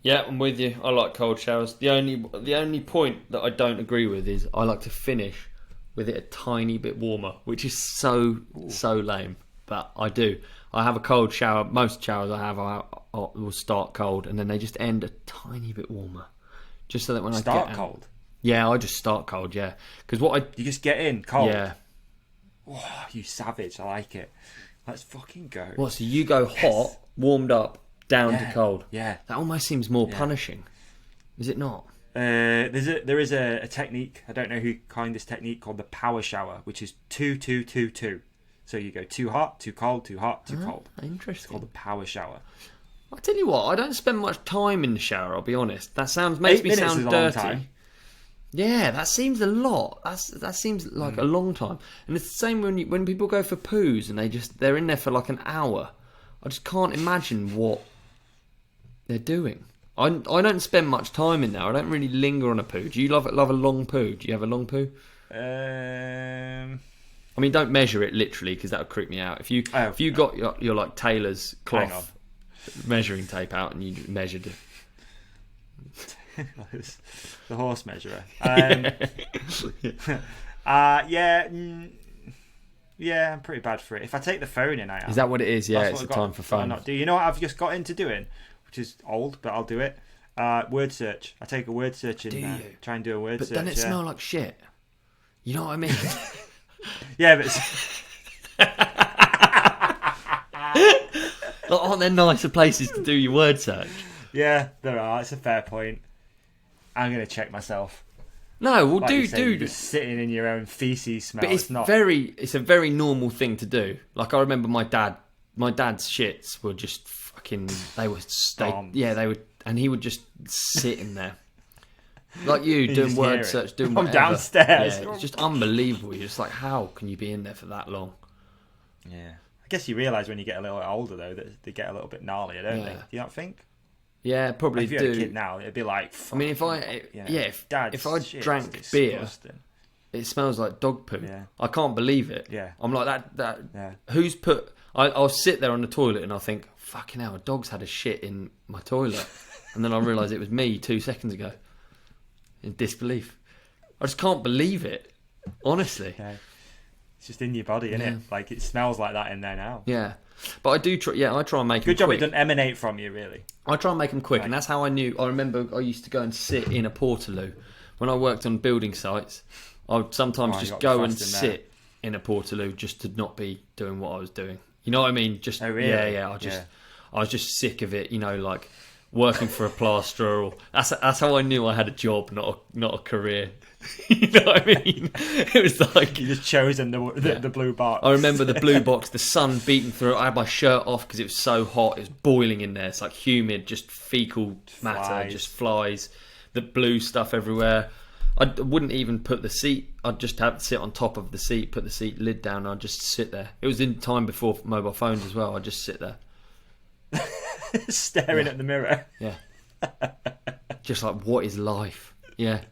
Yeah, I'm with you. I like cold showers. The only point that I don't agree with is I like to finish with it a tiny bit warmer, which is so lame. But I do. I have a cold shower. Most showers I have, I will start cold, and then they just end a tiny bit warmer, just so that when I get out, cold. Yeah, I just start cold. Yeah, because you just get in cold. Yeah. Oh, you savage! I like it. Let's fucking go. What? So you go hot, warmed up, down to cold. Yeah. That almost seems more punishing. Is it not? There is a technique. I don't know who coined this technique called the power shower, which is 2-2-2-2. So you go too hot, too cold, too hot, too cold. Interesting. It's called the power shower. I'll tell you what, I don't spend much time in the shower, I'll be honest. That makes me sound dirty. Yeah, that seems a lot. That seems like a long time. And it's the same when people go for poos and they're in there for like an hour. I just can't imagine what they're doing. I don't spend much time in there. I don't really linger on a poo. Do you love a long poo? Do you have a long poo? I mean, don't measure it literally because that would creep me out. If you got your like tailor's cloth measuring tape out and you measured it. The horse measurer. Yeah, I'm pretty bad for it. If I take the phone in, I am. Is that what it is? Yeah, That's it's a time for phone. Not do. You know what I've just got into doing, which is old, but I'll do it. Word search. I take a word search in there. Try and do a word search. But doesn't it smell like shit? You know what I mean? Yeah, but aren't there nicer places to do your word search? Yeah, there are. It's a fair point. I'm gonna check myself. No, well, like do just sitting in your own feces smell. But it's a very normal thing to do. Like I remember my dad's shits were just fucking. They would and he would just sit in there. Like you doing word search, doing whatever. I'm downstairs. Yeah, it's just unbelievable. You're just like, how can you be in there for that long? Yeah, I guess you realise when you get a little bit older though that they get a little bit gnarlier, don't they? Do you not think? Yeah, probably like if you had a kid now, it'd be like. I mean, if I drank beer, it smells like dog poo. Yeah. I can't believe it. Yeah, I'm like that. Yeah. Who's put? I'll sit there on the toilet and I'll think, fucking hell, a dog's had a shit in my toilet, and then I realise it was me 2 seconds ago. In disbelief, I just can't believe it. Honestly, it's just in your body, isn't it? Like it smells like that in there now. Yeah, but I do. I try and make them good job. Quick. It doesn't emanate from you, really. I try and make them quick, and that's how I knew. I remember I used to go and sit in a Portaloo when I worked on building sites. I would sometimes just go and sit in a Portaloo just to not be doing what I was doing. You know what I mean? Just really? Yeah. I was just sick of it. You know, like working for a plasterer. Or that's how I knew I had a job, not a career. You know what I mean? It was like you just chosen the blue box. I remember the blue box, the sun beating through it. I had my shirt off because it was so hot. It was boiling in there. It's like humid, just fecal matter, just flies. The blue stuff everywhere. I wouldn't even put the seat. I'd just have to sit on top of the seat, put the seat lid down, and I'd just sit there. It was in time before mobile phones as well. I'd just sit there. Staring at the mirror. Yeah. Just like, what is life? Yeah.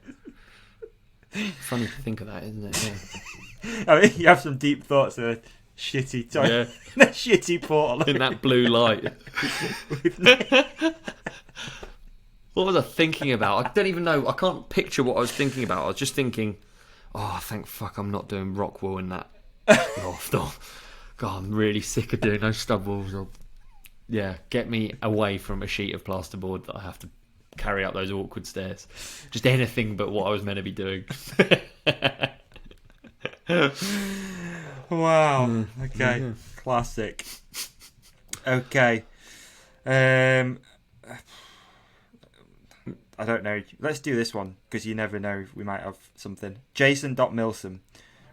Funny to think of that, isn't it? Yeah. I mean, you have some deep thoughts of a shitty toy, a shitty Portaloo. In that blue light. What was I thinking about? I don't even know. I can't picture what I was thinking about. I was just thinking, oh, thank fuck I'm not doing rock wool in that loft. Oh, God, I'm really sick of doing those stub walls. Yeah, get me away from a sheet of plasterboard that I have to carry up those awkward stairs. Just anything but what I was meant to be doing. Wow. Okay. Classic. Okay. I don't know. Let's do this one because you never know. We might have something. Jason.Milsom.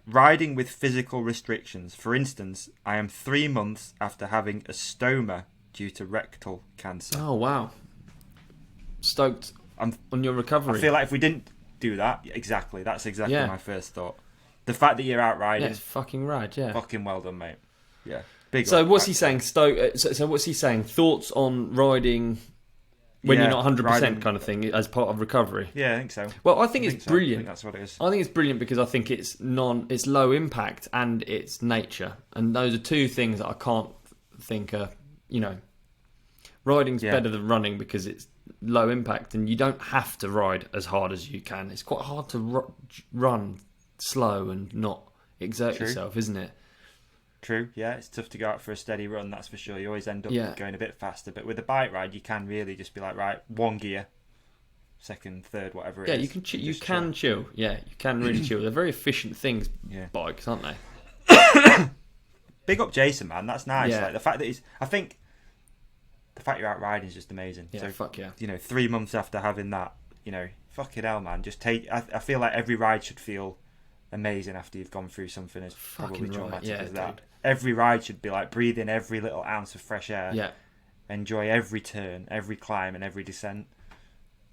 Riding with physical restrictions. For instance, I am 3 months after having a stoma due to rectal cancer. Oh, wow. Stoked on your recovery. I feel like if we didn't do that, exactly. That's exactly my first thought. The fact that you're out riding. Yeah, it's fucking rad, yeah. Fucking well done, mate. Yeah. Big so up, what's he saying? So what's he saying? Thoughts on riding when you're not 100% kind of thing as part of recovery? Yeah, I think so. Well, I think it's brilliant. I think that's what it is. I think it's brilliant because I think it's low impact and it's nature. And those are two things that I can't think are, riding's better than running because it's low impact and you don't have to ride as hard as you can. It's quite hard to run slow and not exert yourself, isn't it? True, yeah, it's tough to go out for a steady run, that's for sure. You always end up going a bit faster, but with a bike ride, you can really just be like, right, one gear, second, third, whatever it is. Yeah, you can chill. Yeah, you can really chill. They're very efficient things, bikes, aren't they? Big up Jason, man. That's nice. Yeah. Like the fact that I think the fact you're out riding is just amazing. Yeah, so, fuck yeah. 3 months after having that, fucking hell, man. Just I feel like every ride should feel amazing after you've gone through something as probably traumatic as that. Dude. Every ride should be like breathe in every little ounce of fresh air. Yeah. Enjoy every turn, every climb, and every descent.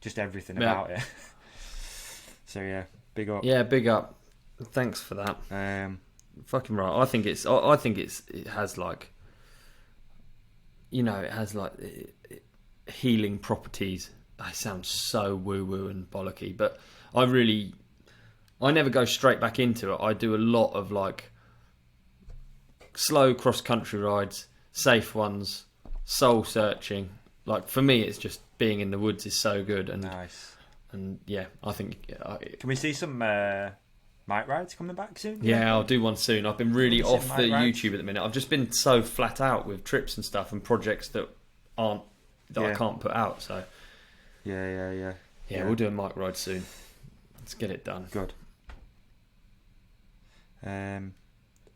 Just everything about it. So yeah, big up. Yeah, big up. Thanks for that. Fucking right. I think it has like, it has like healing properties. I sound so woo woo and bollocky, but I never go straight back into it. I do a lot of like slow cross country rides, safe ones, soul searching. Like for me, it's just being in the woods is so good. And nice. And yeah, I think. Can we see some bike rides coming back soon? Yeah, I'll do one soon. I've been really off the YouTube at the minute. I've just been so flat out with trips and stuff and projects that I can't put out. So yeah. We'll do a bike ride soon. Let's get it done. Good.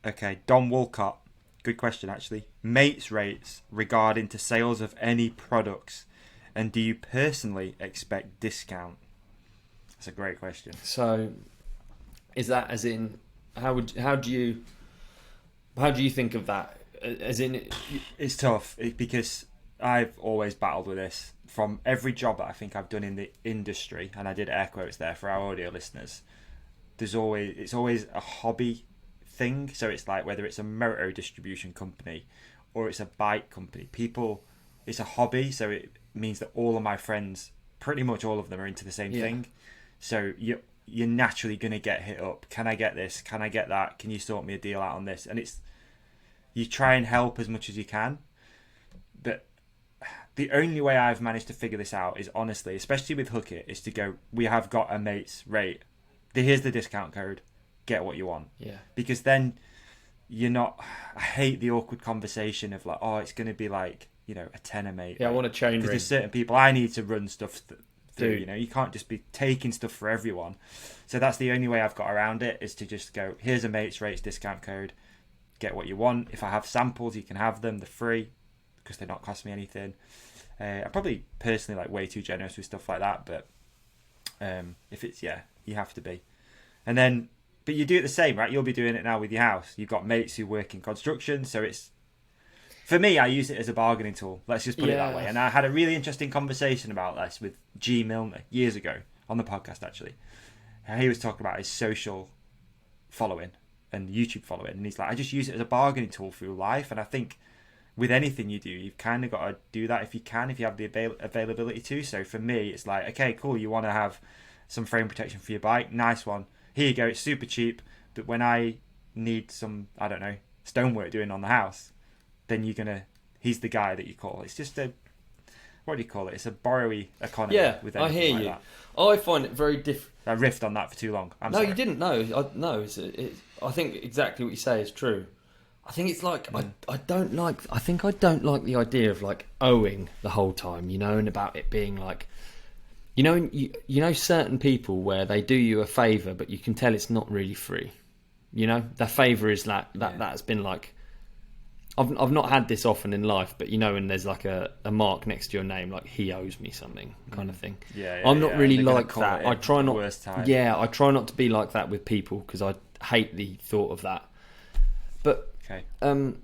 Okay, Don Walcott. Good question, actually. Mates rates regarding to sales of any products, and do you personally expect discount? That's a great question. So, is that as in how do you think of that? As in, it's tough because I've always battled with this from every job that I think I've done in the industry, and I did air quotes there for our audio listeners. It's always a hobby thing. So it's like whether it's a motor distribution company or it's a bike company, it's a hobby. So it means that all of my friends, pretty much all of them, are into the same thing. So you're naturally going to get hit up. Can I get this? Can I get that? Can you sort me a deal out on this? And you try and help as much as you can. But the only way I've managed to figure this out is honestly, especially with Hook It, is to go, we have got a mate's rate. Here's the discount code. Get what you want. Yeah. Because then you're not. I hate the awkward conversation of like, oh, it's going to be like, a tenner, mate. Yeah, I want a chain ring. Because there's certain people I need to run stuff through. You can't just be taking stuff for everyone. So that's the only way I've got around it, is to just go, here's a mate's rates discount code. Get what you want. If I have samples, you can have them. They're free. because they're not costing me anything. I'm probably personally like way too generous with stuff like that, but if it's, you have to be. And then, but you do it the same, right? You'll be doing it now with your house. You've got mates who work in construction, so it's, for me, I use it as a bargaining tool. Let's just put it that way. And I had a really interesting conversation about this with G. Milner years ago on the podcast, actually. And he was talking about his social following and YouTube following, and he's like, I just use it as a bargaining tool through life. And I think with anything you do, you've kind of got to do that if you have the availability to. So for me, it's like, okay, cool, you want to have some frame protection for your bike, nice one, here you go, it's super cheap. But when I need some, I don't know, stonework doing on the house, then he's the guy that you call. It's just what do you call it? It's a borrowy economy. Yeah, with I hear like you. That. I find it very different. I riffed on that for too long. No, you didn't. No, I think exactly what you say is true. I think it's like I don't like the idea of like owing the whole time, and about it being like, you know certain people where they do you a favour, but you can tell it's not really free. Their favour is that's been like, I've not had this often in life, but when there's like a mark next to your name, like he owes me something kind of thing. I'm not really like that. I try not. I try not to be like that with people because I hate the thought of that. But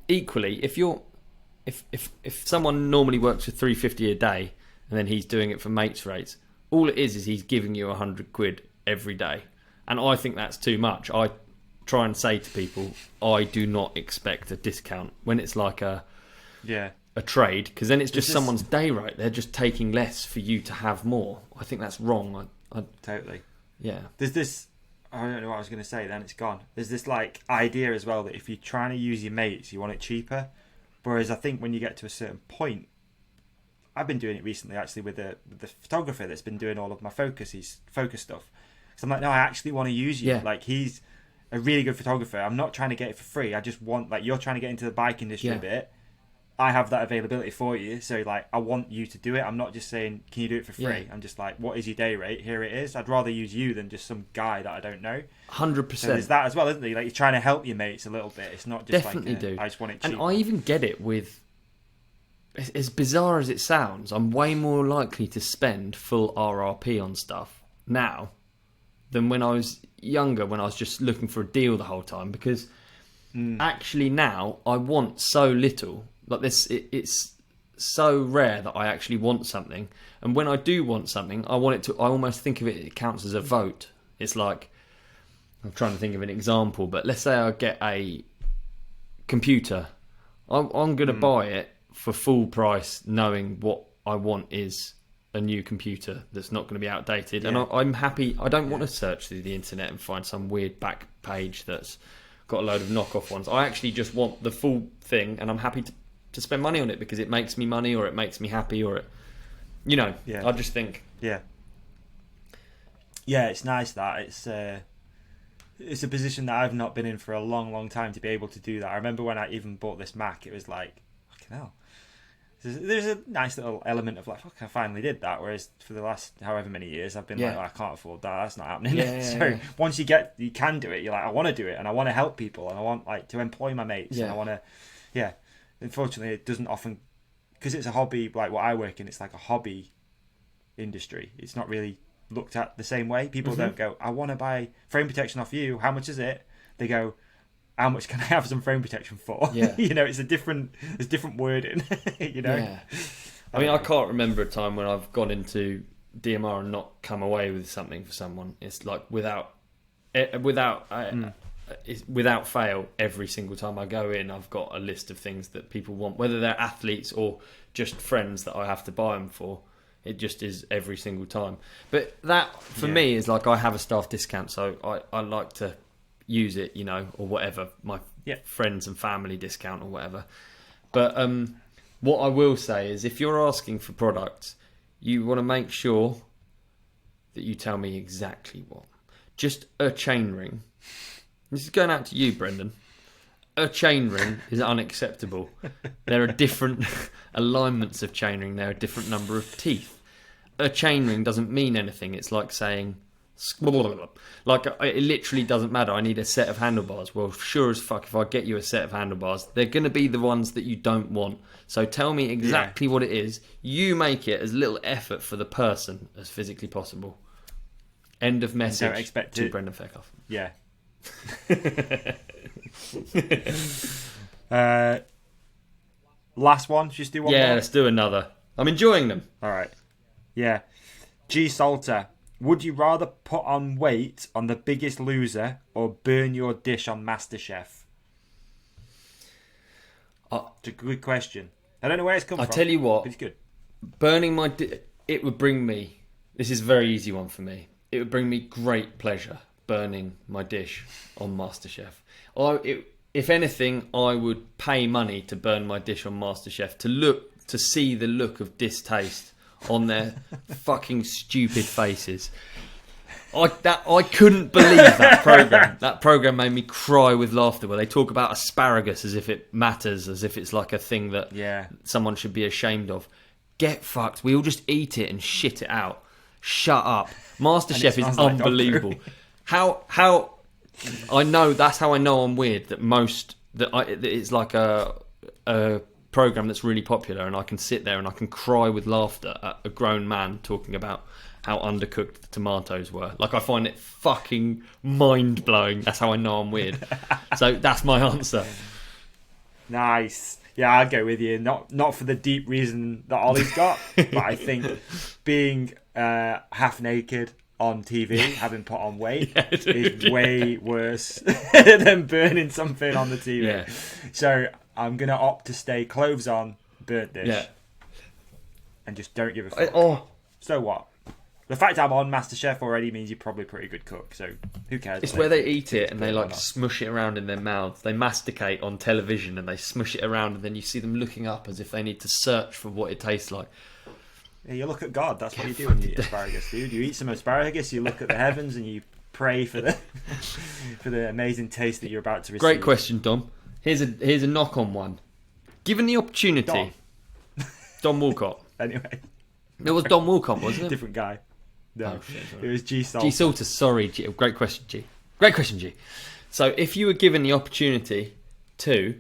equally, if someone normally works for £350 a day and then he's doing it for mates rates, all it is he's giving you £100 every day, and I think that's too much. I try and say to people, I do not expect a discount when it's like a trade, because then it's just someone's day rate. They're just taking less for you to have more. I think that's wrong. Totally. Yeah. There's this, I don't know what I was going to say then, it's gone. There's this like idea as well that if you're trying to use your mates, you want it cheaper. Whereas I think when you get to a certain point, I've been doing it recently actually with the photographer that's been doing all of my focus stuff. So I'm like, no, I actually want to use you. Like he's a really good photographer. I'm not trying to get it for free. I just want, like, you're trying to get into the bike industry a bit. I have that availability for you. So, like, I want you to do it. I'm not just saying, can you do it for free? Yeah. I'm just like, what is your day rate? Here it is. I'd rather use you than just some guy that I don't know. 100%. So there's that as well, isn't there? Like, you're trying to help your mates a little bit. It's not just Definitely I just want it cheap. And I even get it with, as bizarre as it sounds, I'm way more likely to spend full RRP on stuff now than when I was younger, when I was just looking for a deal the whole time, because actually now I want so little. Like this, it's so rare that I actually want something, and when I do want something, I almost think of it counts as a vote. It's like, I'm trying to think of an example, but let's say I get a computer, I'm going to buy it for full price, knowing what I want is a new computer that's not going to be outdated. And I'm happy. I don't want to search through the internet and find some weird back page that's got a load of knockoff ones. I actually just want the full thing, and I'm happy to spend money on it because it makes me money, or it makes me happy, or it, I just think it's nice that it's a position that I've not been in for a long time to be able to do that. I remember when I even bought this Mac, it was like, fucking hell. There's a nice little element of like, fuck, I finally did that. Whereas for the last however many years, I've been like, I can't afford that. That's not happening. Once you can do it, you're like, I want to do it, and I want to help people, and I want like to employ my mates, and I want to, Unfortunately, it doesn't often, because it's a hobby. Like what I work in, it's like a hobby industry. It's not really looked at the same way. People don't go, I want to buy frame protection off you. How much is it? They go, how much can I have some frame protection for? Yeah. It's different wording, Yeah. I mean, I can't remember a time when I've gone into DMR and not come away with something for someone. It's like without fail, every single time I go in, I've got a list of things that people want, whether they're athletes or just friends that I have to buy them for. It just is every single time. But that, for me, is like I have a staff discount, so I like to use it, or whatever, my friends and family discount or whatever. But what I will say is, if you're asking for products, you want to make sure that you tell me exactly what. Just a chainring. This is going out to you, Brendan. A chainring is unacceptable. There are different alignments of chainring. There are a different number of teeth. A chainring doesn't mean anything. It's like saying Like, it literally doesn't matter. I need a set of handlebars. Well, sure as fuck, if I get you a set of handlebars, they're going to be the ones that you don't want. So tell me exactly what it is. You make it as little effort for the person as physically possible. End of message. Don't expect to it. Brendan Fairclough. Yeah. Last one. Just do one more. Yeah, let's do another. I'm enjoying them. All right. Yeah. G Salter. Would you rather put on weight on The Biggest Loser or burn your dish on MasterChef? It's a good question. I don't know where it's come from. I tell you what, but it's good. Burning my it would bring me. This is a very easy one for me. It would bring me great pleasure burning my dish on MasterChef. If anything, I would pay money to burn my dish on MasterChef to see the look of distaste on their fucking stupid faces. I couldn't believe that program. That program made me cry with laughter. Where they talk about asparagus as if it matters, as if it's like a thing that someone should be ashamed of. Get fucked. We all just eat it and shit it out. Shut up. MasterChef is unbelievable. How I know, that's how I know I'm weird. That it's like a program that's really popular, and I can sit there and I can cry with laughter at a grown man talking about how undercooked the tomatoes were. Like, I find it fucking mind blowing. That's how I know I'm weird. So that's my answer. Nice. Yeah, I'll go with you. Not for the deep reason that Ollie's got, but I think being half naked on TV, having put on weight, is way worse than burning something on the TV. Yeah. So I'm going to opt to stay clothes on, burnt dish, and just don't give a fuck. So what? The fact I'm on MasterChef already means you're probably a pretty good cook, so who cares? It's where they eat it and they like smush it around in their mouths. They masticate on television and they smush it around, and then you see them looking up as if they need to search for what it tastes like. Yeah, you look at God. That's what you do when you eat asparagus, dude. You eat some asparagus, you look at the heavens, and you pray for the amazing taste that you're about to receive. Great question, Dom. Here's a knock on one. Given the opportunity, Dom Walcott. Anyway, it was Dom Walcott, wasn't it? Different guy. No, shit, it was G Salter. G Salter, sorry, G. Great question, G. Great question, G. So, if you were given the opportunity to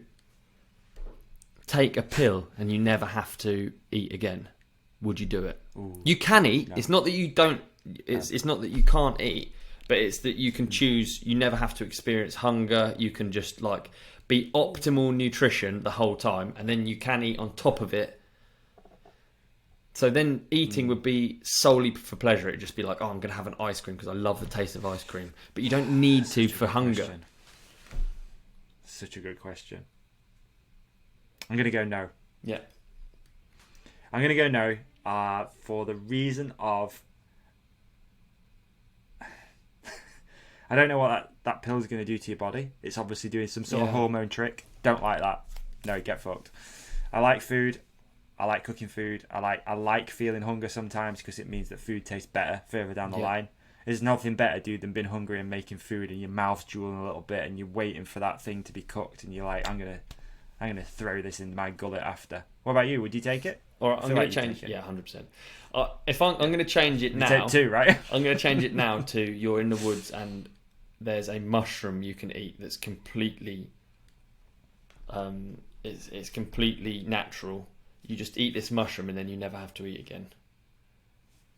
take a pill and you never have to eat again, would you do it? Ooh. You can eat. No. It's not that you don't. It's not that you can't eat, but it's that you can choose. You never have to experience hunger. You can just like be optimal nutrition the whole time, and then you can eat on top of it. So then eating would be solely for pleasure. It'd just be like, oh, I'm going to have an ice cream because I love the taste of ice cream. But you don't need to for hunger. Question. Such a good question. I'm going to go no. Yeah. I'm going to go no for the reason of... I don't know what that pill is going to do to your body. It's obviously doing some sort of hormone trick. Don't like that. No, get fucked. I like food. I like cooking food. I like feeling hunger sometimes because it means that food tastes better further down the line. There's nothing better, dude, than being hungry and making food and your mouth's drooling a little bit and you're waiting for that thing to be cooked and you're like, I'm gonna throw this in my gullet after. What about you? Would you take it? Or I'm going to change it. Yeah, 100%. If I'm going to change it now. You take two, right? I'm going to change it now to you're in the woods and there's a mushroom you can eat that's completely, it's completely natural. You just eat this mushroom and then you never have to eat again.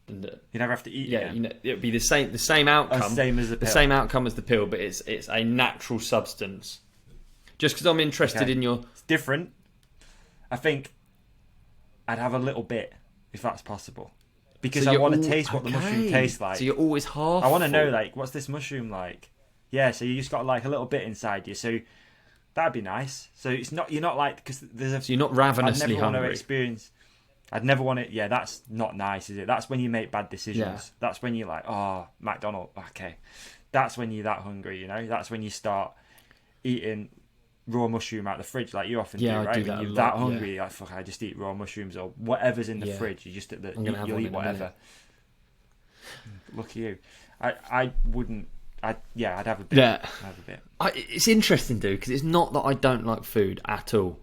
And, you never have to eat again? Yeah, it'd be the same outcome. Same as the pill. The same outcome as the pill, but it's a natural substance. Just because I'm interested in your... It's different. I think I'd have a little bit, if that's possible. Because I want to taste what the mushroom tastes like. So you're always half I want to know, like, what's this mushroom like? Yeah, so you just got, like, a little bit inside you. So that'd be nice. So you're not like... Because there's a... So you're not ravenously hungry. I'd never want to experience... I'd never want to... Yeah, that's not nice, is it? That's when you make bad decisions. Yeah. That's when you're like, oh, McDonald's, okay. That's when you're that hungry, you know? That's when you start eating raw mushroom out of the fridge like you often do, right? I do that when you're a lot, that hungry, you're like, fuck, I just eat raw mushrooms or whatever's in the fridge. You just you'll eat whatever. Look at you. I wouldn't... I'd have a bit. Yeah. I'd have a bit. It's interesting, dude, because it's not that I don't like food at all.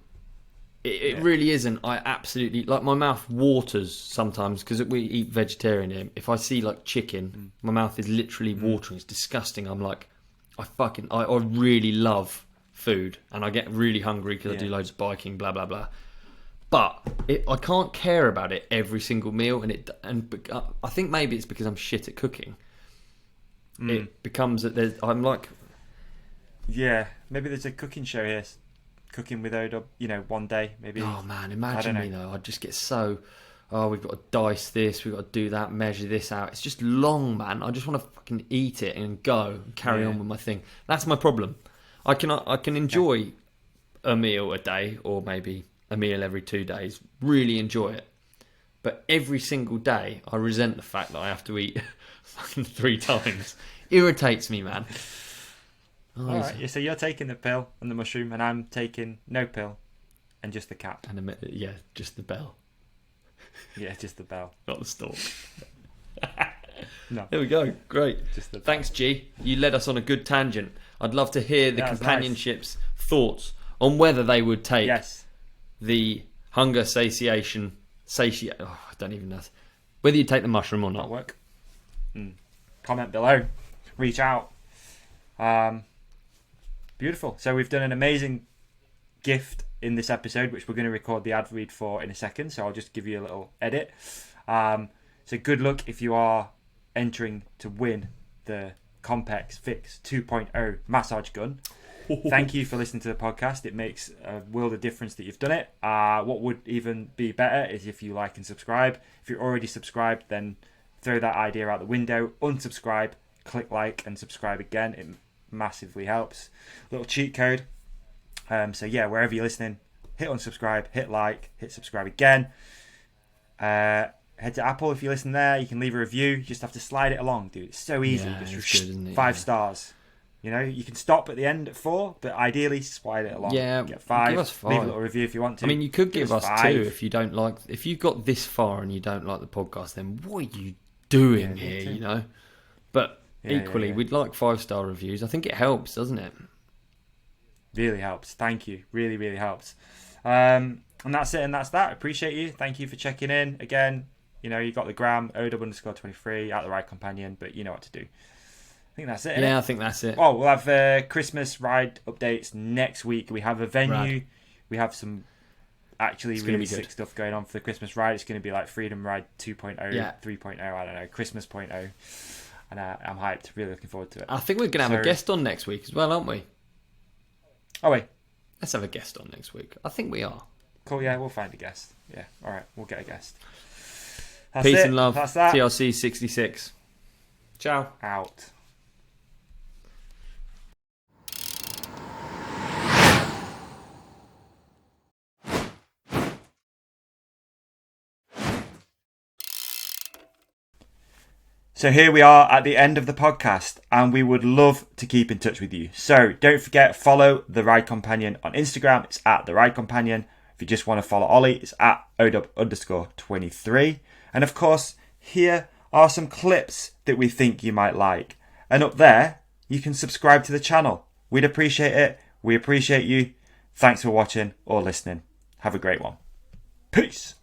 It really isn't. I absolutely like my mouth waters sometimes because we eat vegetarian here. If I see like chicken, my mouth is literally watering. It's disgusting. I'm like, I really love food, and I get really hungry because I do loads of biking, blah blah blah. But I can't care about it every single meal, and I think maybe it's because I'm shit at cooking. It becomes that I'm like, maybe there's a cooking show here. Cooking with Odub, one day maybe. Oh man, imagine me though. I'd just get so, we've got to dice this, we've got to do that, measure this out. It's just long, man. I just want to fucking eat it and go and carry on with my thing. That's my problem. I can enjoy a meal a day or maybe a meal every 2 days. Really enjoy it, but every single day I resent the fact that I have to eat fucking 3 times. Irritates me, man. All right, so you're taking the pill and the mushroom, and I'm taking no pill and just the cap. And just the bell. Yeah, just the bell, not the stalk. No. There we go. Great. Thanks, G. You led us on a good tangent. I'd love to hear the companionship's thoughts on whether they would take the hunger satiation. I don't even know whether you take the mushroom or not. That'll work. Comment below. Reach out. Beautiful. So we've done an amazing gift in this episode, which we're going to record the ad read for in a second. So I'll just give you a little edit. So good luck if you are entering to win the COMPEX Fix 2.0 massage gun. Thank you for listening to the podcast. It makes a world of difference that you've done it. What would even be better is if you like and subscribe. If you're already subscribed, then throw that idea out the window. Unsubscribe, click like and subscribe again. It massively helps. Little cheat code. So yeah, wherever you're listening, hit unsubscribe, hit like, hit subscribe again. Head to Apple if you listen there. You can leave a review. You just have to slide it along, dude. It's so easy. Just good, 5 stars. You can stop at the end at 4, but ideally slide it along. Yeah, get 5. Give us 5. Leave a little review if you want to. I mean, you could give us 5. 2 if you don't like. If you got this far and you don't like the podcast, then what are you doing here? But equally, we'd like 5-star reviews. I think it helps, doesn't it? Really helps. Thank you. Really, really helps. And that's it. And that's that. Appreciate you. Thank you for checking in again. You got the gram OW_23 at the Ride Companion, but you know what to do. I think that's it. Yeah, I think that's it. Oh, we'll have Christmas ride updates next week. We have a venue. Rad. We have some actually really sick stuff going on for the Christmas ride. It's going to be like Freedom Ride 2.0, 3.0, I don't know, Christmas 0.0. And I'm hyped. Really looking forward to it. I think we're going to have a guest on next week as well, aren't we? Oh, wait. Let's have a guest on next week. I think we are. Cool, yeah, we'll find a guest. Yeah, all right, we'll get a guest. Peace and love. That's that. TLC 66. Ciao. Out. So here we are at the end of the podcast, and we would love to keep in touch with you. So don't forget, follow The Ride Companion on Instagram. It's at The Ride Companion. If you just want to follow Olly, it's at OW_23. And of course, here are some clips that we think you might like. And up there, you can subscribe to the channel. We'd appreciate it. We appreciate you. Thanks for watching or listening. Have a great one. Peace.